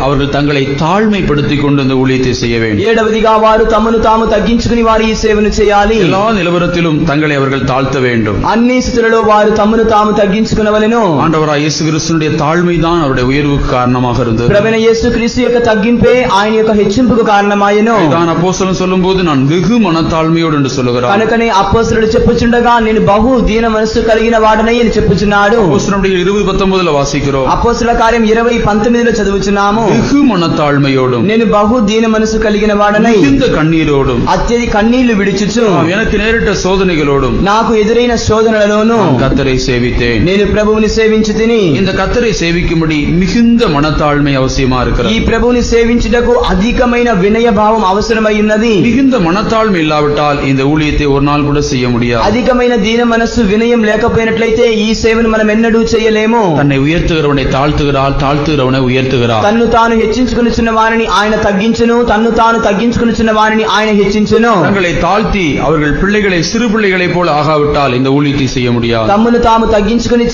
அவர்கள் தங்களை தாழ்மைப்படுத்திக் கொண்டு இந்த ஊழியத்தை செய்ய வேண்டும். ఏడవదిగా వారు తమను తాము తగ్గించుకుని వారు ఈ సేవను చేయాలి. எல்லா நிலவரத்திலும் தங்களை அவர்கள் தாழ்த்த வேண்டும். అన్ని స్థితులలో వారు తమను తాము తగ్గించుకునవలెను. ஆண்டவராகிய இயேசு கிறிஸ்துவினுடைய தாழ்மை தான் அவருடைய உயர்வுக்கு காரணமாக இருந்தது. ప్రభువైన యేసుక్రీస్తు యొక్క తగ్గింపే ఆయన యొక్క హెచ్చింపుకు కారణమాయెను. தான் அப்போஸ்தலன் சொல்லும்போது நான் வெகு மனத்தாழ்மையோடு என்று சொல்லுகிறார். కనుకనే అపోస్తలుడు చెప్పుచుండగా నేను బహు దీన మనస్సు కలిగిన వాడనై ఉన్నానని అని చెప్పుచున్నాడు. అపోస్తలుల 20:19 వాసిக்கிறோம். అపోస్తలుల కార్యం 20:19 చదువుచున్నాము. வெகு மனத்தாழ்மையோடும் నేను బహు దీన మనసు కలిగిన వాడనై மிகுந்த கண்ணீரோடும் అత్యధిక కన్నీళ్లు విడుచుచు எனக்கு நேரிட்ட சோதனைகளோடும் నాకు ఎదురైన శోధనలలోనూ கர்த்தரை சேவித்தேன். నేను ప్రభువుని సేవించి తిని இந்த கர்த்தரை சேவிக்கும்படி மிகுந்த மனத்தாழ்மை அவசியமா ఈ இருக்கிறது. ప్రభువుని సేవించుటకు అధికమైన వినయ భావం అవసరమై ఉన్నది. மிகுந்த மனத்தாழ்மை இல்லாவிட்டால் இந்த ஊழியத்தை ஒரு நாள் கூட செய்ய முடியாது. అధికమైన దీన మనస్సు వినయం లేకపోయినట్లయితే ఈ సేవను మనం ఎన్నడూ చేయలేము. தன்னை உயர்த்துகிறவனை தாழ்த்துகிறாள், தாழ்த்துகிறவனை உயர்த்துகிறாள். తన్ను తాను హెచ్చించుకొనిచున్న వారిని ఆయన తగ్గించును, తన్ను తాను తగ్గించుకొనిచున్న వారిని ఆయన హెచ్చించును. தங்களை தாழ்த்தி அவர்கள் பிள்ளைகளை சிறு பிள்ளைகளைப் போல ஆகாவிட்டால் இந்த ஊழியத்தை செய்ய முடியாது. తమ్మును తాము తగ్గించుకుని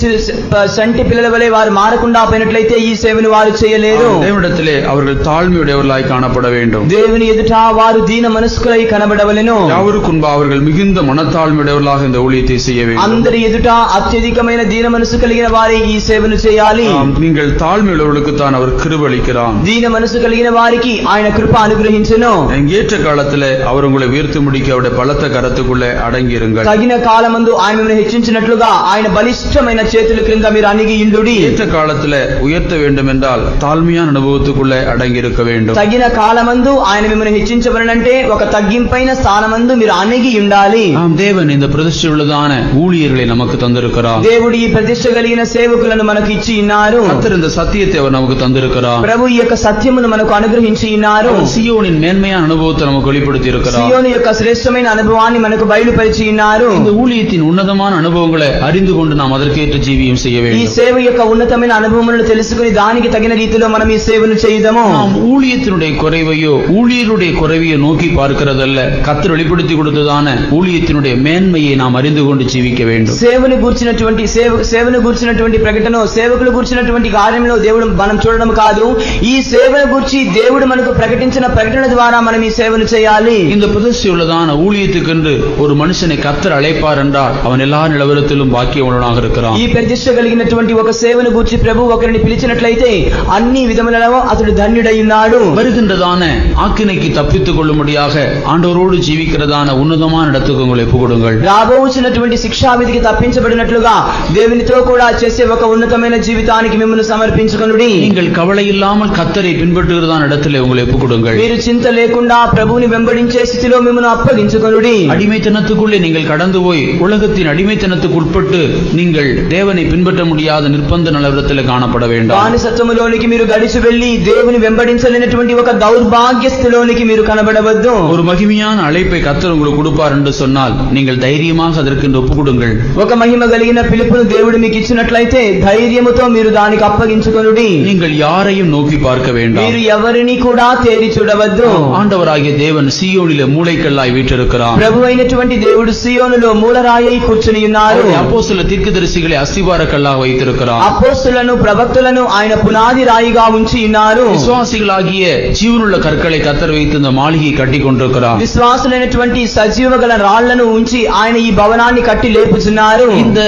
సంటి పిల్లల వలె వారు మారకుండా పోయినట్లయితే ఈ సేవను వారు చేయలేరు. தேவனிடத்திலே அவர்கள் தாழ்மையுடையவர்களாய் காணப்பட வேண்டும். దేవుని ఎదుట వారు దీన మనస్కులై కనబడవలెను. யாவருக்கும் அவர்கள் மிகுந்த மனத்தாழ்மையுடையவர்களாக இந்த ஊழியத்தை செய்ய வேண்டும். అందరి ఎదుట అత్యధికమైన దీన మనసు కలిగిన వారే ఈ సేవను చేయాలి. நீங்கள் தாழ்மையுள்ளவர்களுக்கு தான் அவர் கிருபை அளிக்கிறார். దీన మనసు కలిగిన వారికి ఆయన కృప అనుగ్రహించును. ஏற்ற காலத்திலே அவர் உங்களை உயர்த்தி முடிக்க அவருடைய பலத்த கரத்துக்குள்ளே அடங்கியிருங்கள். తగిన కాలమందు ఆయన మిమ్మల్ని హెచ్చించినట్లుగా ఆయన బలిష్టమైన చేతుల క్రింద మీరు అణిగి ఇండుడి. ஏற்ற காலத்திலே உயர்த்த வேண்டும் என்றால் தாழ்மையான அனுபவத்துக்குள்ளே அடங்கி இருக்க வேண்டும். తగిన కాలమందు ఆయన మిమ్మల్ని హెచ్చించబడనంటే ఒక తగ్గింపైన స్థానమందు మీరు అణిగి ఉండాలి. தேவன் இந்த பிரதிஷ்டை உள்ளதான ஊழியர்களை நமக்கு தந்திருக்கிறார். దేవుడు ఈ ప్రతిష్ట కలిగిన సేవకులను మనకు ఇచ్చి ఉన్నారు. கர்த்தர் இந்த சத்தியத்தை அவர் நமக்கு தந்திருக்கிறார். ప్రభు ఈ యొక్క సత్యమును మనకు అనుగ్రహించి ఉన్నారు. சீயோனின் மேன்மையான அனுபவத்தை நமக்கு வெளிப்படுத்தி இருக்கிறார். సీయోను యొక్క శ్రేష్టమైన అనుభవాన్ని మనకు బయలుపరిచి ఉన్నారు. இந்த ஊழியத்தின் உன்னதமான அனுபவங்களை அறிந்து கொண்டு நாம் அதற்கேற்ற ஜீவியம் செய்ய ఈ வேண்டும். సేవ యొక్క ఉన్నతమైన అనుభవములను తెలుసుకుని దానికి తగిన రీతిలో మనం ఈ సేవను చేయుదము. நாம் ஊழியத்தினுடைய குறைவையோ ஊழியருடைய குறைவையோ நோக்கி பார்க்கிறதல்ல, கர்த்தர் வெளிப்படுத்தி கொடுத்ததான ஊழியத்தினுடைய மேன்மையை நாம் அறிந்து கொண்டு ஜீவிக்க வேண்டும். సేవను గూర్చినటువంటి ప్రకటన, సేవకులు గూర్చినటువంటి కార్యంలో దేవుడు మనం చూడడం కాదు, ఈ సేవను గూర్చి దేవుడు మనకు ప్రకటించిన ప్రకటన ద్వారా మనం ఈ సేవను చేయాలి. இந்த பிரதிஷ்டை உள்ளதான ஊழியத்துக்கென்று ஒரு மனுஷனை கர்த்தர் அழைப்பார் என்றால் அவன் எல்லா நிலவரத்திலும் பாக்கியவானாக இருக்கிறான். ఈ ప్రతిష్ట కలిగినటువంటి ఒక సేవను గూర్చి ప్రభు ఒకరిని పిలిచినట్లయితే అన్ని విధములలో అతడు ధన్యుడై ఉన్నాడు. வருகின்றதான ஆக்கினைக்கு தப்பித்துக் கொள்ளும்படியாக ஆண்டவரோடு ஜீவிக்கிறதான உன்னதமான இடத்துக்கு உங்களை ஒப்புக்கொடுங்கள். రాబోచున్నటువంటి శిక్షావిధికి తప్పించబడినట్లుగా దేవునితో కూడా చేసే ఒక ఉన్నతమైన జీవితానికి మిమ్మల్ని సమర్పించుకొనుడి. நீங்கள் கவலை இல்லாமல் கர்த்தரை பின்பற்றுகிறதான இடத்திலே உங்களை ஒப்புக்கொடுங்கள். మీరు చింత లేకుండా ప్రభువుని వెంబడించే స్థితిలో మిమ్మల్ని అప్పగించుకొనుడి. அடிமைத்தனத்துக்குள்ளே நீங்கள் கடந்து போய் உலகத்தின் அடிமைத்தனத்துக்கு உட்பட்டு நீங்கள் தேவனை பின்பற்ற முடியாத நிர்பந்த நிலவரத்தில் காணப்பட வேண்டாம். బానిసత్వములోనికి మీరు గడిచి వెళ్లి దేవుని వెంబడించలేనటువంటి ఒక దౌర్భాగ్య స్థితిలోనికి మీరు కనబడవద్దు. ஒரு மகிமையான அழைப்பை கர்த்தர் உங்களுக்கு கொடுப்பார் என்று சொன்னால் நீங்கள் தைரியமாக அதற்கு ஒப்புக்கொடுங்கள். ఒక మహిమ కలిగిన పిలుపును దేవుడు మీకు ఇచ్చినట్లయితే ధైర్యముతో మీరు దానికి అప్పగించుకొనుడి. நீங்கள் யாரையும் நோக்கி பார்க்க வேண்டாம். మీరు ఎవరిని కూడా తేరి చూడవద్దు. ஆண்டவராகிய தேவன் சீயோனிலே மூளைக்கல்லாய் வீற்றிருக்கிறார். ప్రభు అయినటువంటి దేవుడు సియోనులో మూలరాయి కూర్చుని ఉన్నారు. அப்போஸ்தல தீர்க்கதரிசிகளை அஸ்திபார கல்லாக வைத்திருக்கிறார். అపోస్తలులను ప్రవక్తలను ఆయన పునాది రాయిగా ఉంచి ఉన్నారు. விசுவாசிகளாகிய ஜீவனுள்ள கற்களை கர்த்தர் வைத்து இந்த மாளிகையை கட்டி கொண்டிருக்கிறார். విశ్వాసులైనటువంటి సజీవ గల రాళ్లను ఉంచి ఆయన ఈ భవనాన్ని కట్టి లేపుచున్నారు. இந்த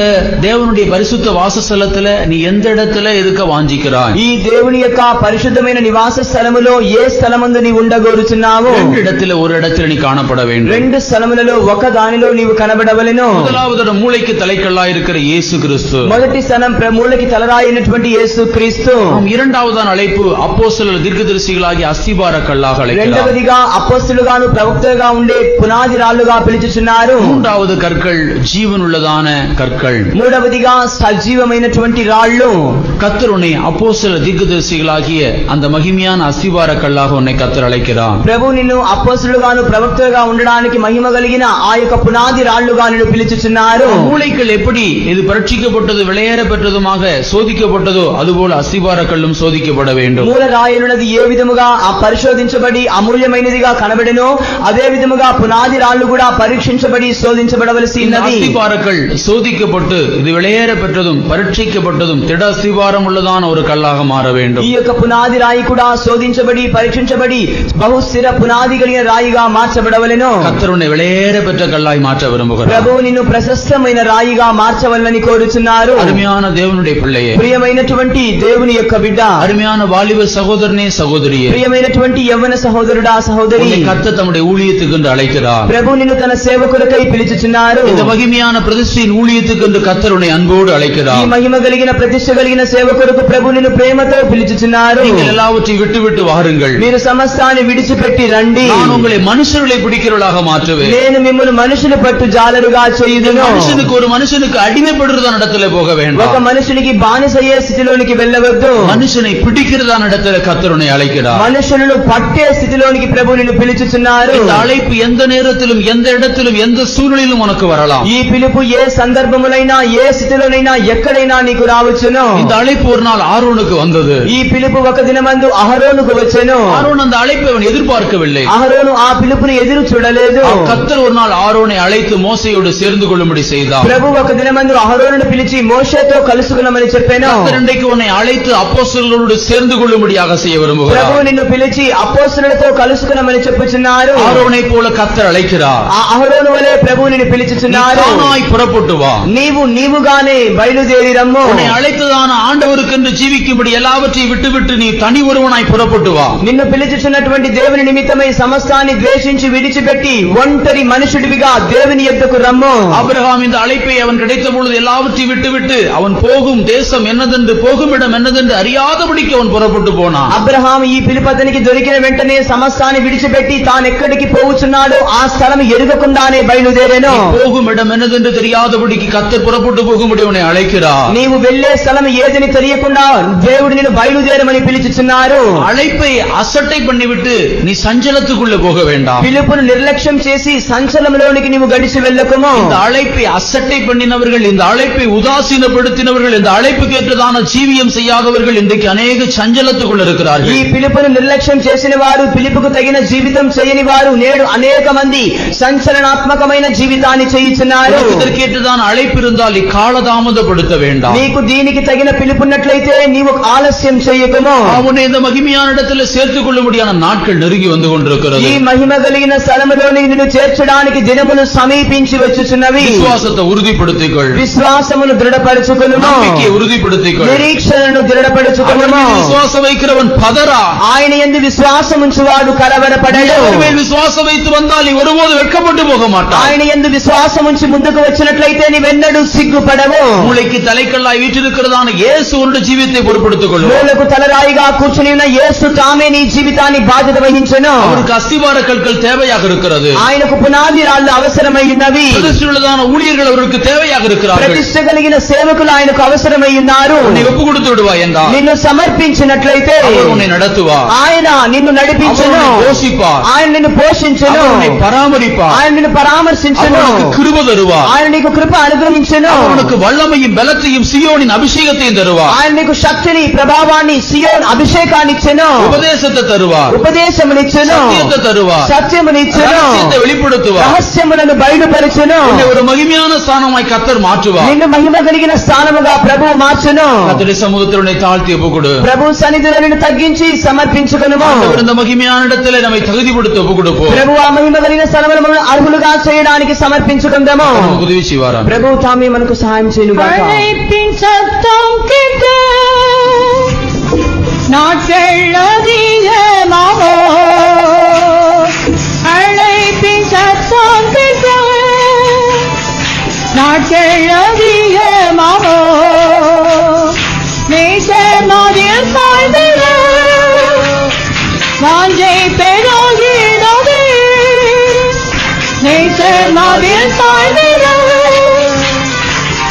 தேவனுடைய பரிசுத்த வாசஸ்தலத்துல நீ எந்த இடத்துல இருக்க வாஞ்சிக்கிறாய்? ఈ దేవుని యొక్క పరిశుద్ధమైన నివాస స్థలములో ఏ స్థలమందు నీవు ఉండగోరుచున్నావు? ரெண்டு இடத்துல ஒரு இடத்துல நீ காணப்பட வேண்டும். రెండు స్థలములలో ఒక దానిలో నీవు కనబడవలెను. முதலாவது மூளைக்கு தலைக்கல்லாய் இருக்கிற இயேசு கிறிஸ்து. మొదటి స్థలం మూలకి తలరాయినటువంటి యేసు క్రీస్తు. இரண்டாவதான அழைப்பு அப்போஸ்தலர் தீர்க்கதரிசிகளாகிய அஸ்திபார கல்லாக அழைக்கிறார். రెండవదిగా అపోస్తలుగాను ప్రవక్తలుగా ఉండే పునాది రాళ్లుగా పిలుచుచున్నారు. மூன்றாவது கற்கள் ஜீவனுள்ளதான கற்கள். మూడవదిగా సజీవమైనటువంటి రాళ్ళు. கர்த்தர் உன்னை அப்போஸ்தலர் தீர்க்கதரிசிகளாகிய அந்த மகிமையான அஸ்திபார கல்லாக உன்னை கர்த்தர் அழைக்கிறார். ప్రభు నిన్ను అపోస్తలుగాను ప్రవక్తలుగా ఉండడానికి మహిమ కలిగిన ఆ యొక్క పునాది రాళ్లుగా నిన్ను పిలుచుచున్నారు. மூளைகள் எப்படி இது பரீட்சிக்கப்பட்டது விளையேற பெற்றதுமாக சோதிக்கப்பட்டதோ அதுபோல அஸ்திபார கல்லும் சோதிக்கப்பட வேண்டும். మూల రాయనున్నది ఏ విధముగా పరిశోధించబడి అమూల్యమైనదిగా కనబడెనో అదే విధముగా పునాది రాళ్లు కూడా పరీక్షించబడి శోధించబడవలసి ఉన్నది. அஸ்திபாரங்கள் சோதிக்கப்பட்டு இது விளையேற பெற்றதும் பரீட்சிக்கப்பட்டதும் திட அஸ்திபாரம் உள்ளதான ஒரு கல்லாக மாற வேண்டும். ఈ యొక్క పునాది రాయి కూడా శోధించబడి పరీక్షించబడి బహుస్థిర పునాది కలిగిన రాయిగా మార్చబడవలెను. கர்த்தர் உன்னை விளையேற பெற்ற கல்லாய் மாற்ற விரும்புகிறார். ప్రభు నిన్ను ప్రశస్తమైన రాయిగా మార్చవలనని కోరుచున్నారు. அருமையான தேவனுடைய பிள்ளையே, ప్రియమైనటువంటి దేవుని యొక్క బిడ్డ, அருமையான வாலிப சகோதரனே சகோதரியே, ప్రియమైనటువంటి యవ్వన సహోదరుడా సహోదరి, உன்னை கர்த்தர் தம்முடைய ஊழியத்துக்கு என்று அழைக்கிறார். ప్రభు నిన్ను తన సేవకులకై పిలుచుచున్నారు. இந்த மகிமையான பிரதிஷ்டையின் ஊழியத்துக்கு என்று என்று கர்த்தர் உன்னை அன்போடு ఈ அழைக்கிறார். మహిమ కలిగిన ప్రతిష్ట కలిగిన సేవ కొరకు ప్రభు నిన్ను ప్రేమతో పిలుచుచున్నారు. நீங்கள் எல்லாவற்றையும் விட்டு வாருங்கள். మీరు సమస్తాన్ని విడిచిపెట్టి రండి. நான் உங்களை మనుషుகளை பிடிக்கிறவர்களாக மாற்றுவேன். నేను మిమ్మల్ని మనుషులు పట్టు జాలరుగా చేయుదును. మనుషునికి అడిமைப்படுறதான இடத்துல போக வேண்டாம். ఒక మనుషునికి బానిసయ్యే స్థితిలోనికి వెళ్ళవద్దు. మనుషుని பிடிக்கிறதான இடத்துல கர்த்தர் உன்னை அழைக்கிறார். మనుషులను పట్టే స్థితిలోనికి ప్రభు నిన్ను పిలుచుచున్నారు. இந்த அழைப்பு எந்த நேரத்திலும் எந்த இடத்திலும் எந்த சூழ்நிலையிலும் உனக்கு வரலாம். ఈ పిలుపు ఏ సందర్భములైనా ఏ స్థితిలోనైనా ఎక్కడైనా నీకు రావచ్చును. இந்த அழைப்பு ஒரு நாள் ஆரோனுக்கு வந்தது. ఈ పిలుపు ఒక దినమందు అహరోనుకు వచ్చెను. ஆரோன் அந்த அழைப்பை அவன் எதிர்பார்க்கவில்லை. అహరోను ఆ పిలుపుని ఎదురు చూడలేదు. கர்த்தர் ஒரு நாள் ஆரோனை அழைத்து மோசேயோடு சேர்ந்து கொள்ளும்படி செய்தார். ప్రభు ఒక దినమందు అహరోనును పిలిచి మోషేతో కలుసుకున్నామని చెప్పాను. கர்த்தர் இன்றைக்கு உன்னை அழைத்து அப்போஸ்தலர்களோடு சேர்ந்து கொள்ளும்படியாக செய்ய விரும்புகிறார். ప్రభు నిన్ను పిలిచి అపోస్తలులతో కలుసుకున్నామని చెప్పుచున్నారు. ஆரோனை போல கர்த்தர் அழைக்கிறார். ఆ అహరోను వలె ప్రభు నిన్ను పిలిచిచున్నారు. தானாய் புறப்பட்டு வா. నీవుగానే బయలుదేరి రమ్ము. உன்னை அழைத்ததான ஆண்டவருக்கென்று ஜீவிக்கும்படி எல்லாவற்றையும் விட்டுவிட்டு நீ தனி ஒருவனாய் புறப்பட்டு வா. నిన్ను పిలిచిచున్నటువంటి దేవుని నిమిత్తమై సమస్తాన్ని ద్వేషించి విడిచిపెట్టి ఒంటరి మనుషుడివిగా దేవుని యొద్దకు రమ్ము. ஆபிரகாம் இந்த அழைப்பை அவன் கிடைத்த பொழுது எல்லாவற்றையும் விட்டுவிட்டு அவன் போகும் தேசம் என்னதென்று போகும் இடம் என்னதென்று அறியாதபடிக்கு அவன் புறப்பட்டு போனான். అబ్రహాము ఈ పిలుపు అతనికి దొరికిన వెంటనే సమస్తాన్ని విడిచిపెట్టి తాను ఎక్కడికి పోవుచున్నాడో ఆ స్థలం ఎరుగకుండానే బయలుదేరెను. போகும் இடம் என்னதென்று தெரியாதபடிக்கு கர்த்தர் புறப்பட்டு போகும்படி உன்னை அழைக்கிறார். నీవు వెళ్లే స్థలం ఏదని తెలియకుండా దేవుడు నిన్ను బయలుదేరమని పిలుచుచున్నారు. அழைப்பை அசட்டை பண்ணிவிட்டு நீ சஞ்சலத்துக்குள்ள போக வேண்டாம். పిలుపును నిర్లక్ష్యం చేసి సంచలంలోనికి నీవు గడిచి వెళ్ళకుము. இந்த அழைப்பை அசட்டை பண்ணினவர்கள், இந்த அழைப்பை உதாசீனப்படுத்தினவர்கள், இந்த அழைப்புக்கு ஏற்றதான ஜீவியம் செய்யாதவர்கள் இன்றைக்கு அநேக சஞ்சலத்துக்குள்ள இருக்கிறார்கள். ఈ పిలుపును నిర్లక్ష్యం చేసిన వారు, పిలుపుకు తగిన జీవితం చేయని వారు నేడు అనేక మంది సంచలనాత్మకమైన జీవితాన్ని చేయుచున్నారు. இதற்கேற்றதான அழைப்பு இருந்தால் காலதாமதப்படுத்த வேண்டாம். నీకు దీనికి తగిన పిలుపున్నట్లయితే నీవు ఆలస్యం చేయకుము. அவனை இந்த மகிமையான இடத்துல சேர்த்துக் கொள்ளும்படியான நாட்கள் நெருங்கி வந்து கொண்டிருக்கிறது. ఈ మహిమ కలిగిన స్థలములోని నిన్ను చేర్చడానికి దినములు సమీపించి వచ్చుచున్నవి. విశ్వాసத்தை உறுதிப்படுத்திக்கொள். విశ్వాసమును దృఢపరచుకొనుము. நம்பிக்கையை உறுதிப்படுத்திக்கொள். నిరీక్షణను దృఢపరచుకొనుము. விசுவாசம் வைக்கிறவன் பதறா. ఆయన యందు విశ్వాసం ఉంచువాడు కలవరపడడు. அவர்மேல் விசுவாசம் வைத்து வந்தால் நீ ஒருபோது வெட்கப்பட்டு போக மாட்டாய். ఆయన యందు విశ్వాసం ఉంచి ముందుకు వచ్చినట్లయితే నీవెన్నడూ సిగ్గుపడవు. மூளைக்கு தலைக்கல்லாய் வீற்றிருக்கிறதான இயேசு உன்னுடைய ஜீவித்தை பொறுப்படுத்திக் கொள்ளும். మూలకు తలరాయిగా కూర్చుని ఉన్న యేసు తామే నీ జీవితాన్ని బాధ్యత వహించెను. அவருக்கு அஸ்திவார கற்கள் தேவையாக இருக்கிறது. ఆయనకు పునాది రాళ్లు అవసరమై ఉన్నవి. பிரதிஷ்டையுள்ளதான ஊழியர்கள் அவருக்கு தேவையாக இருக்கிறார்கள். ప్రతిష్ట కలిగిన సేవకులు ఆయనకు అవసరమై ఉన్నారు. நீ ஒப்பு கொடுத்து விடுவாய் என்றால் నిన్ను సమర్పించినట్లయితే அவர் உன்னை நடத்துவார். ఆయన నిన్ను నడిపించును. போஷிப்பார். ఆయన నిన్ను పోషించును. உன்னை பராமரிப்பார். ఆయన నిన్ను పరామర్శించును. அவனுக்கு கிருபை தருவார். ఆయన నీకు కృప అనుగ్రహించును. அவனுக்கு வல்லமையும் பலத்தையும் சீயோனின் அபிஷேகத்தையும் தருவார். ఆయన నీకు శక్తిని, ప్రభావాన్ని, సియోన్ అభిషేకాన్ని ఇచ్చెను. உபதேசத்தை தருவார். ఉపదేశమునిచ్చెను. சத்தியத்தை தருவார். సత్యమునిచ్చెను. ரகசியத்தை வெளிப்படுத்துவார். రహస్యములను బయలుపరచును. உன்னை ஒரு மகிமையான ஸ்தானமாய் கர்த்தர் மாற்றுவார். నిన్ను మహిమ కలిగిన స్థానముగా ప్రభువు మార్చును. கர்த்தருடைய சமூகத்தில் உன்னை தாழ்த்தி ஒப்புக்கொடு. ప్రభు సన్నిధిలో నిన్ను తగ్గించి సమర్పించుకొనుము. ஆண்டவர் இந்த மகிமையான இடத்திலே நம்மை தகுதிப்படுத்தி ஒப்புக்கொடுப்போம். ప్రభు ఆ మహిమ కలిగిన స్థలములో మనల్ని అర్హులుగా చేయడానికి సమర్పించుకుందాము. நமக்கு உதவி செய்வாராம். ప్రభు తామే మనకు సహాయం చేయనుగాక. அழைப்பின் சத்தம் கேட்க நாட்கள் அதிகமாவோ, அழைப்பின் சத்தம் கேட்க நாட்கள் அதிகமாவோ, நேசமதில் சாய்ந்திட வாஞ்சை பெருகிடவே, நேசமதில் சாய்ந்திட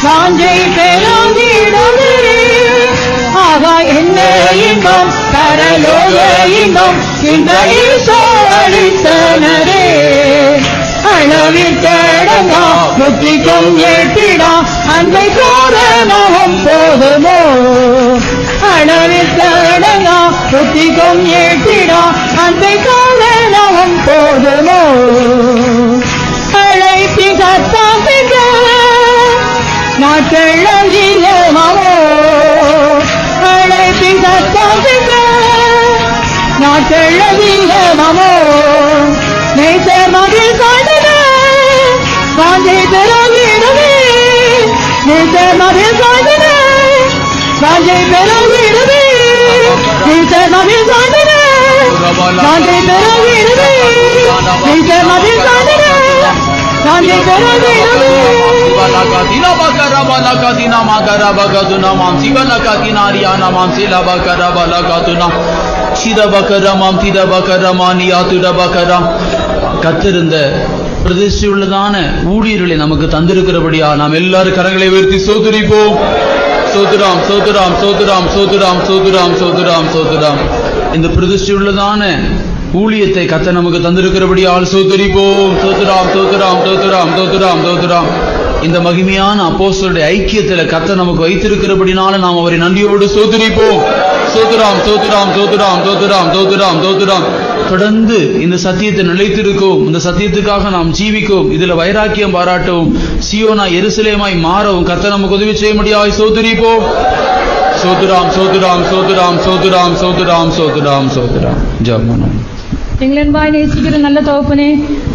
வாஞ்சை பெருகிடவே. ஆகா என்ன இன்பம், பரலோக இன்பம் இந்த ஈசோ அளித்தனரே. அளவிற்கடங்கா புத்திக்கும் எட்டிடா அன்பை கோரனவும் போதுமோ. அளவிற்கடங்கா புத்திக்கும் எட்டிடா அன்பை கோரனவும் போதுமோ. அழைப்பி கத்தாம் நாட்கள் அதிகமாவோ, அழைப்பி கத்தாம் நாட்கள் அதிகமாவோ, நேசமதில் சாய்ந்திட வாஞ்சை பெருகிடவே, நேசமதில் சாய்ந்திட வாஞ்சை பெருகிடவே, நேசமதில் சாய்ந்திட வாஞ்சை பெருகிடவே, நேசமதில் சாய்ந்திட வாஞ்சை திறந்திடுமே. கத்திருந்த பிரதிஷ்டையுள்ளதான ஊழியர்களை நமக்கு தந்திருக்கிறபடியா நாம் எல்லாரும் கரங்களை உயர்த்தி சோதரிப்போம். சோதராம் சோதராம் சோதராம் சோதராம் சோதராம் சோதராம் சோதராம். இந்த பிரதிஷ்டையுள்ளதான ஊழியத்தை கத்த நமக்கு தந்திருக்கிறபடியால் சோதரிப்போம். சோதராம் சோதராம் சோதராம் சோதராம் சோதராம். இந்த மகிமையான அப்போஸ்தலருடைய ஐக்கியத்தில் கத்த நமக்கு வைத்திருக்கிறபடினால நாம் அவரை நன்றியோடு சோதரிப்போம். சோதராம் சோதராம் சோதராம் சோதராம் சோதராம் சோதராம். தொடர்ந்து இந்த சத்தியத்தை நிலைத்திருக்கும், இந்த சத்தியத்துக்காக நாம் ஜீவிக்கும், இதுல வைராக்கியம் பாராட்டவும், சியோனா எருசலேமாய் மாறவும் கத்த நமக்கு உதவி செய்ய முடியாது. சோதரிப்போம். சோதராம் சோதராம் சோதராம் சோதராம் சோதராம் சோதராம் சோதராம். ஜெபம். எங்களென்பாய் நேசிக்கிற நல்ல தகப்பனே,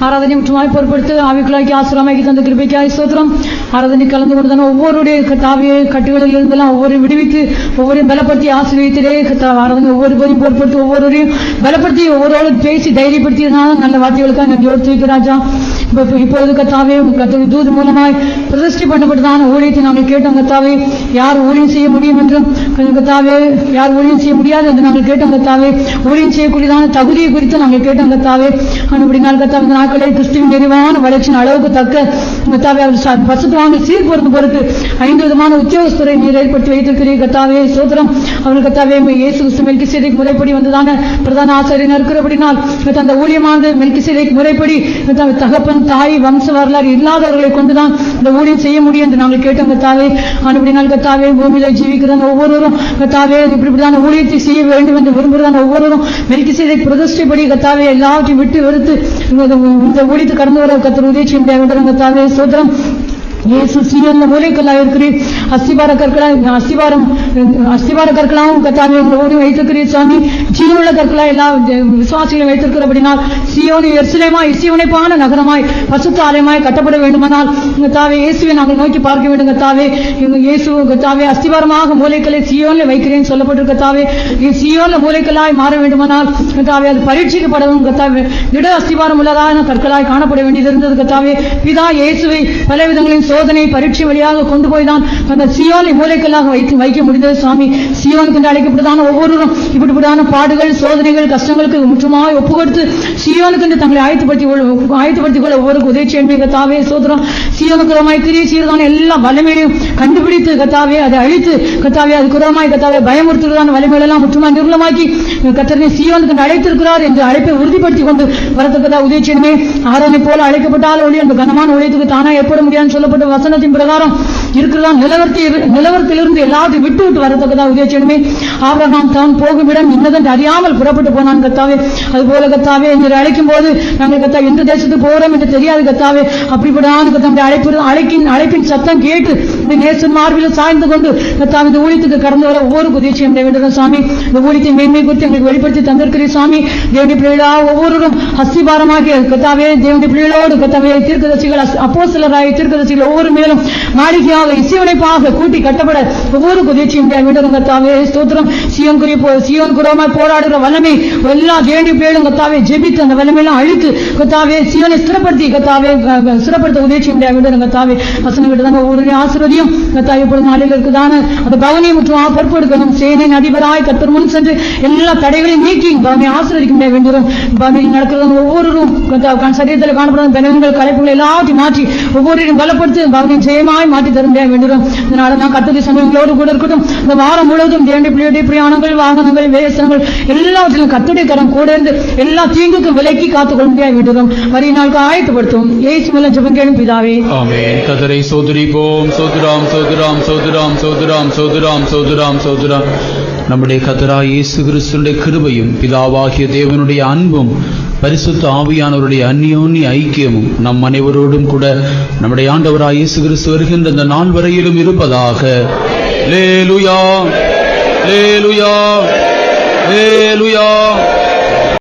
ஆராதனை முற்றுமாய் பொறுப்படுத்து ஆவிக்குள்ளாக்கி ஆசுரமாக்கி தந்த கிருபைக்காய் ஸ்தோத்திரம். ஆராதனை கலந்து கொண்டு ஒவ்வொருடைய கத்தாவிய கட்டுகளில் இருந்தெல்லாம் ஒவ்வொரு விடுவித்து ஒவ்வொரு பலப்படுத்தி ஆசீர்வதித்திலே கத்தாவ ஆராதனை ஒவ்வொரு பேரையும் பொறுப்படுத்தி ஒவ்வொருவரையும் பலப்படுத்தி ஒவ்வொருவரும் பேசி தைரியப்படுத்தியதுனால நல்ல வார்த்தைகளுக்காக நன்றி தூக்கி ராஜா. இப்பொழுது கத்தாவே கத்தவி தூது மூலமாய் பிரதிஷ்டை பண்ணப்பட்டதான ஊழியத்தை நாங்கள் கேட்டோம் கத்தாவே. யார் ஊழியம் செய்ய முடியும் என்றும் கத்தாவே, யார் ஊழியம் செய்ய முடியாது என்று நாங்கள் கேட்டோம் கத்தாவே. ஊழியம் செய்யக்கூடியதான தகுதியை குறித்து நாங்கள் கேட்டோம் கத்தாவே. அப்படினால் கத்தாவே இந்த நாட்களே கிறிஸ்துவின் நிறைவான வளர்ச்சியின் அளவுக்கு தக்க கத்தாவே அவர் பசுத்துவாங்க சீர்பொருந்தும் பொறுத்து 5 விதமான உத்தியோகஸ்தரை நீர் ஏற்படுத்தி வைத்திருக்கிறீர் கத்தாவே. சோத்திரம். அவர்கள் கத்தாவே இயேசு கிறிஸ்து மெல்கிசேதேக் முறைப்படி வந்ததான பிரதான ஆசிரியர் இருக்கிறபடினால் அந்த ஊழியமானது மெல்கிசேதேக் முறைப்படி தகப்பன் தாய் வம்ச வரலாறு இல்லாதவர்களை கொண்டுதான் இந்த ஊழியம் செய்ய முடியும் என்று நாங்கள் கேட்டோம் கத்தாவே. அப்படினால் கத்தாவே பூமியில ஜீவிக்கிறதான ஒவ்வொருவரும் கத்தாவே இப்படிப்படிதான் ஊழியத்தை செய்ய வேண்டும் என்று விரும்புகிறதான ஒவ்வொருவரும் மெல்கிசேதேக் பிரதிஷ்டைப்படி கத்தாவே எல்லாவற்றையும் விட்டு வெறுத்து இந்த ஊழியத்தை கடந்து வர கத்தர் உதவி செய்ய வேண்டும் கத்தாவே. சோத்திரம். இயேசு சீரியல்ல மூலைக்கல்லாக இருக்கிறீர். அஸ்திபார கற்களாகவும் கத்தாவே ஓடி வைத்திருக்கிறீர் சாமி. ஜீவனுள்ள கற்களா எல்லா விசுவாசிகளையும் வைத்திருக்கிறபடினால் சியோன் எருசலேமாய் இசைவனைப்பான நகரமாய் பசுத்த ஆலயமாய் கட்டப்பட வேண்டுமானால் கத்தாவே இயேசுவை நாங்கள் நோக்கி பார்க்க வேண்டும் கத்தாவே. இயேசு கத்தாவே அஸ்திபாரமாக மூலைக்கல்லை சியோன்ல வைக்கிறேன் சொல்லப்பட்டிருக்க கத்தாவே. சியோன்ல மூலைக்கல்லாய் மாற வேண்டுமானால் கத்தாவே அது பரீட்சிக்கப்படவும் கத்தாவே திட அஸ்திபாரம் உள்ளதான கற்களாய் காணப்பட வேண்டியது இருந்தது கத்தாவே. பிதா இயேசுவை பல விதங்களின் சோதனை பரீட்சை வழியாக கொண்டு போய்தான் அந்த சியோனை மூலைக்கல்லாக வைக்க முடிந்தது சுவாமி. சியோனுக்கு என்று அழைக்கப்பட்டதான ஒவ்வொருவரும் இப்படிப்பட்டான பாடுகள் சோதனைகள் கஷ்டங்களுக்கு முற்றுமாய் ஒப்பு கொடுத்து சியோனுக்கு என்று தங்களை ஆயத்தப்படுத்திக் கொள்ள ஒவ்வொரு உதவி செய்ய கத்தாவே. சோதரம். சியோனுக்கு கிரிய சீர்தான எல்லா வலிமையையும் கண்டுபிடித்து கத்தாவே அதை அழித்து கத்தாவே அது குரமாய் கத்தாவே பயமுறுத்துவதான வலிமையெல்லாம் முற்றுமாய் நிர்மலமாக்கி கத்தனை சியோனுக்கு என்று அழைத்திருக்கிறார் என்று அழைப்பை உறுதிப்படுத்திக் கொண்டு வரத்தக்கதா உதவி செய்யணுமே. ஆராதனை போல அழைக்கப்பட்டால் ஒளி அந்த கனமான உழைத்துக்கு தானா ஏற்பட முடியாதுன்னு சொல்லப்பட்ட வசனத்தின் பிரகாரம் இருக்கிறதா நிலவரத்திலிருந்து எல்லாத்தையும் விட்டு விட்டு வரத்தக்கதா உதவி செய்யணுமே. ஆபிரகாம் தான் போகும் இடம் இன்னதென்று அறியாமல் புறப்பட்டு போனான் கத்தாவே. அதுபோல கத்தாவே என்று அழைக்கும் போது நாங்கள் கத்தா எந்த தேசத்துக்கு போறோம் என்று தெரியாது கத்தாவே. அப்படிப்படான அழைப்பின் சத்தம் கேட்டு இந்த நேசன் மார்பில் சாய்ந்து கொண்டு கத்தாவே இந்த ஊழியத்துக்கு கடந்து வர ஒவ்வொரு உதவி செய்ய வேண்டும் சாமி. இந்த ஊழியத்தின் மேன்மை குறித்து எங்களுக்கு வெளிப்படுத்தி தந்திருக்கிறீர் சாமி. தேவனுடைய பிள்ளைகளா ஒவ்வொருவரும் அஸ்திபாரமாகிய கத்தாவே தேவனுடைய பிள்ளைகளோடு கத்தாவே தீர்க்கதரிசிகள் அப்போஸ்தலராகிய தீர்க்கதரிசிகள் ஒவ்வொரு மேலும் மாளிகையாக இசைவனைப்பாக கூட்டி கட்டப்பட ஒவ்வொரு குதிர்ச்சியும் விடும் கத்தாவே. ஸ்தோத்திரம். சியோன் குரோமாய் போராடுகிற வல்லமை எல்லா தேவனுடைய பிள்ளைகளும் கத்தாவே ஜெபித்து அந்த வல்லமையெல்லாம் அழித்து கத்தாவே சியோனை ஸ்திரப்படுத்தி கத்தாவே ஸ்திரப்படுத்த உதவியும் விடும் கத்தாவே. வசனம் விட்டுதான் ஒவ்வொரு ஆசீர்வதியும் கத்தாவே இப்பொழுது நாளில் இருக்குதான அந்த பவனியை முற்றும் பொறுப்பெடுக்கணும். சேனையின் அதிபராய் கர்த்தர் முன் சென்று எல்லா தடைகளையும் நீக்கி பவனை ஆசீர்வதிக்க வேண்டும். பவனியில் நடக்கிறது ஒவ்வொருவரும் சரீரத்தில் காணப்படும் பலவீனங்கள் கலைப்புகள் எல்லாத்தையும் மாற்றி ஒவ்வொருவரையும் பலப்படுத்தி பவனின் ஜெயமாய் மாற்றி தரும் வேண்டும். இதனால நான் கர்த்தருடைய சமயங்களோடு கூட இருக்கட்டும். இந்த வாரம் முழுவதும் தேவனுடைய பிள்ளையுடைய பிரயாணங்கள் வாகனங்கள் வேசங்கள் எல்லாவற்றிலும் கர்த்தருடைய கரம் கூட இருந்து எல்லா தீங்குக்கும் விலக்கி காத்துக் கொள்ள வேண்டும். வரி நாளுக்கு ஆயத்தப்படுத்தும். இயேசு மூலம் ஜெபம் கேளும் பிதாவே. ஆமென். கர்த்தரை சோதரிப்போம். சோதராம் சோதராம் சோதராம் சோதராம் சோதராம் சோதராம் சோதராம். நம்முடைய கர்த்தராகிய இயேசு கிறிஸ்துவின் கிருபையும் பிதாவாகிய தேவனுடைய அன்பும் பரிசுத்த ஆவியானவருடைய அந்யோன்ய ஐக்கியமும் நம் அனைவரோடும் கூட நம்முடைய ஆண்டவராகிய இயேசு கிறிஸ்து வருகின்ற இந்த நாள் வரையிலும் இருப்பதாக. அல்லேலூயா அல்லேலூயா அல்லேலூயா.